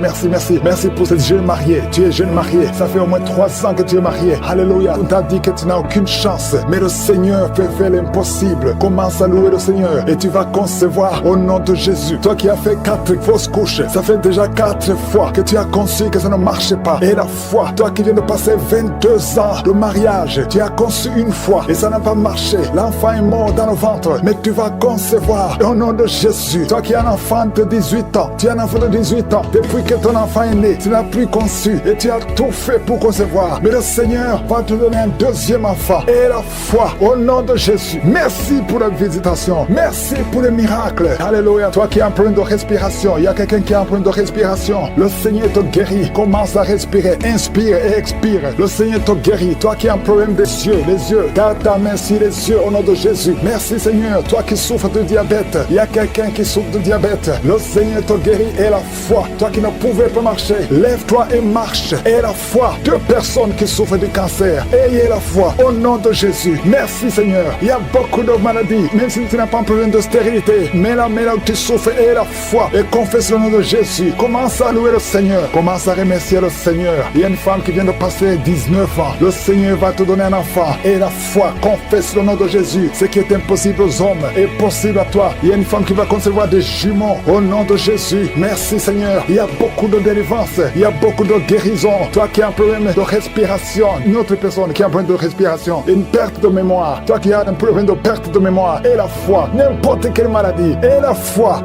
S6: pour cette jeune mariée. Tu es jeune mariée, ça fait au moins 3 ans que tu es mariée. Alléluia. On t'a dit que tu n'as aucune chance, mais le Seigneur peut faire l'impossible. Commence à louer le Seigneur et tu vas concevoir au nom de Jésus. Toi qui as fait 4 fausses couches, ça fait déjà 4 fois que tu as conçu que ça ne marchait pas. Et la foi, toi qui viens de passer 22 ans de mariage, tu as conçu une fois et ça n'a pas marché. L'enfant est mort dans le ventre, mais tu vas concevoir au nom de Jésus. Toi qui as un enfant de 18 ans, tu as un enfant de 18 ans, depuis que ton enfant est né, tu n'as plus conçu et tu as tout fait pour concevoir. Mais le Seigneur va te donner un 2e enfant. Et la foi au nom de Jésus. Merci pour la visitation. Merci pour les miracles. Alléluia. Toi qui as un problème de respiration, il y a quelqu'un qui a un problème de respiration. Le Seigneur te guérit. Commence à respirer. Inspire et expire. Le Seigneur te guérit. Toi qui as un problème des yeux, les yeux, garde ta main sur les yeux au nom de Jésus. Merci Seigneur. Toi qui souffres de diabète, il y a quelqu'un qui souffre de diabète. Le Seigneur te guérit. Et la foi. Toi qui ne pouvais pas marcher, lève-toi et marche. Et la foi. 2 personnes qui souffrent du cancer. Ayez la foi au nom de Jésus. Merci Seigneur. Il y a beaucoup de maladies, même si tu n'as pas un problème de stérilité, mais là où tu souffres, et la foi et confesse le nom de Jésus. Commence à louer le Seigneur. Commence à remercier le Seigneur. Il y a une femme qui vient de passer 19 ans. Le Seigneur va te donner un enfant. Et la foi, confesse le nom de Jésus. Ce qui est impossible aux hommes est possible à toi. Il y a une femme qui va concevoir des jumeaux au nom de Jésus. Merci Seigneur. Il y a beaucoup de délivrance. Il y a beaucoup de guérison. Toi qui as un problème de respiration, une autre personne qui a un problème de respiration, une perte de mémoire. Toi qui as un problème de perte de mémoire, et la foi, n'importe quelle maladie, et la foi.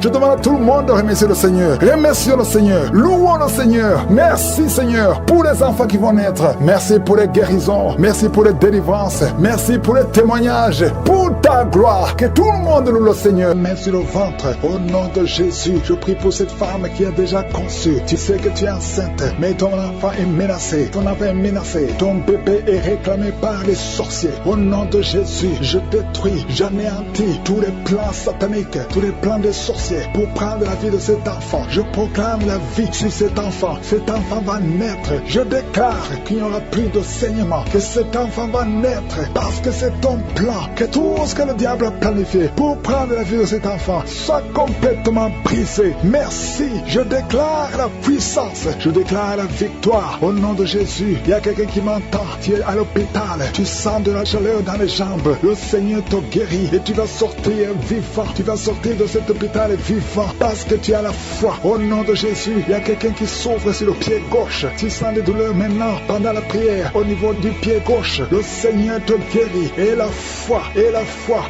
S6: Je demande à tout le monde de remercier le Seigneur. Remercions le Seigneur. Louons le Seigneur. Merci Seigneur pour les enfants qui vont naître. Merci pour les guérisons. Merci pour les délivrances. Merci pour les témoignages. Pour ta gloire. Que tout le monde loue le Seigneur. Main sur le ventre. Au nom de Jésus, je prie pour cette femme qui a déjà conçu. Tu sais que tu es enceinte, mais ton enfant est menacé. Ton enfant est menacé. Ton bébé est réclamé par les sorciers. Au nom de Jésus, je détruis, j'anéantis tous les plans sataniques, tous les plans des sorciers pour prendre la vie de cet enfant. Je proclame la vie sur cet enfant. Cet enfant va naître. Je déclare qu'il n'y aura plus de saignement, que cet enfant va naître parce que c'est ton plan, que tout ce que le diable a planifié pour prendre la vie de cet enfant soit complètement brisé. Merci. Je déclare la puissance. Je déclare la victoire au nom de Jésus. Il y a quelqu'un qui m'entend. Tu es à l'hôpital. Tu sens de la chaleur dans les jambes. Le Seigneur te guérit et tu vas sortir vivant. Tu vas sortir de cet hôpital vivant parce que tu as la foi. Au nom de Jésus, il y a quelqu'un qui souffre sur le pied gauche. Tu sens des douleurs maintenant pendant la prière au niveau du pied gauche. Le Seigneur te guérit. Et la foi,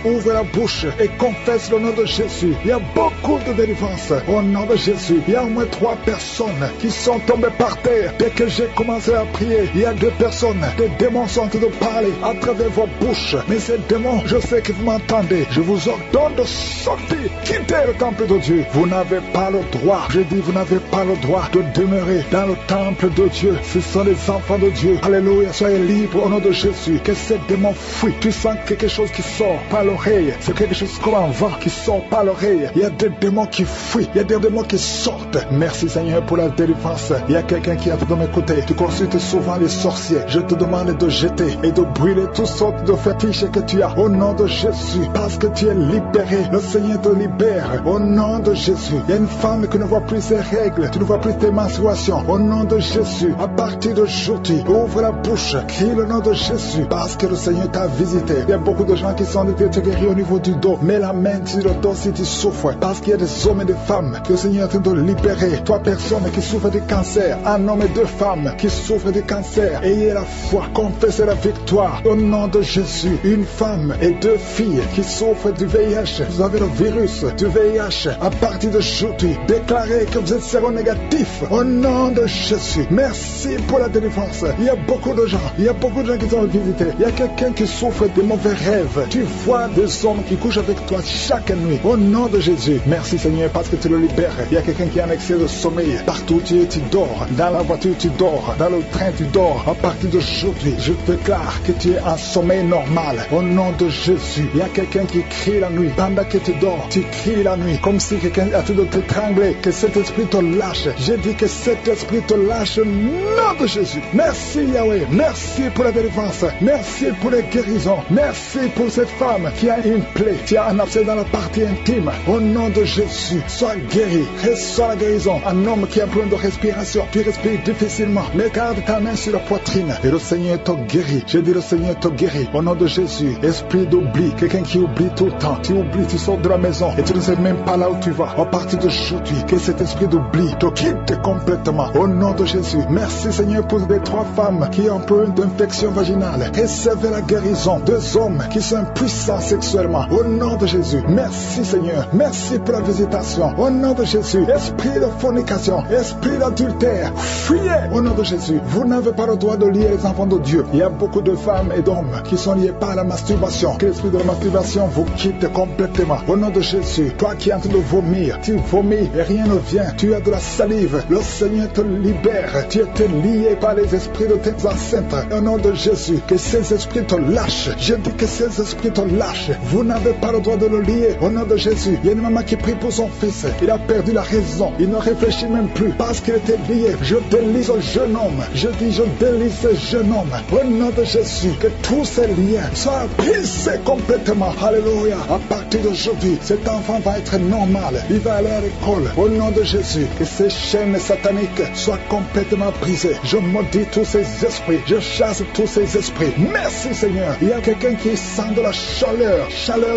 S6: ouvre la bouche et confesse le nom de Jésus. Il y a beaucoup de délivrance au nom de Jésus. Il y a au moins 3 personnes qui sont tombées par terre. Dès que j'ai commencé à prier, il y a 2 personnes. Des démons sont en train de parler à travers vos bouches. Mais ces démons, je sais que vous m'entendez. Je vous ordonne de sortir, quitter le temple de Dieu. Vous n'avez pas le le droit. Je dis, vous n'avez pas le droit de demeurer dans le temple de Dieu. Ce sont les enfants de Dieu. Alléluia, soyez libres au nom de Jésus. Que ces démons fuient. Tu sens quelque chose qui sort par l'oreille. C'est quelque chose comme un vent qui sort par l'oreille. Il y a des démons qui fuient. Il y a des démons qui sortent. Merci Seigneur pour la délivrance. Il y a quelqu'un qui est en train de m'écouter. Tu consultes souvent les sorciers. Je te demande de jeter et de brûler toutes sortes de fétiches que tu as au nom de Jésus. Parce que tu es libéré. Le Seigneur te libère au nom de Jésus. Il y a une femme qui ne voit plus ses règles. Tu ne vois plus tes menstruations. Au nom de Jésus. À partir d'aujourd'hui, ouvre la bouche. Crie le nom de Jésus. Parce que le Seigneur t'a visité. Il y a beaucoup de gens qui sont guéris au niveau du dos. Mets la main sur le dos si tu souffres. Parce qu'il y a des hommes et des femmes que le Seigneur est en train de libérer. Toi, personne qui souffre de cancer. Un homme et deux femmes qui souffrent de cancer. Ayez la foi. Confessez la victoire. Au nom de Jésus. Une femme et deux filles qui souffrent du VIH. Vous avez le virus du VIH. À partir d'aujourd'hui, déclarez que vous êtes séronégatif. Au nom de Jésus. Merci pour la délivrance. Il y a beaucoup de gens. Il y a beaucoup de gens qui sont visités. Il y a quelqu'un qui souffre de mauvais rêves. Tu vois des hommes qui couchent avec toi chaque nuit. Au nom de Jésus. Merci Seigneur parce que tu le libères. Il y a quelqu'un qui a un excès de sommeil. Partout tu dors. Dans la voiture tu dors. Dans le train tu dors. À partir d'aujourd'hui, je déclare que tu es en sommeil normal. Au nom de Jésus. Il y a quelqu'un qui crie la nuit. Pendant que tu dors, tu cries la nuit. Comme si quelqu'un a tout de t'étrangler. Que cet esprit te lâche. J'ai dit que cet esprit te lâche au nom de Jésus. Merci Yahweh. Merci pour la délivrance. Merci pour les guérisons. Merci pour cette femme qui a une plaie, qui a un abcès dans la partie intime. Au nom de Jésus, sois guéri. Reçois la guérison. Un homme qui a un problème de respiration. Tu respires difficilement. Mais garde ta main sur la poitrine. Et le Seigneur te guérit. Je dis le Seigneur te guérit. Au nom de Jésus, esprit d'oubli. Quelqu'un qui oublie tout le temps. Tu oublies, tu sors de la maison et tu ne sais même pas là où tu vas. À partir d'aujourd'hui, que cet esprit d'oubli te quitte complètement. Au nom de Jésus. Merci Seigneur pour les 3 femmes qui ont un problème d'infection vaginale. Recevez la guérison. 2 hommes qui sont puissants sexuellement. Au nom de Jésus. Merci Seigneur. Merci pour la visitation. Au nom de Jésus. Esprit de fornication. Esprit d'adultère. Fuyez. Au nom de Jésus. Vous n'avez pas le droit de lier les enfants de Dieu. Il y a beaucoup de femmes et d'hommes qui sont liés par la masturbation. Que l'esprit de la masturbation vous quitte complètement. Au nom de Jésus. Toi qui es en train de vomir. Tu vomis et rien ne vient. Tu as de la salive. Le Seigneur te libère. Tu étais lié par les esprits de tes ancêtres. Au nom de Jésus. Que ces esprits te lâchent. Je dis que ces esprits te lâchent. Vous n'avez pas le droit de le lier. Au nom de Jésus. Il y a une maman qui prie pour son fils. Il a perdu la raison. Il ne réfléchit même plus parce qu'il était lié. Je délie ce jeune homme. Je dis je délie ce jeune homme. Au nom de Jésus. Que tous ces liens soient brisés complètement. Alléluia. À partir d'aujourd'hui, cet enfant va être normal. Il va aller à l'école. Au nom de Jésus. Que ces chaînes sataniques soient complètement brisées. Je maudis tous ces esprits. Je chasse tous ces esprits. Merci Seigneur. Il y a quelqu'un qui sent de la chaleur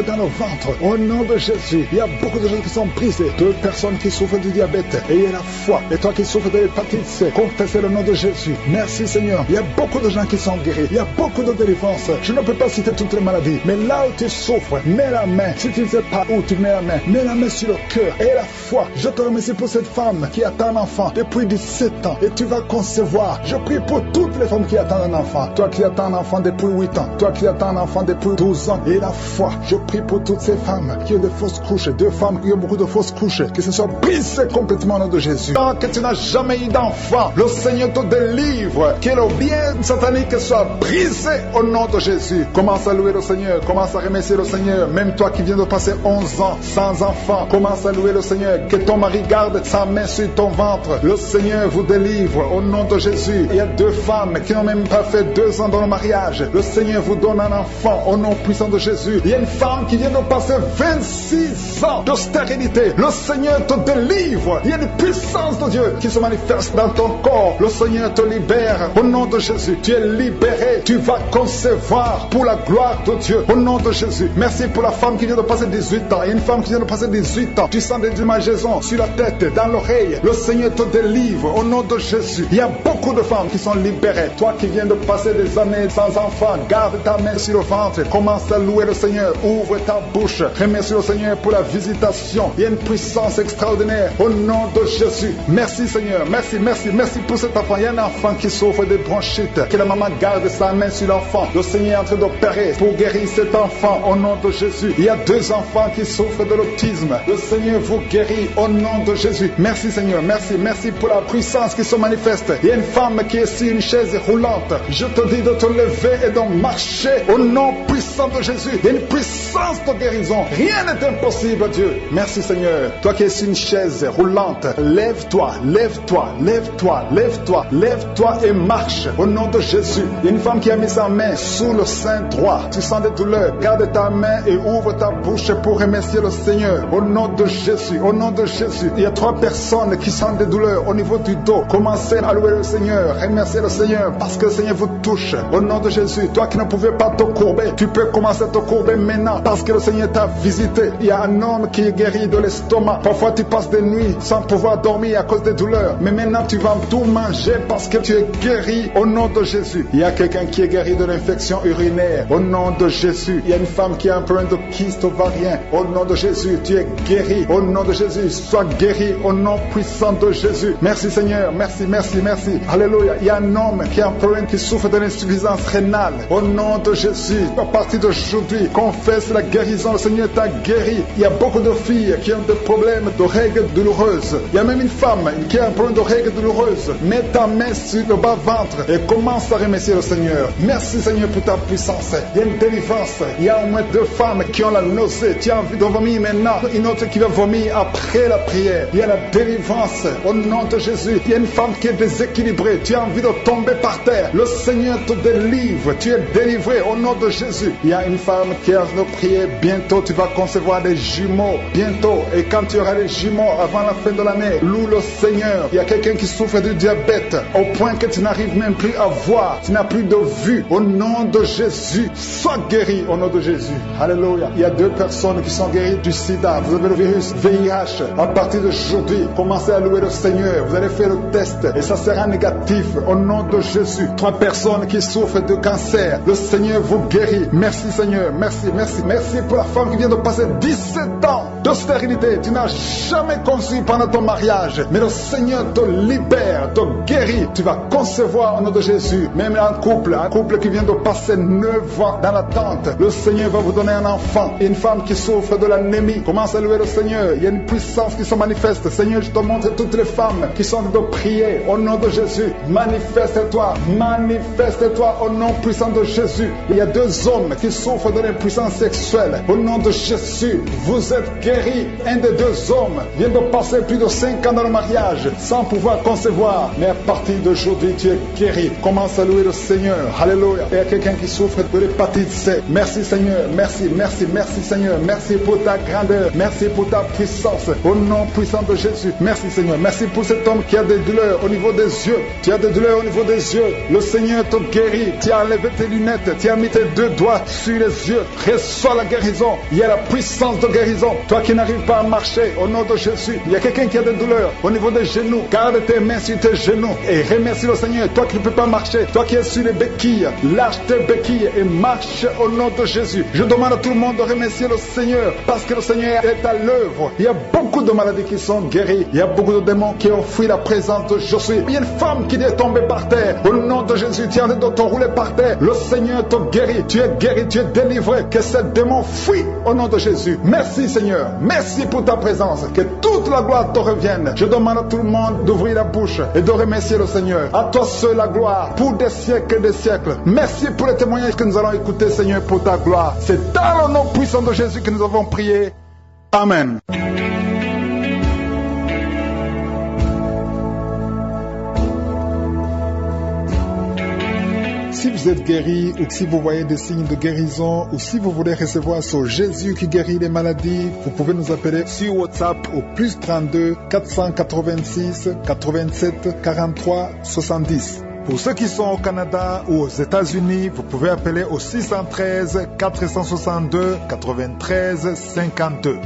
S6: dans le ventre. Au nom de Jésus. Il y a beaucoup de gens qui sont brisés. 2 personnes qui souffrent du diabète. Ayez la foi. Et toi qui souffres de l'hépatite C, confessez le nom de Jésus. Merci Seigneur. Il y a beaucoup de gens qui sont guéris. Il y a beaucoup de délivrance. Je ne peux pas citer toutes les maladies. Mais là où tu souffres, mets la main. Si tu ne sais pas où tu mets la main, mets la main sur le cœur. Et la foi. Je te remercie pour cette femme qui attend un enfant depuis 17 ans. Et tu vas concevoir. Je prie pour toutes les femmes qui attendent un enfant. Toi qui attends un enfant depuis 8 ans. Toi qui attends un enfant depuis 12 ans. Et la foi. Je prie pour toutes ces femmes qui ont des fausses couches. 2 femmes qui ont beaucoup de fausses couches. Que ce soit brisé complètement au nom de Jésus. Tant que tu n'as jamais eu d'enfant, le Seigneur te délivre. Que le bien satanique soit brisé au nom de Jésus. Commence à louer le Seigneur. Commence à remercier le Seigneur. Même toi qui viens de passer 11 ans sans enfant, commence à louer le Seigneur. Que ton mari garde sa main sur ton ventre. Le Seigneur vous délivre au nom de Jésus. Il y a 2 femmes qui n'ont même pas fait 2 ans dans le mariage. Le Seigneur vous donne un enfant au nom puissant de Jésus. Il y a une femme qui vient de passer 26 ans de stérilité. Le Seigneur te délivre. Il y a une puissance de Dieu qui se manifeste dans ton corps. Le Seigneur te libère au nom de Jésus. Tu es libéré. Tu vas concevoir pour la gloire de Dieu au nom de Jésus. Merci pour la femme qui vient de passer 18 ans. Il y a une femme qui vient de passer 18 ans. Tu sens des démangeaisons sur la tête, dans l'oreille. Le Seigneur te délivre au nom de Jésus. Il y a beaucoup de femmes qui sont libérées. Toi qui viens de passer des années sans enfant, garde ta main sur le ventre. Commence à louer le Seigneur. Ouvre ta bouche. Remercie le Seigneur pour la visitation. Il y a une puissance extraordinaire au nom de Jésus. Merci Seigneur. Merci pour cet enfant. Il y a un enfant qui souffre de bronchite. Que la maman garde sa main sur l'enfant. Le Seigneur est en train d'opérer pour guérir cet enfant au nom de Jésus. Il y a 2 enfants qui souffrent de l'autisme. Le Seigneur vous guérit au nom de Jésus. Merci Seigneur, merci pour la puissance qui se manifeste. Il y a une femme qui est sur une chaise roulante. Je te dis de te lever et de marcher au nom puissant de Jésus. Il y a une puissance de guérison. Rien n'est impossible, Dieu. Merci Seigneur. Toi qui es sur une chaise roulante, lève-toi et marche au nom de Jésus. Il y a une femme qui a mis sa main sous le sein droit. Tu sens des douleurs. Garde ta main et ouvre ta bouche pour remercier le Seigneur. Au nom de Jésus, au nom de Jésus. Il y a 3 personnes qui sentent des douleurs au niveau du dos. Commencez à louer le Seigneur, remercier le Seigneur parce que le Seigneur vous touche. Au nom de Jésus, toi qui ne pouvais pas te courber, tu peux commencer à te courber maintenant parce que le Seigneur t'a visité. Il y a un homme qui est guéri de l'estomac. Parfois tu passes des nuits sans pouvoir dormir à cause des douleurs. Mais maintenant tu vas tout manger parce que tu es guéri au nom de Jésus. Il y a quelqu'un qui est guéri de l'infection urinaire au nom de Jésus. Il y a une femme qui a un problème de kyste ovarien. Au nom de Jésus, tu es guéri. Au nom de Jésus, sois guéri au nom puissant de Jésus. Merci Seigneur, merci. Alléluia. Il y a un homme qui a un problème, qui souffre de l'insuffisance rénale. Au nom de Jésus, à partir d'aujourd'hui, confesse la guérison. Le Seigneur t'a guéri. Il y a beaucoup de filles qui ont des problèmes de règles douloureuses. Il y a même une femme qui a un problème de règles douloureuses. Mets ta main sur le bas-ventre et commence à remercier le Seigneur. Merci Seigneur pour ta puissance. Il y a une délivrance. Il y a au moins 2 femmes qui ont la nausée. Tu as envie de vomir maintenant. Une autre qui va vomir après la prière. Il y a la délivrance au nom de Jésus. Il y a une femme qui est déséquilibrée. Tu as envie de tomber par terre. Le Seigneur te délivre. Tu es délivré au nom de Jésus. Il y a une femme qui a envie de prier. Bientôt tu vas concevoir des jumeaux. Bientôt. Et quand tu auras les jumeaux avant la fin de l'année, loue le Seigneur. Il y a quelqu'un qui souffre du diabète au point que tu n'arrives même plus à voir. Tu n'as plus de vue. Au nom de Jésus, sois guéri au nom de Jésus. Alléluia. Il y a 2 personnes qui sont guéries du sida. Vous avez le virus VIH. À partir d'aujourd'hui, commencez à louer le Seigneur. Vous allez faire le test et ça sera négatif au nom de Jésus. 3 personnes qui souffrent de cancer. Le Seigneur vous guérit. Merci Seigneur. Merci pour la femme qui vient de passer 17 ans de stérilité. Tu n'as jamais conçu pendant ton mariage. Mais le Seigneur te libère, te guérit. Tu vas concevoir au nom de Jésus. Même un couple qui vient de passer 9 ans dans l'attente. Le Seigneur va vous donner un enfant. Une femme qui souffre de l'anémie. Commence à louer le Seigneur. Il y a une puissance qui se manifeste. Seigneur, je te montre toutes les femmes qui sont de prier au nom de Jésus. Manifeste-toi au nom puissant de Jésus. Il y a 2 hommes qui souffrent de l'impuissance sexuelle. Au nom de Jésus, vous êtes guéris. Un des 2 hommes vient de passer plus de 5 ans dans le mariage sans pouvoir concevoir. Mais à partir d'aujourd'hui, tu es guéri. Commence à louer le Seigneur. Alléluia. Il y a quelqu'un qui souffre de l'hépatite C. Merci Seigneur. Merci Seigneur. Merci pour ta grandeur. Merci pour ta puissance. Au nom puissant de Jésus. Merci Seigneur. Merci pour cet homme qui a des douleurs au niveau des yeux. Tu as des douleurs au niveau des yeux. Le Seigneur te guérit. Tu as enlevé tes lunettes. Tu as mis tes 2 doigts sur les yeux. Reçois la guérison. Il y a la puissance de guérison. Toi qui n'arrives pas à marcher, au nom de Jésus. Il y a quelqu'un qui a des douleurs au niveau des genoux. Garde tes mains sur tes genoux et remercie le Seigneur. Toi qui ne peux pas marcher, toi qui es sur les béquilles, lâche tes béquilles et marche au nom de Jésus. Je demande à tout le monde de remercier le Seigneur parce que le Seigneur est à l'œuvre. Il y a beaucoup de maladies qui sont guéries. Il y a beaucoup de démons qui ont fui la présence de Jésus. Il y a une femme qui est tombée par terre. Au nom de Jésus, tu es en train de te rouler par terre. Le Seigneur te guérit. Tu es guéri, tu es délivré. Que ce démon fuit au nom de Jésus. Merci Seigneur. Merci pour ta présence. Que toute la gloire te revienne. Je demande à tout le monde d'ouvrir la bouche et de remercier le Seigneur. À toi seul la gloire pour des siècles et des siècles. Merci pour les témoignages que nous allons écouter, Seigneur, pour ta gloire. C'est dans le nom puissant de Jésus que nous avons prié. Amen. Si vous êtes guéri ou si vous voyez des signes de guérison ou si vous voulez recevoir ce Jésus qui guérit les maladies, vous pouvez nous appeler sur WhatsApp au +32 486 87 43 70. Pour ceux qui sont au Canada ou aux États-Unis, vous pouvez appeler au 613 462 93 52.